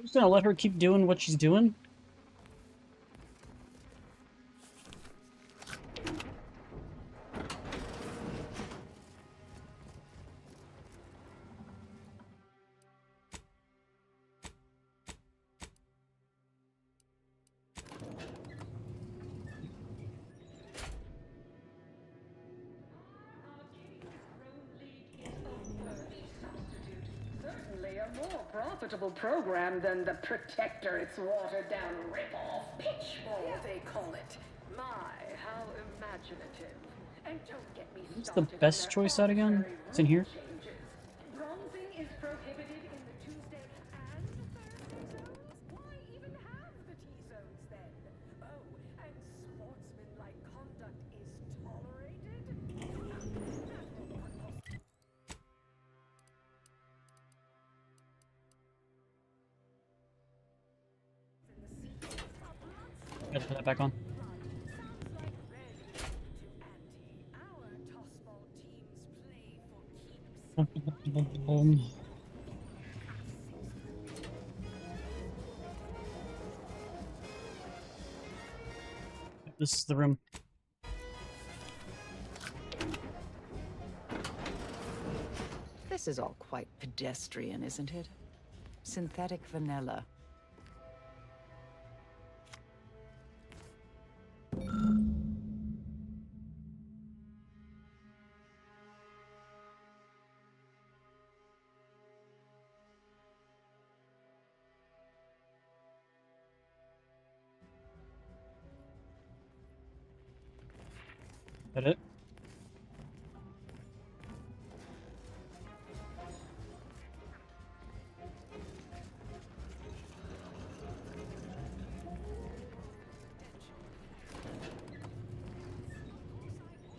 just gonna let her keep doing what she's doing? profitable program than the Protector, its watered-down ripoff. Pitchball, they call it. My, how imaginative. And don't get me What's the started on best their choice out again? arbitrary It's in here. rule changes. Bronzing is prohibited in the Tuesday and Thursday zones? Why even have the T-zones then? Oh, and sportsmanlike conduct is tolerated? Gotta put that back on. This is the room. This is all quite pedestrian, isn't it? Synthetic vanilla. That it?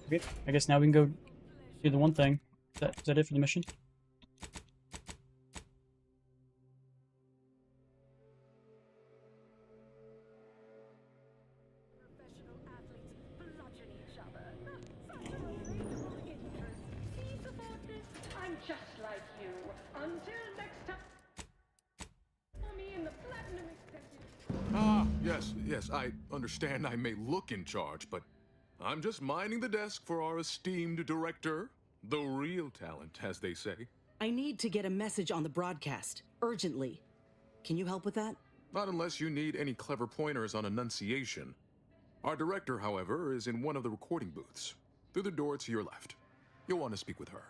Okay, I guess now we can go do the one thing. Is that it for the mission? I'm just like you. Until next time. Me in the platinum executive. Ah, yes, I understand I may look in charge, but I'm just minding the desk for our esteemed director. The real talent, as they say. I need to get a message on the broadcast, urgently. Can you help with that? Not unless you need any clever pointers on enunciation. Our director, however, is in one of the recording booths. Through the door to your left. You'll want to speak with her.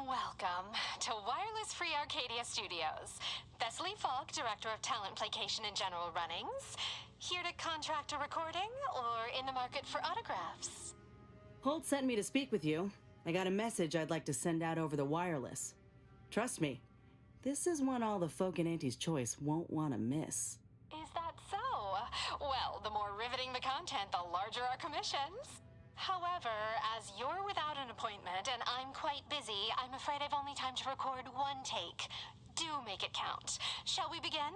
Welcome to Wireless Free Arcadia Studios. Thessaly Falk, Director of Talent Placation and General Runnings. Here to contract a recording or in the market for autographs? Holt sent me to speak with you. I got a message I'd like to send out over the wireless. Trust me, this is one all the folk in Auntie's Choice won't want to miss. Is that so? Well, the more riveting the content, the larger our commissions. However, as you're without an appointment and I'm quite busy, I'm afraid I've only time to record one take. Do make it count. Shall we begin?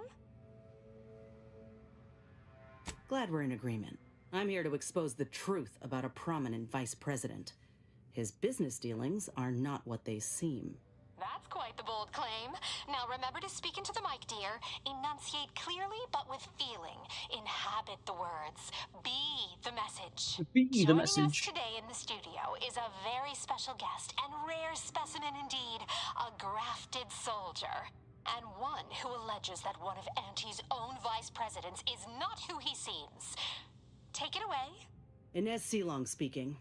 Glad we're in agreement. I'm here to expose the truth about a prominent vice president. His business dealings are not what they seem. That's quite the bold claim. Now remember to speak into the mic, dear. Enunciate clearly, but with feeling. Inhabit the words. Be the message. Be the Joining message. us today in the studio is a very special guest and rare specimen indeed. A grafted soldier. And one who alleges that one of Auntie's own vice presidents is not who he seems. Take it away. Inez Seelong speaking.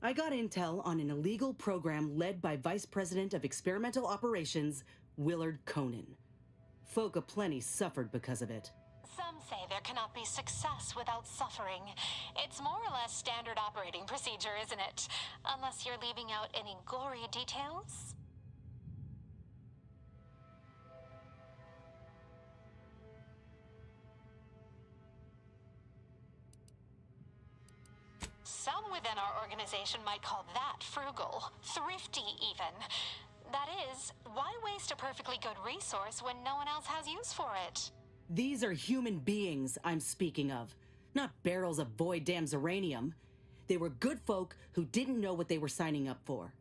I got intel on an illegal program led by Vice President of Experimental Operations, Willard Conan. Folk aplenty suffered because of it. Some say there cannot be success without suffering. It's more or less standard operating procedure, isn't it? Unless you're leaving out any gory details. Some within our organization might call that frugal, thrifty even. That is, why waste a perfectly good resource when no one else has use for it? These are human beings I'm speaking of, not barrels of void damn uranium. They were good folk who didn't know what they were signing up for.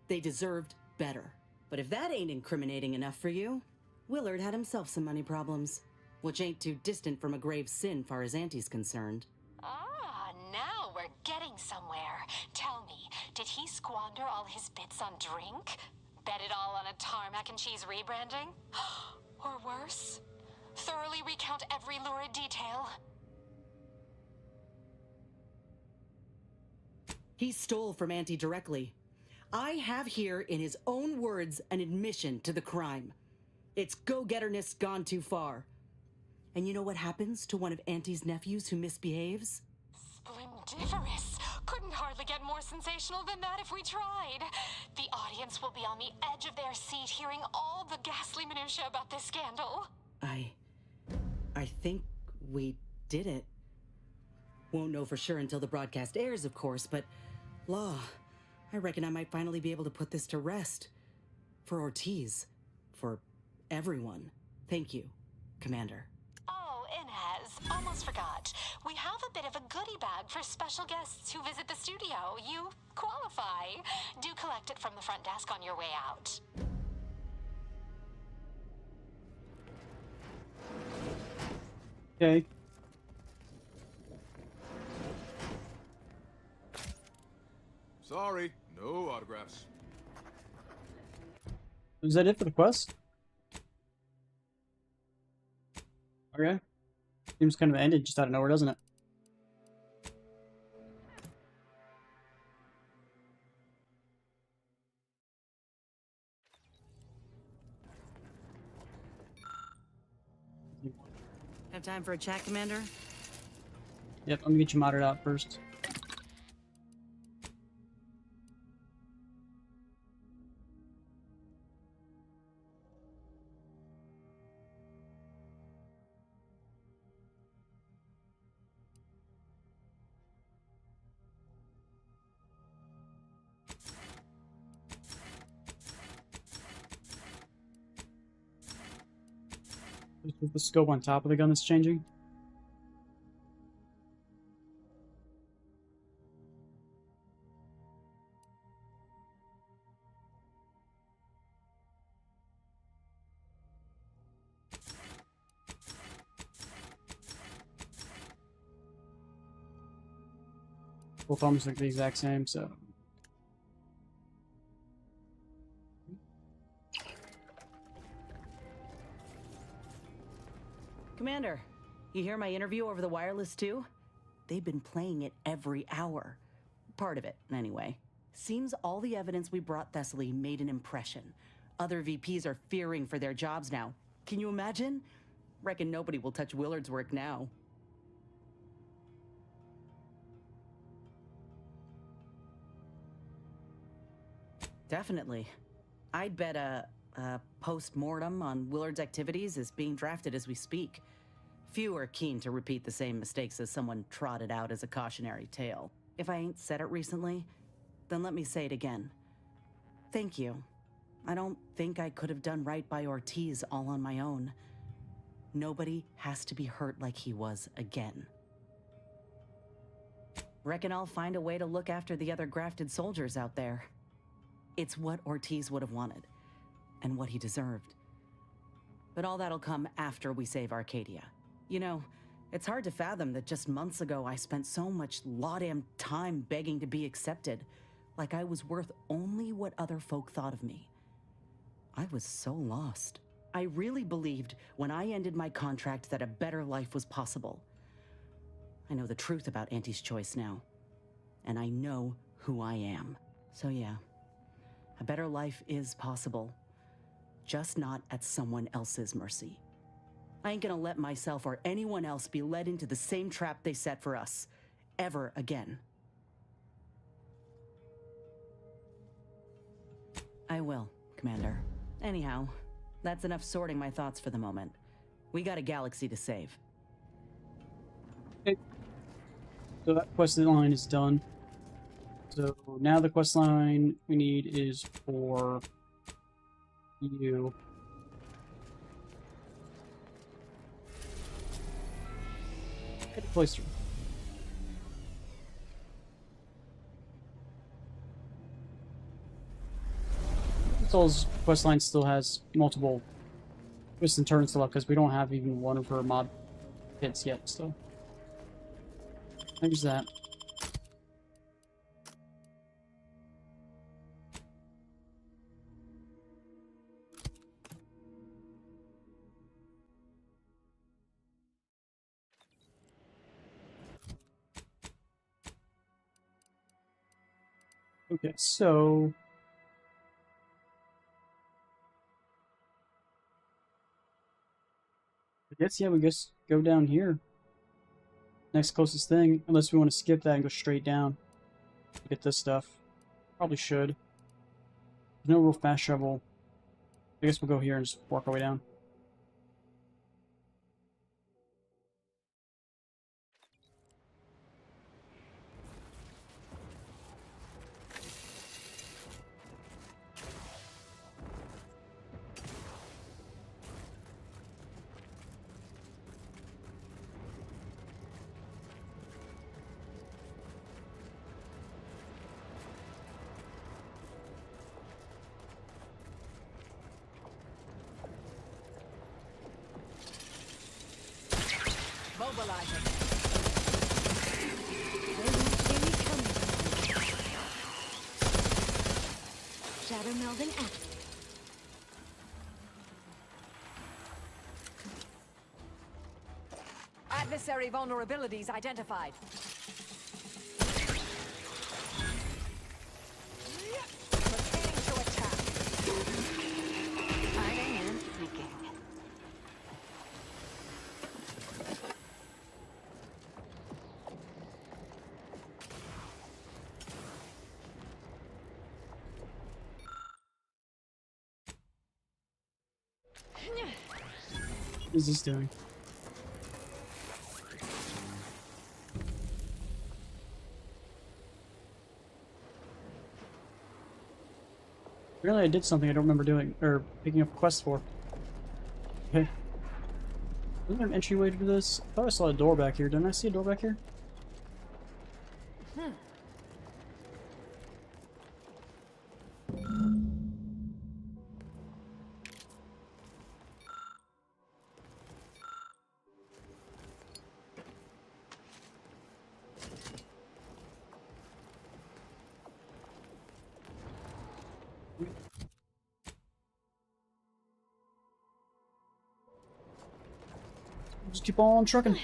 They deserved better. But if that ain't incriminating enough for you, Willard had himself some money problems, which ain't too distant from a grave sin far as Auntie's concerned. Ah, now we're getting somewhere. Tell me, did he squander all his bits on drink? Bet it all on a tarmac and cheese rebranding? Or worse? Thoroughly recount every lurid detail? He stole from Auntie directly. I have here, in his own words, an admission to the crime. It's go-getterness gone too far. And you know what happens to one of Auntie's nephews who misbehaves? Splendiferous! Couldn't hardly get more sensational than that if we tried. The audience will be on the edge of their seat hearing all the ghastly minutiae about this scandal. I think we did it. Won't know for sure until the broadcast airs, of course, but Law, I reckon I might finally be able to put this to rest. For Ortiz. For everyone. Thank you, Commander. Oh, Inez, almost forgot. We have a bit of a goodie bag for special guests who visit the studio. You qualify. Do collect it from the front desk on your way out. Okay. Sorry, no autographs. Is that it for the quest? Okay. Seems kind of ended just out of nowhere, doesn't it? Have time for a chat, Commander? Yep, let me get you modded out first. Is the scope on top of the gun that's changing? Both arms look the exact same, so. Commander, you hear my interview over the wireless too? They've been playing it every hour. Part of it, anyway. Seems all the evidence we brought Thessaly made an impression. Other VPs are fearing for their jobs now. Can you imagine? Reckon nobody will touch Willard's work now. Definitely. I'd bet a post-mortem on Willard's activities is being drafted as we speak. Few are keen to repeat the same mistakes as someone trotted out as a cautionary tale. If I ain't said it recently, then let me say it again. Thank you. I don't think I could have done right by Ortiz all on my own. Nobody has to be hurt like he was again. Reckon I'll find a way to look after the other grafted soldiers out there. It's what Ortiz would have wanted, and what he deserved. But all that'll come after we save Arcadia. You know, it's hard to fathom that just months ago I spent so much law-damn time begging to be accepted, like I was worth only what other folk thought of me. I was so lost. I really believed when I ended my contract that a better life was possible. I know the truth about Auntie's choice now, and I know who I am. So yeah, a better life is possible, just not at someone else's mercy. I ain't gonna let myself or anyone else be led into the same trap they set for us, ever again. I will, Commander. Anyhow, that's enough sorting my thoughts for the moment. We got a galaxy to save. Okay. So that quest line is done. So now the quest line we need is for you. Head to Cloister. Soul's quest line still has multiple twists and turns to luck because we don't have even one of her mod hits yet, so. There's that. Okay, so I guess yeah, we just go down here. Next closest thing, unless we want to skip that and go straight down. Get this stuff. Probably should. There's no real fast travel. I guess we'll go here and just work our way down. Mobilizing. Shadow melding active. Adversary vulnerabilities identified. Preparing to attack. Hiding and sneaking. What is this doing? Apparently I did something I don't remember doing, or picking up a quest for. Okay. Isn't there an entryway to this? I thought I saw a door back here. Didn't I see a door back here? Just keep on trucking.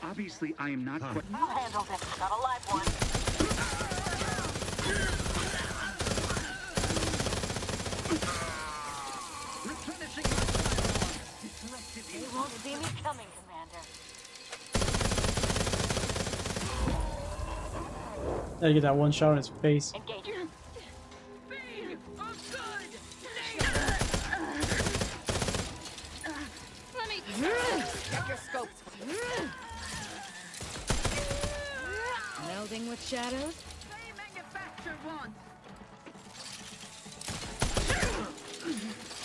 Obviously, I am not quite... I'll handle this. Got a live one. replenishing my disrupted. You won't see me coming, Commander. Gotta get that one shot in his face. Engage. Let me Check your scopes. melding with shadows. They manufacture one.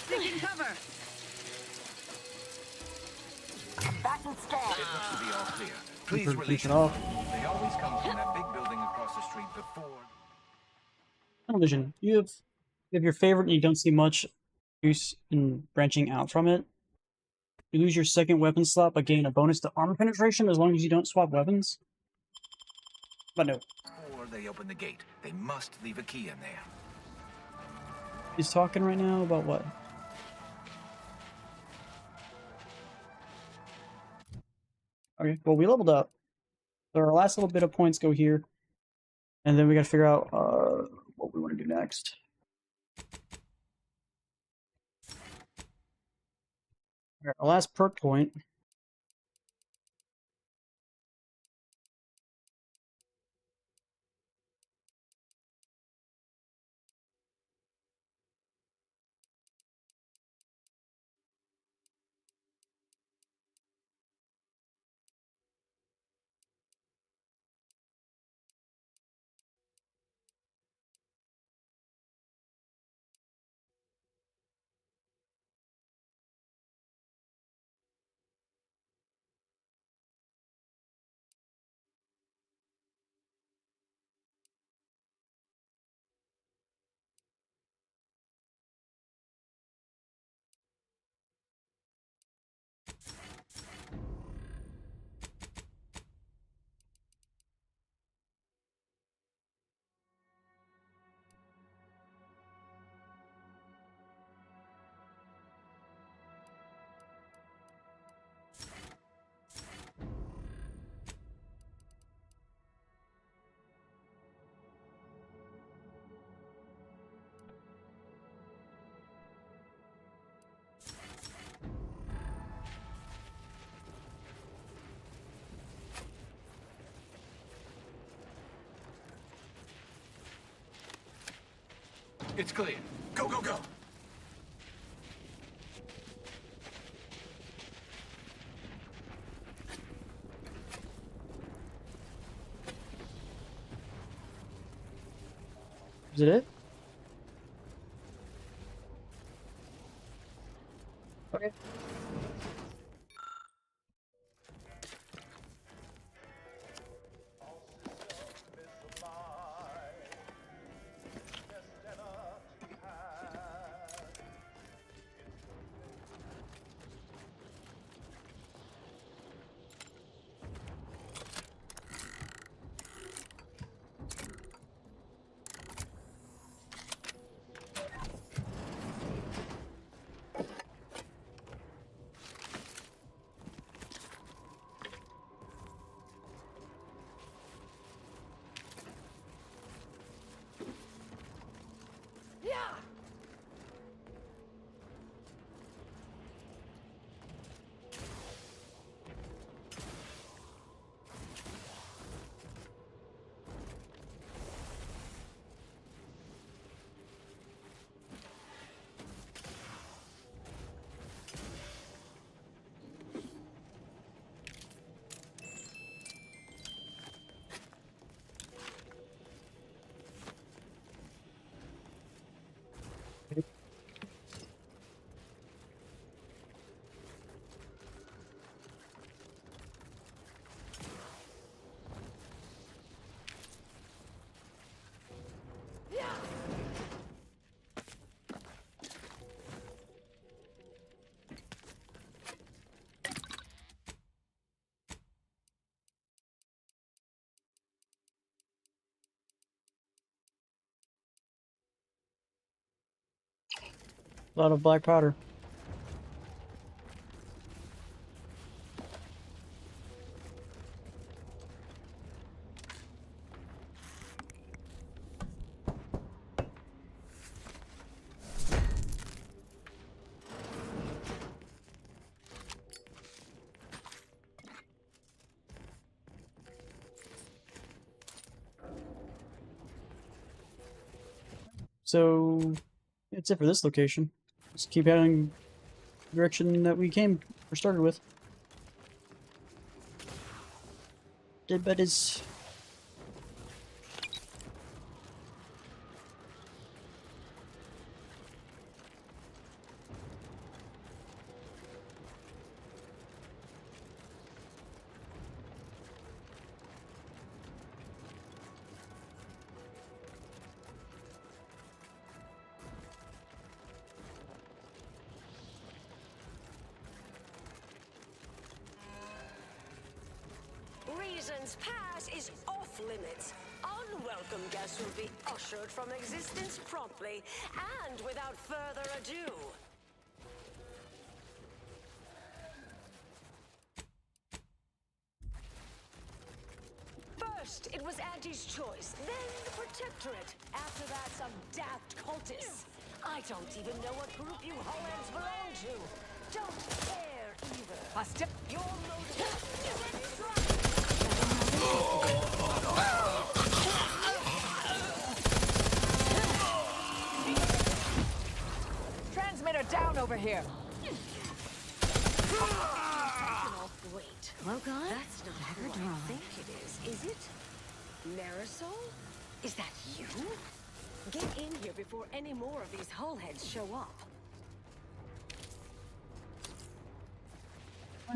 Seeking cover. Back and scan. It looks to be all clear. Please Keep release it them. off. They always come from that big building across the street before. Television. You have your favorite and you don't see much use in branching out from it. You lose your second weapon slot but gain a bonus to armor penetration as long as you don't swap weapons. But no. Before they open the gate, they must leave a key in there. He's talking right now about what? Okay, well we leveled up. So our last little bit of points go here. And then we gotta figure out what we want to do next. All right, our last perk point. It's clear. Go, go, go! Is it it? Okay. A lot of black powder. So that's it for this location. Just keep heading the direction that we came or started with. Dead bed is. Reason's pass is off limits. Unwelcome guests will be ushered from existence promptly and without further ado. First, it was Auntie's choice, then the Protectorate. After that, some daft cultists. I don't even know what group you Hollands belong to. Don't care either. Your Transmitter down over here. Wait. Logan? That's not who I think it is it? Marisol? Is that you? Get in here before any more of these hullheads show up.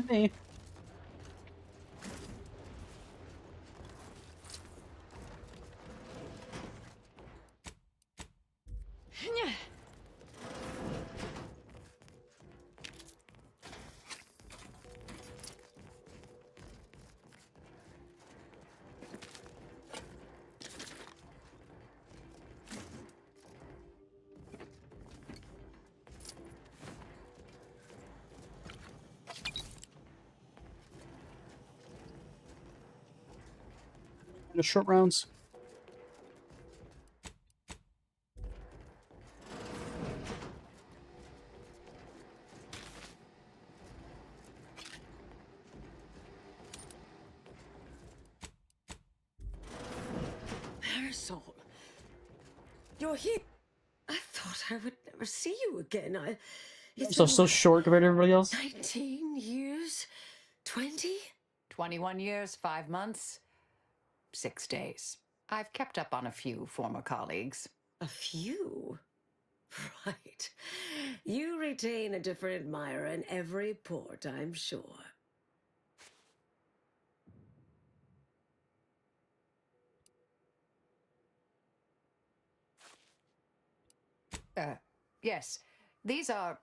Hey. The short rounds. Marisol, you're here. I thought I would never see you again. So short compared to everybody else. 19 years? 20? 21 years, 5 months, 6 days. I've kept up on a few former colleagues. A few? Right. You retain a different admirer in every port, I'm sure. Yes. These are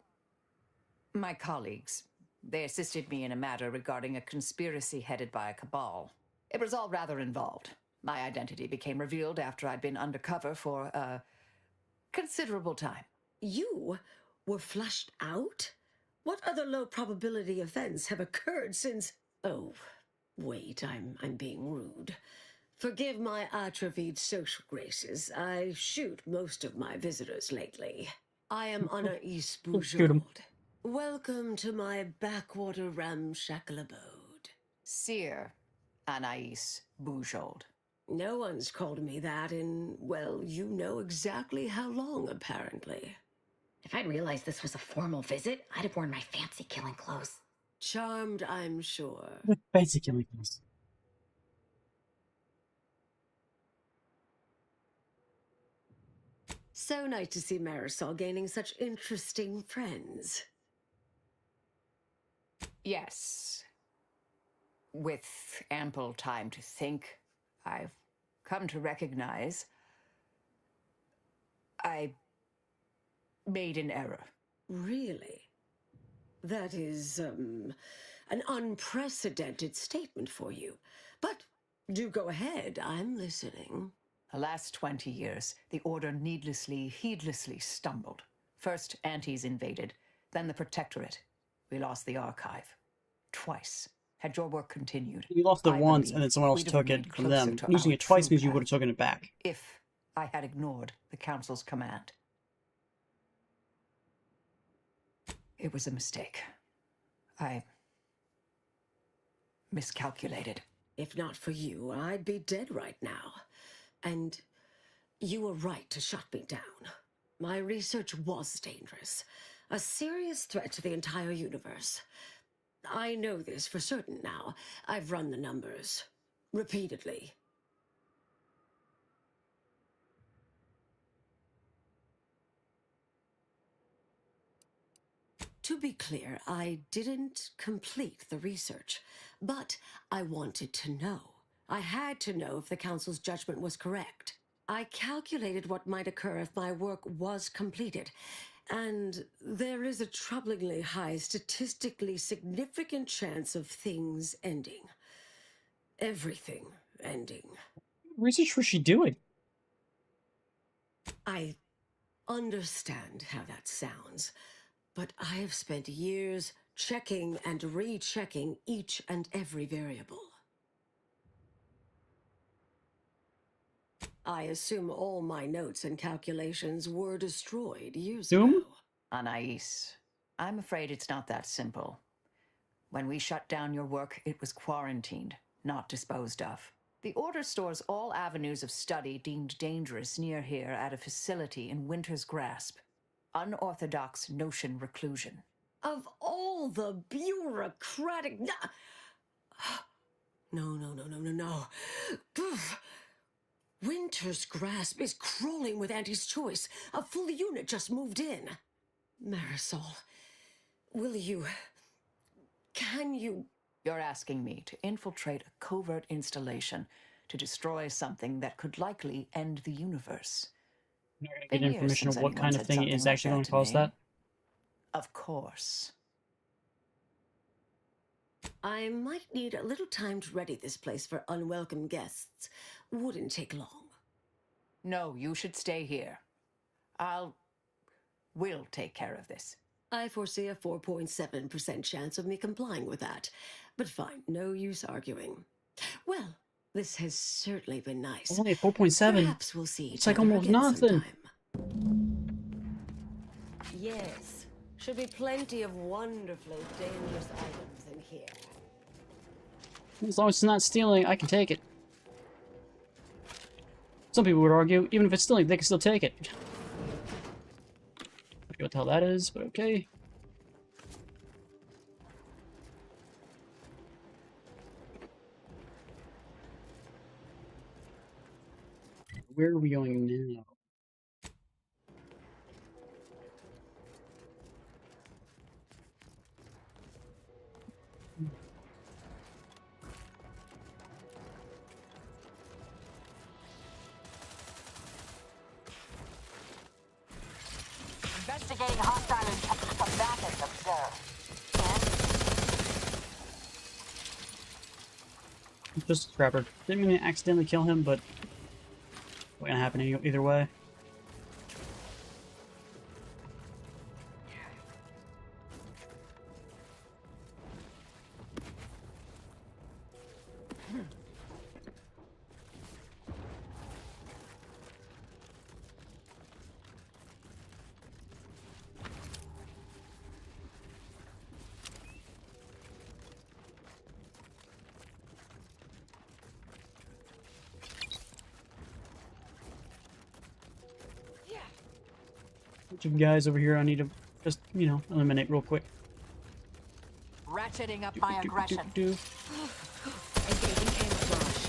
my colleagues. They assisted me in a matter regarding a conspiracy headed by a cabal. It was all rather involved. My identity became revealed after I'd been undercover for a considerable time. You were flushed out? What other low probability events have occurred since... Oh, wait, I'm being rude. Forgive my atrophied social graces. I shoot most of my visitors lately. I am Anais Bujold. Welcome to my backwater ramshackle abode. Seer Anais Bujold. No one's called me that in, well, you know exactly how long, apparently. If I'd realized this was a formal visit, I'd have worn my fancy killing clothes. Charmed, I'm sure. Fancy killing clothes. So nice to see Marisol gaining such interesting friends. Yes. With ample time to think, I've come to recognize I made an error. Really? That is, an unprecedented statement for you. But do go ahead, I'm listening. The last 20 years, the Order heedlessly stumbled. First, Antes invaded, then the Protectorate. We lost the Archive. Twice. Had your work continued, You lost it once, and then someone else took it from them. Losing it twice means you would have taken it back. If I had ignored the Council's command. It was a mistake. I miscalculated. If not for you, I'd be dead right now. And you were right to shut me down. My research was dangerous. A serious threat to the entire universe. I know this for certain now. I've run the numbers. Repeatedly. To be clear, I didn't complete the research, but I wanted to know. I had to know if the Council's judgment was correct. I calculated what might occur if my work was completed, and there is a troublingly high, statistically significant chance of things ending. Everything ending. What research was she doing? I understand how that sounds, but I have spent years checking and rechecking each and every variable. I assume all my notes and calculations were destroyed years ago. Anais, I'm afraid it's not that simple. When we shut down your work, it was quarantined, not disposed of. The Order stores all avenues of study deemed dangerous near here at a facility in Winter's Grasp. Unorthodox notion reclusion. Of all the bureaucratic... No. Winter's Grasp is crawling with Anti's choice. A full unit just moved in. Marisol, can you... You're asking me to infiltrate a covert installation to destroy something that could likely end the universe. You're not going to get information of what kind of thing is actually going to cause that? Of course. I might need a little time to ready this place for unwelcome guests. Wouldn't take long. No, you should stay here. We'll take care of this. I foresee a 4.7% chance of me complying with that. But fine, no use arguing. Well, this has certainly been nice. Only 4.7. Perhaps we'll see it's like almost nothing. Yes. Should be plenty of wonderfully dangerous items in here. As long as it's not stealing, I can take it. Some people would argue, even if it's stealing, they can still take it. idea what the hell that is, but okay. Where are we going now? Investigating hostile intelligence from Mathis, observe. Just a scrapper. Didn't mean to accidentally kill him, but it's not gonna happen either way. Bunch of guys over here I need to just, you know, eliminate real quick. Ratcheting up my aggression. Engaging camouflage.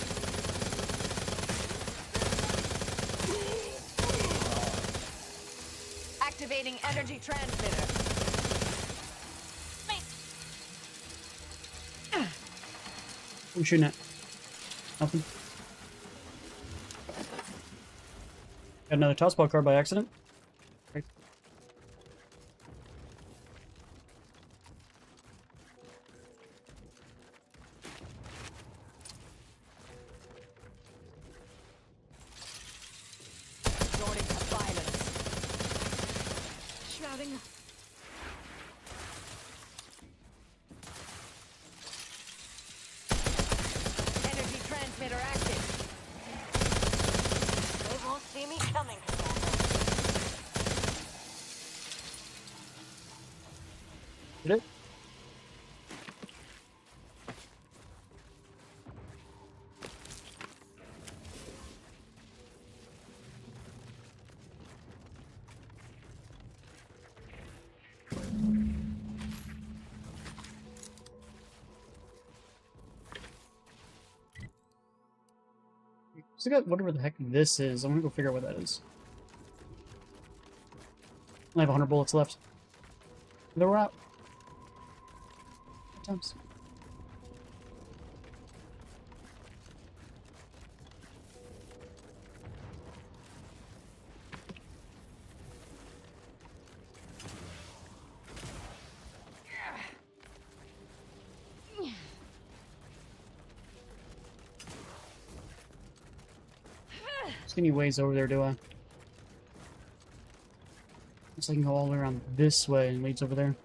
Activating energy transmitter. I'm shooting at. Nothing. Got another tossball card by accident. Right. Resorting to violence. Shrouding. Energy transmitter active. They won't see me coming. Did it? So I got whatever the heck this is. I'm gonna go figure out what that is. I have 100 bullets left. Then we're out. Times. There's any ways over there, do I? Looks like I can go all the way around this way and leads over there.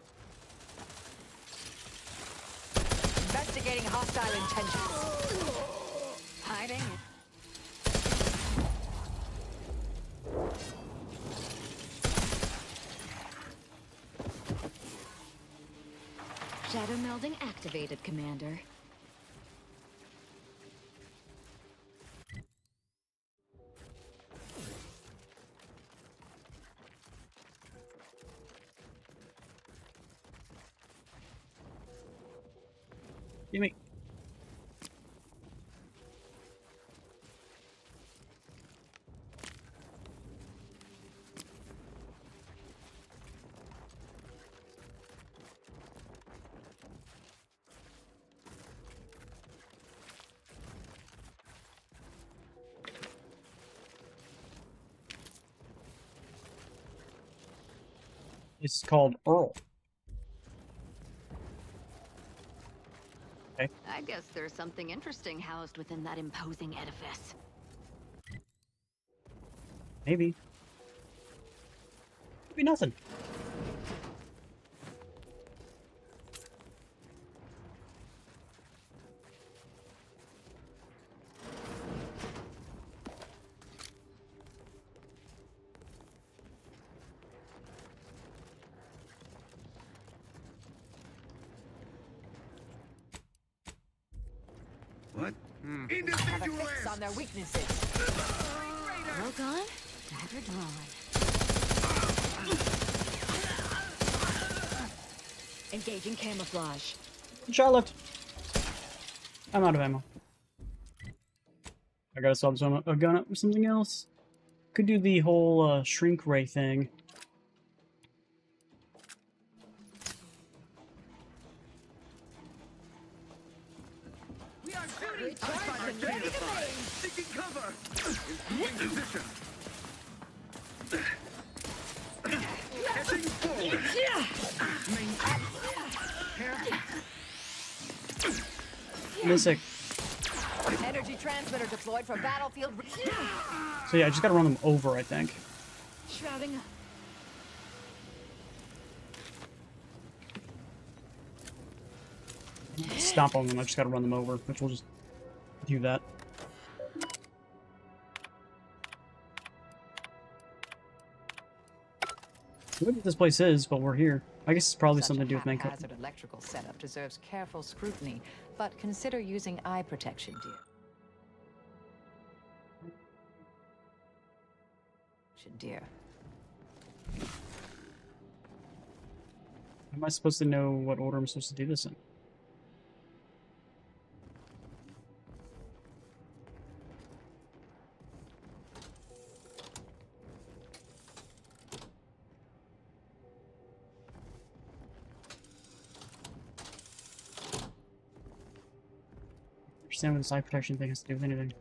Investigating hostile intentions. Hiding. Shadow melding activated, Commander. Gimme. It's called Earl. Okay. I guess there's something interesting housed within that imposing edifice. Maybe. Could be nothing. What? Have a fix on their weaknesses. Well gone, dagger drawn. Engaging camouflage. Shot left. I'm out of ammo. I gotta swap a gun up for something else. Could do the whole shrink ray thing. We are shooting targets ready to aim. Seeking cover. Improving position. Heading forward. Missing. Energy transmitter deployed for battlefield. So yeah, I just gotta run them over, I think. Shrouding. Stomp on them, I just gotta run them over, which will just do that. I don't know what this place is, but we're here. I guess it's probably Such something to do a with main haphazard electrical setup deserves careful scrutiny, but consider using eye protection, dear. How am I supposed to know what order I'm supposed to do this in? I understand what this eye protection thing has to do with anything.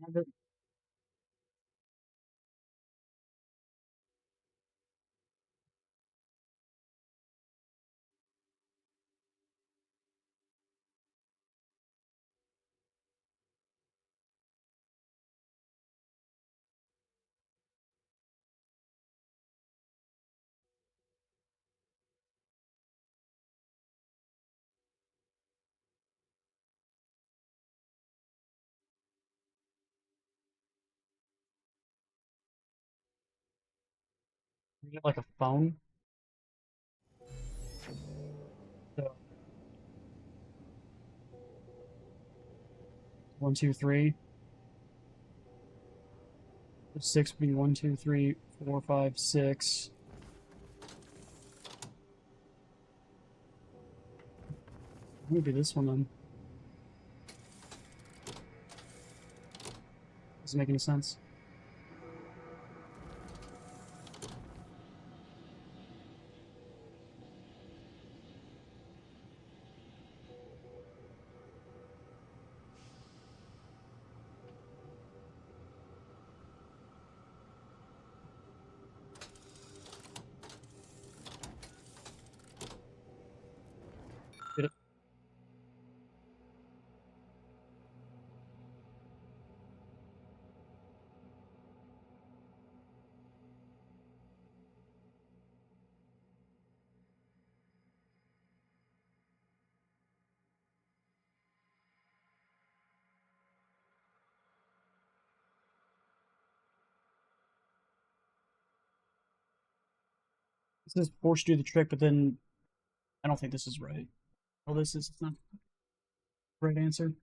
Have it. We get like a phone. So 1, 2, 3. 6 would be 1, 2, 3, 4, 5, 6. Maybe this one then. Doesn't make any sense. Get it. This is force you to do the trick, but then I don't think this is right. Well, this is not the right answer.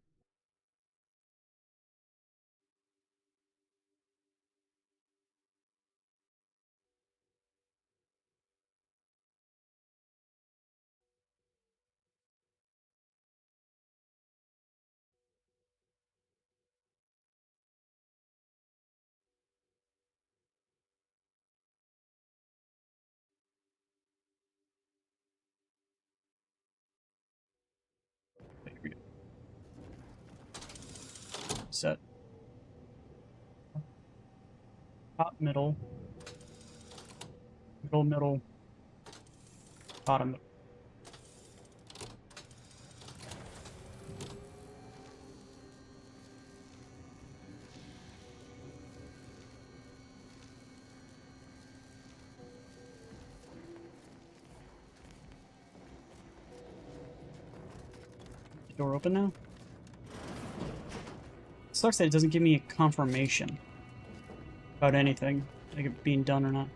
Set. Top, middle. Middle, middle. Bottom. Door open now? It sucks that it doesn't give me a confirmation about anything, like it being done or not.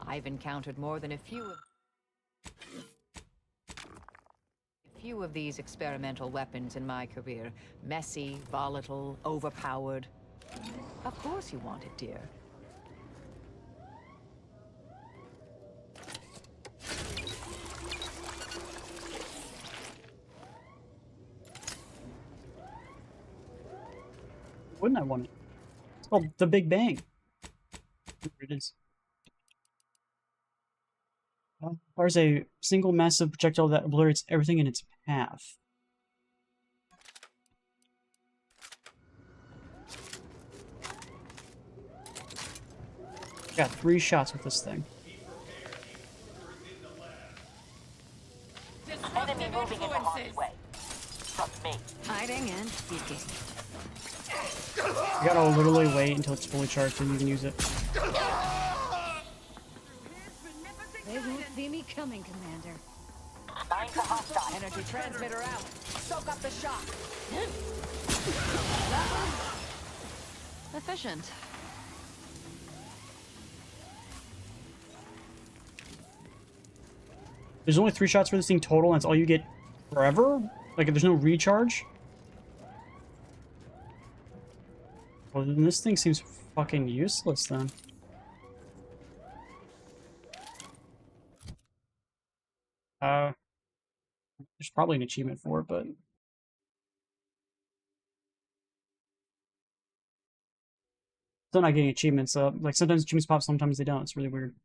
I've encountered more than a few of these experimental weapons in my career. Messy, volatile, overpowered. Of course you want it, dear. Wouldn't I want it? It's called the Big Bang. Here it is. Fires a single massive projectile that obliterates everything in its path. Got 3 shots with this thing. Enemy moving into harm's way. Trust me. Hiding and peeking. You gotta literally wait until it's fully charged and you can use it. They won't see me coming, Commander. Mine's a hostile. Energy transmitter out. Soak up the shock. Efficient. There's only 3 shots for this thing total, and that's all you get forever? Like, there's no recharge? Well, then this thing seems fucking useless, then. There's probably an achievement for it, but... Still not getting achievements. Like, sometimes achievements pop, sometimes they don't. It's really weird.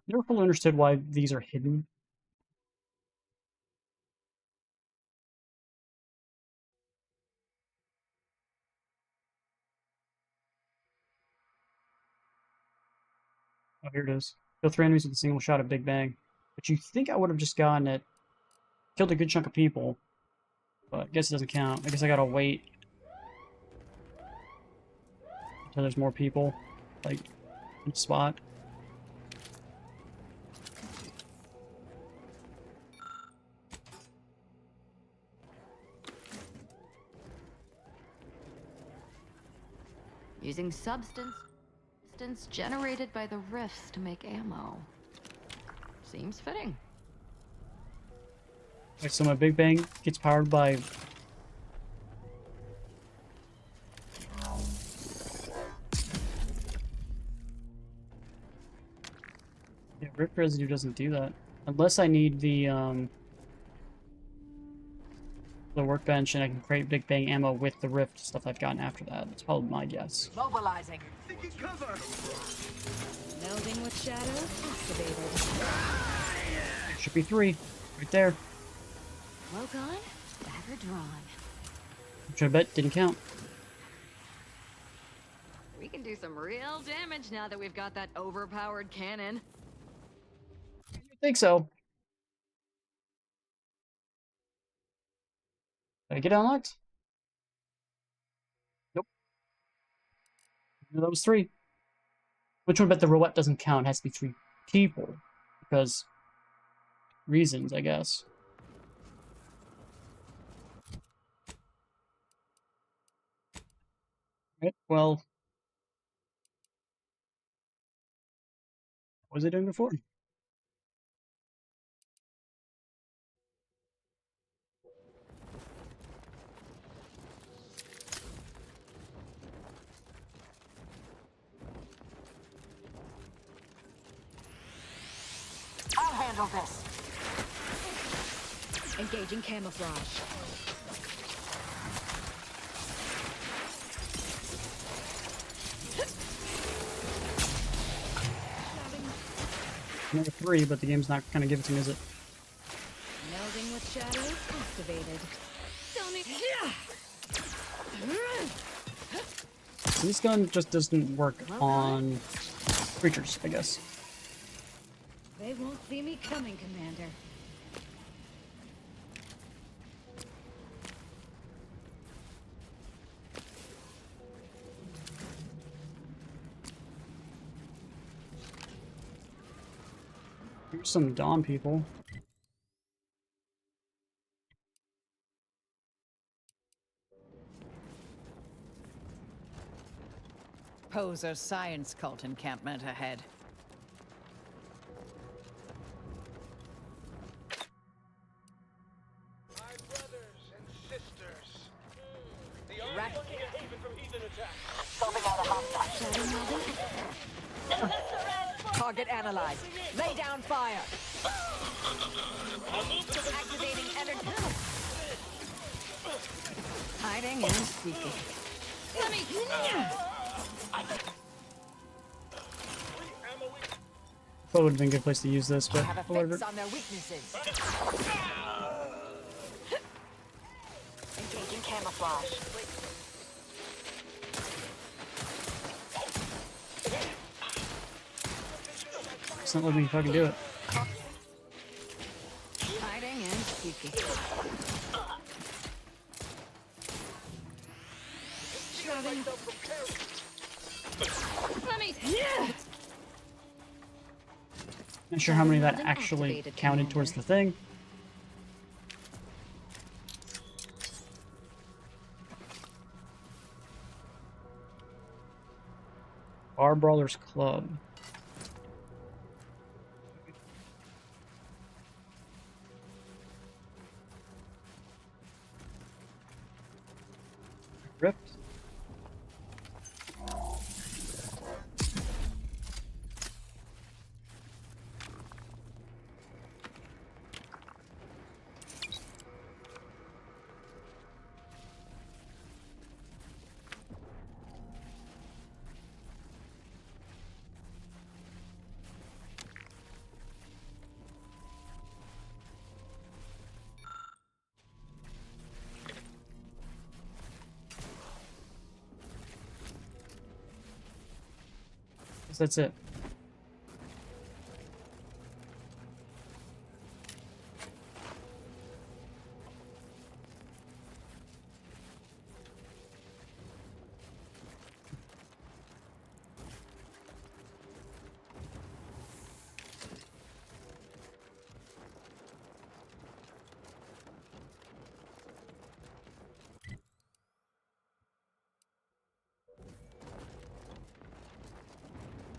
Never fully understood why these are hidden. Oh, here it is. Kill 3 enemies with a single shot at Big Bang. But you think I would have just gotten it. Killed a good chunk of people. But I guess it doesn't count. I guess I gotta wait until there's more people, like, in the spot. Using substance generated by the rifts to make ammo. Seems fitting. Like, so my Big Bang gets powered by... Yeah, rift residue doesn't do that. Unless I need the workbench and I can create Big Bang ammo with the rift stuff I've gotten after that. That's probably my guess. Mobilizing. Taking cover. Melding with shadows activated. There should be 3. Right there. Well gone, dagger drawn. Which I bet didn't count. We can do some real damage now that we've got that overpowered cannon. I think so. Did I get unlocked? Nope. That was 3. Which one bet the robot doesn't count? It has to be 3 people. Because reasons, I guess. Right, well. What was I doing before? I'll handle this. Engaging camouflage. Number 3, but the game's not gonna give it to me, is it? Melding with shadows activated. So this gun just doesn't work on creatures, I guess. They won't see me coming, Commander. Here's some Dawn people. Poser science cult encampment ahead. My brothers and sisters. The army will be a haven from heathen attack. Target analyzed. Lay down fire. Activating energy. Hiding and seeking. That would have been a good place to use this, but Have a whatever. fix on their weaknesses. Engaging camouflage. It's not letting me fucking do it. Hiding and seeking. Not sure how many of that actually counted towards the thing. Bar Brawlers Club. Ripped. Guess that's it.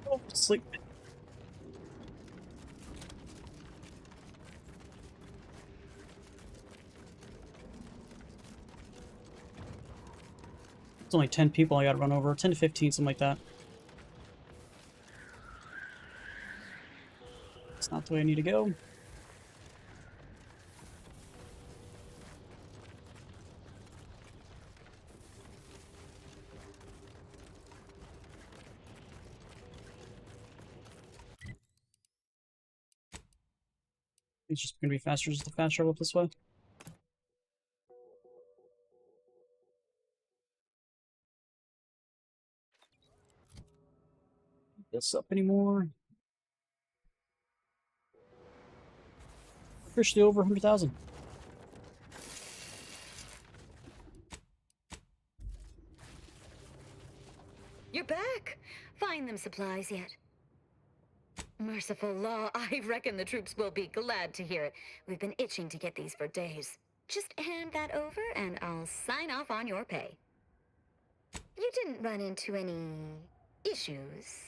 Oh, sleep. It's only 10 people I gotta run over. 10 to 15, something like that. It's not the way I need to go. It's just gonna be faster just to fast travel up this way. This up anymore? Officially over 100,000. You're back. Find them supplies yet? Merciful law, I reckon the troops will be glad to hear it. We've been itching to get these for days. Just hand that over and I'll sign off on your pay. You didn't run into any issues?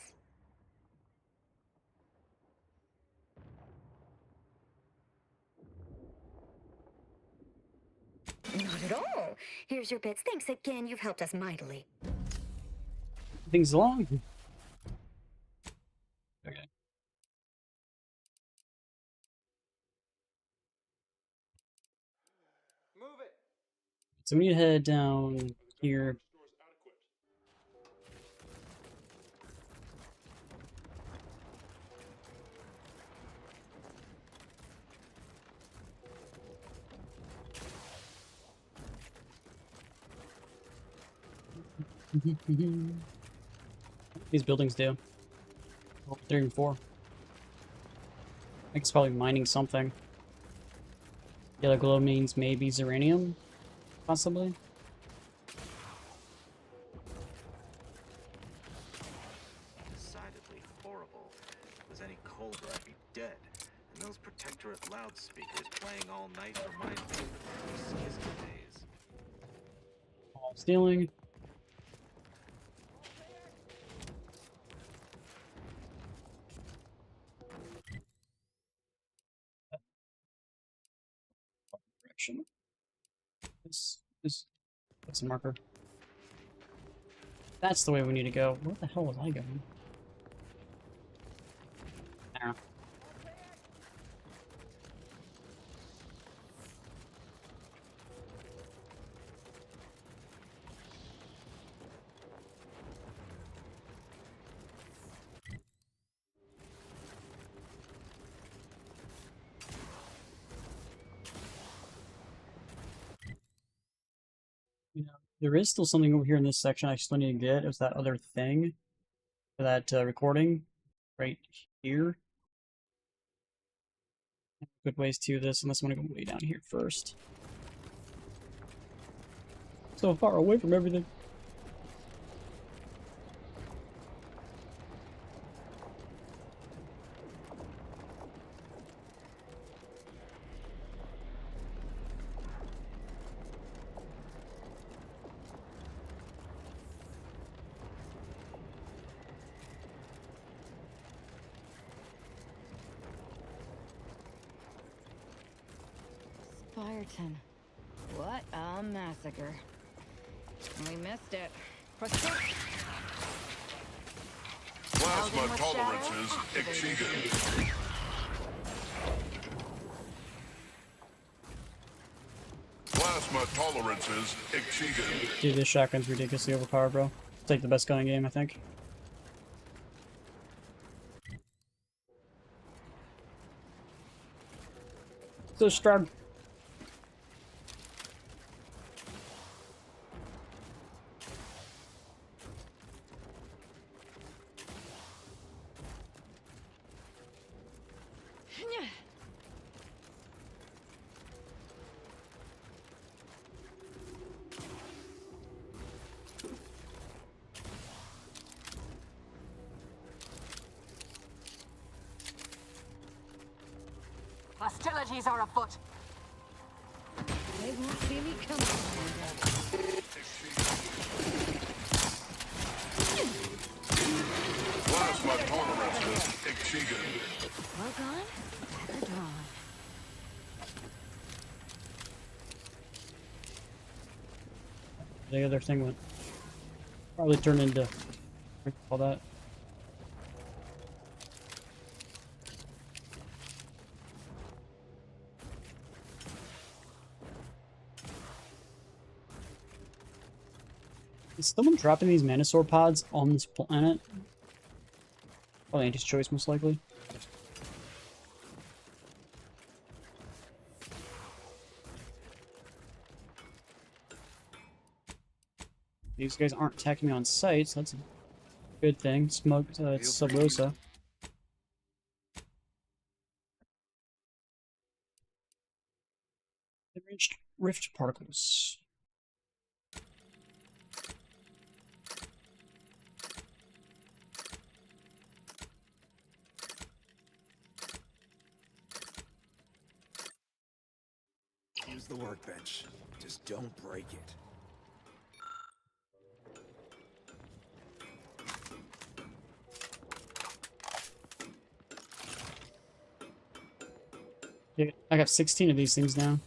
Not at all. Here's your bits. Thanks again. You've helped us mightily. Things along. Okay. Move it. So we need to head down here. These buildings do. 3 and 4. I think it's probably mining something. Yellow glow means maybe uranium, possibly. Decidedly horrible. If it was any colder, I'd be dead. And those Protectorate loudspeakers playing all night remind me of the pre-schism days. All stealing. Direction. That's a marker. That's the way we need to go. Where the hell was I going? I don't know. You know, there is still something over here in this section I still need to get. It was that other thing for that recording right here. Good ways to this, unless I want to go way down here first. So far away from everything. Byerton. What a massacre. We missed it. Plasma tolerances exceeded. Plasma tolerances exceeded. Dude, this shotgun's ridiculously overpowered, bro. It's like the best gun in the game, I think. So strong. Hostilities are afoot. They won't see me coming. Plasma tolerances exceeded. Well gone, never drawn. The other thing went. Probably turned into all that. Is someone dropping these Manosaur pods on this planet? Probably Anti's choice, most likely. These guys aren't attacking me on sight, so that's a good thing. Smoked Sub Rosa. Enriched rift particles. the workbench. Just don't break it. Dude, I got 16 of these things now.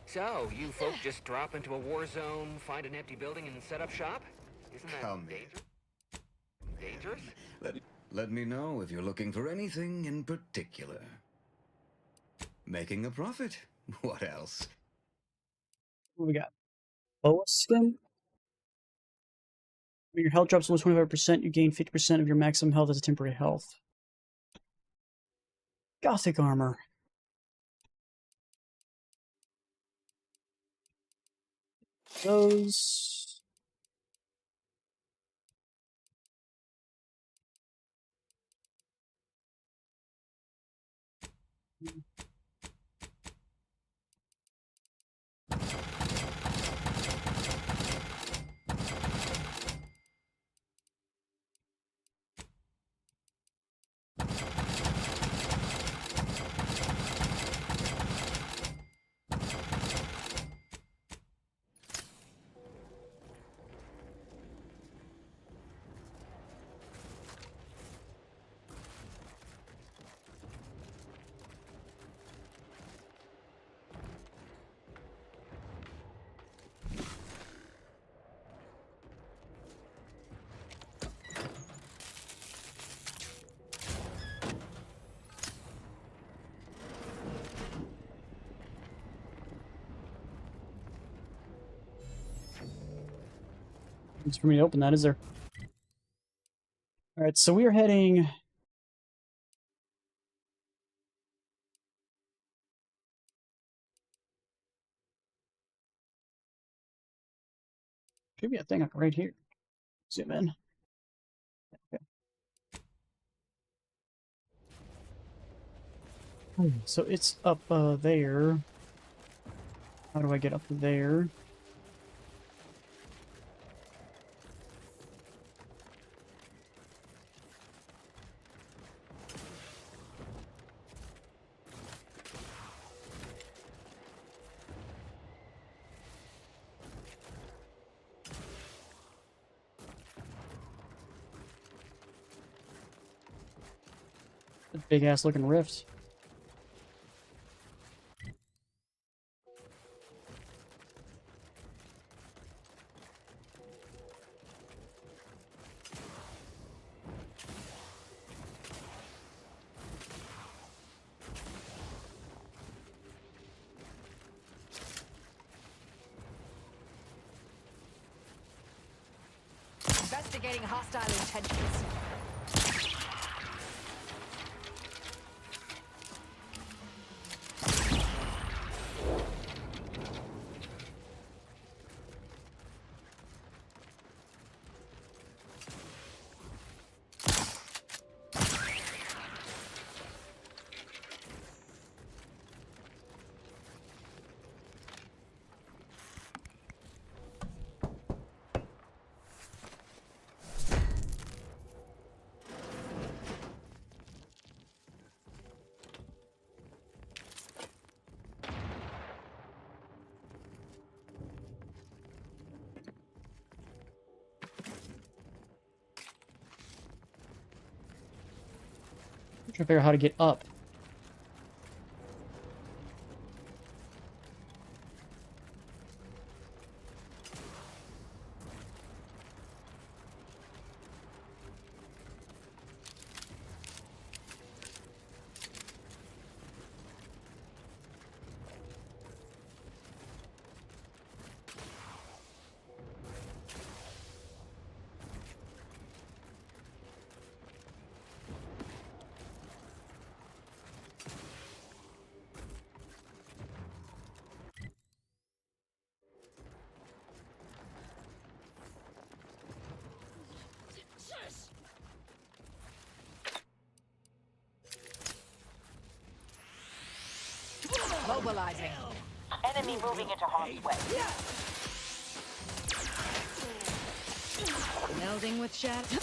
So, you folk just drop into a war zone, find an empty building, and set up shop? Isn't that Come dangerous? Let me know if you're looking for anything in particular. Making a profit. What else? What we got? Boa skin? When your health drops below 25%, you gain 50% of your maximum health as a temporary health. Gothic armor. Those. It's for me to open that, is there? Alright, so we are heading... Should be a thing right here. Zoom in. Okay. So it's up there. How do I get up there? A big ass looking rift. Investigating hostile intentions. I'm trying to figure out how to get up. Mobilizing. Enemy moving into harm's way. Melding with shadow.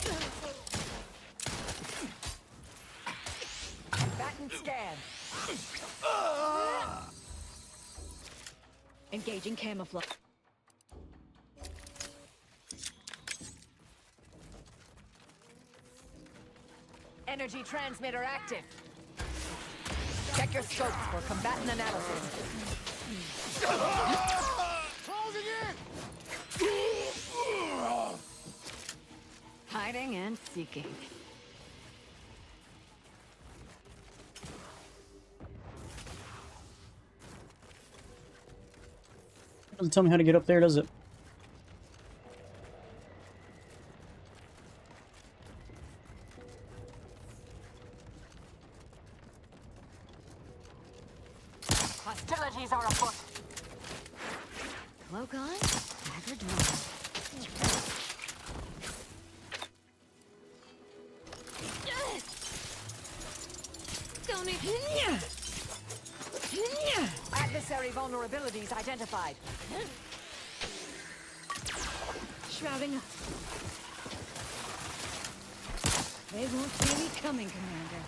Combatant scan. Engaging camouflage. Energy transmitter active. Check your scopes for combatant analysis. Closing in! Hiding and seeking. Doesn't tell me how to get up there, does it? Hostilities are afoot. Cloak on, dagger drawn. Don't even. Adversary vulnerabilities identified. Shrouding up. They won't see me coming, Commander.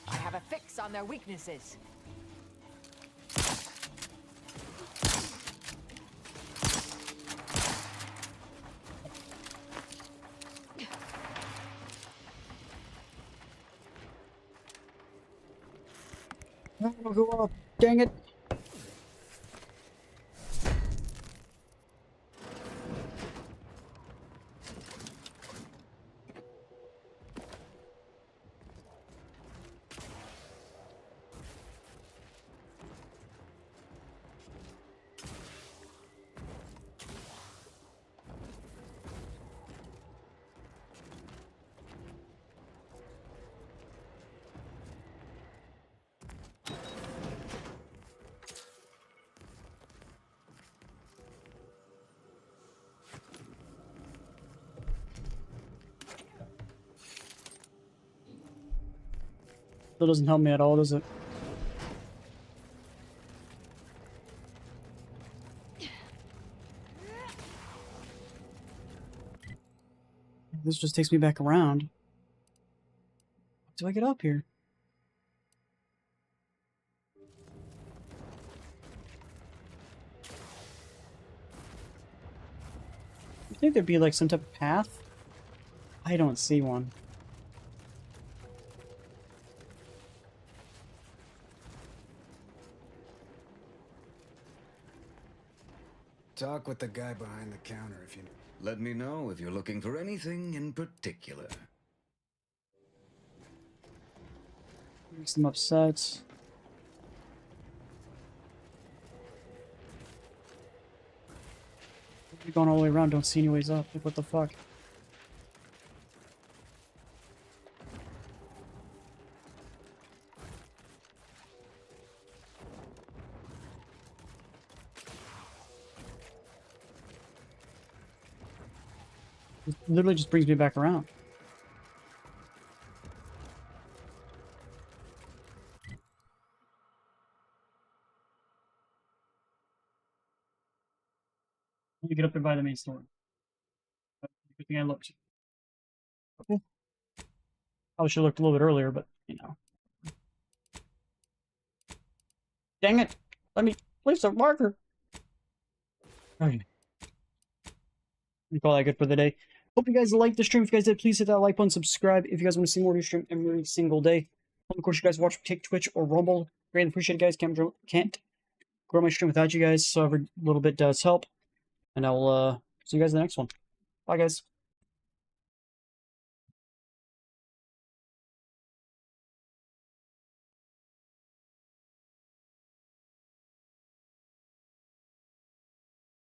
I have a fix on their weaknesses. I'll go up. Dang it. Still doesn't help me at all, does it? This just takes me back around. How do I get up here? You think there'd be like some type of path? I don't see one. Talk with the guy behind the counter if you... Let me know if you're looking for anything in particular. Makes them upset. You're going all the way around, don't see any ways up. Like, what the fuck? It literally just brings me back around. You get up there by the main store. Good thing I looked. Okay. Probably should have looked a little bit earlier, but you know. Dang it! Let me place a marker. Okay. We call that good for the day. Hope you guys liked the stream. If you guys did, please hit that like button, subscribe if you guys want to see more of your stream every single day. Of course, you guys watch Kick, Twitch, or Rumble. Greatly appreciate it, guys. Can't grow my stream without you guys, so every little bit does help. And I'll see you guys in the next one. Bye, guys.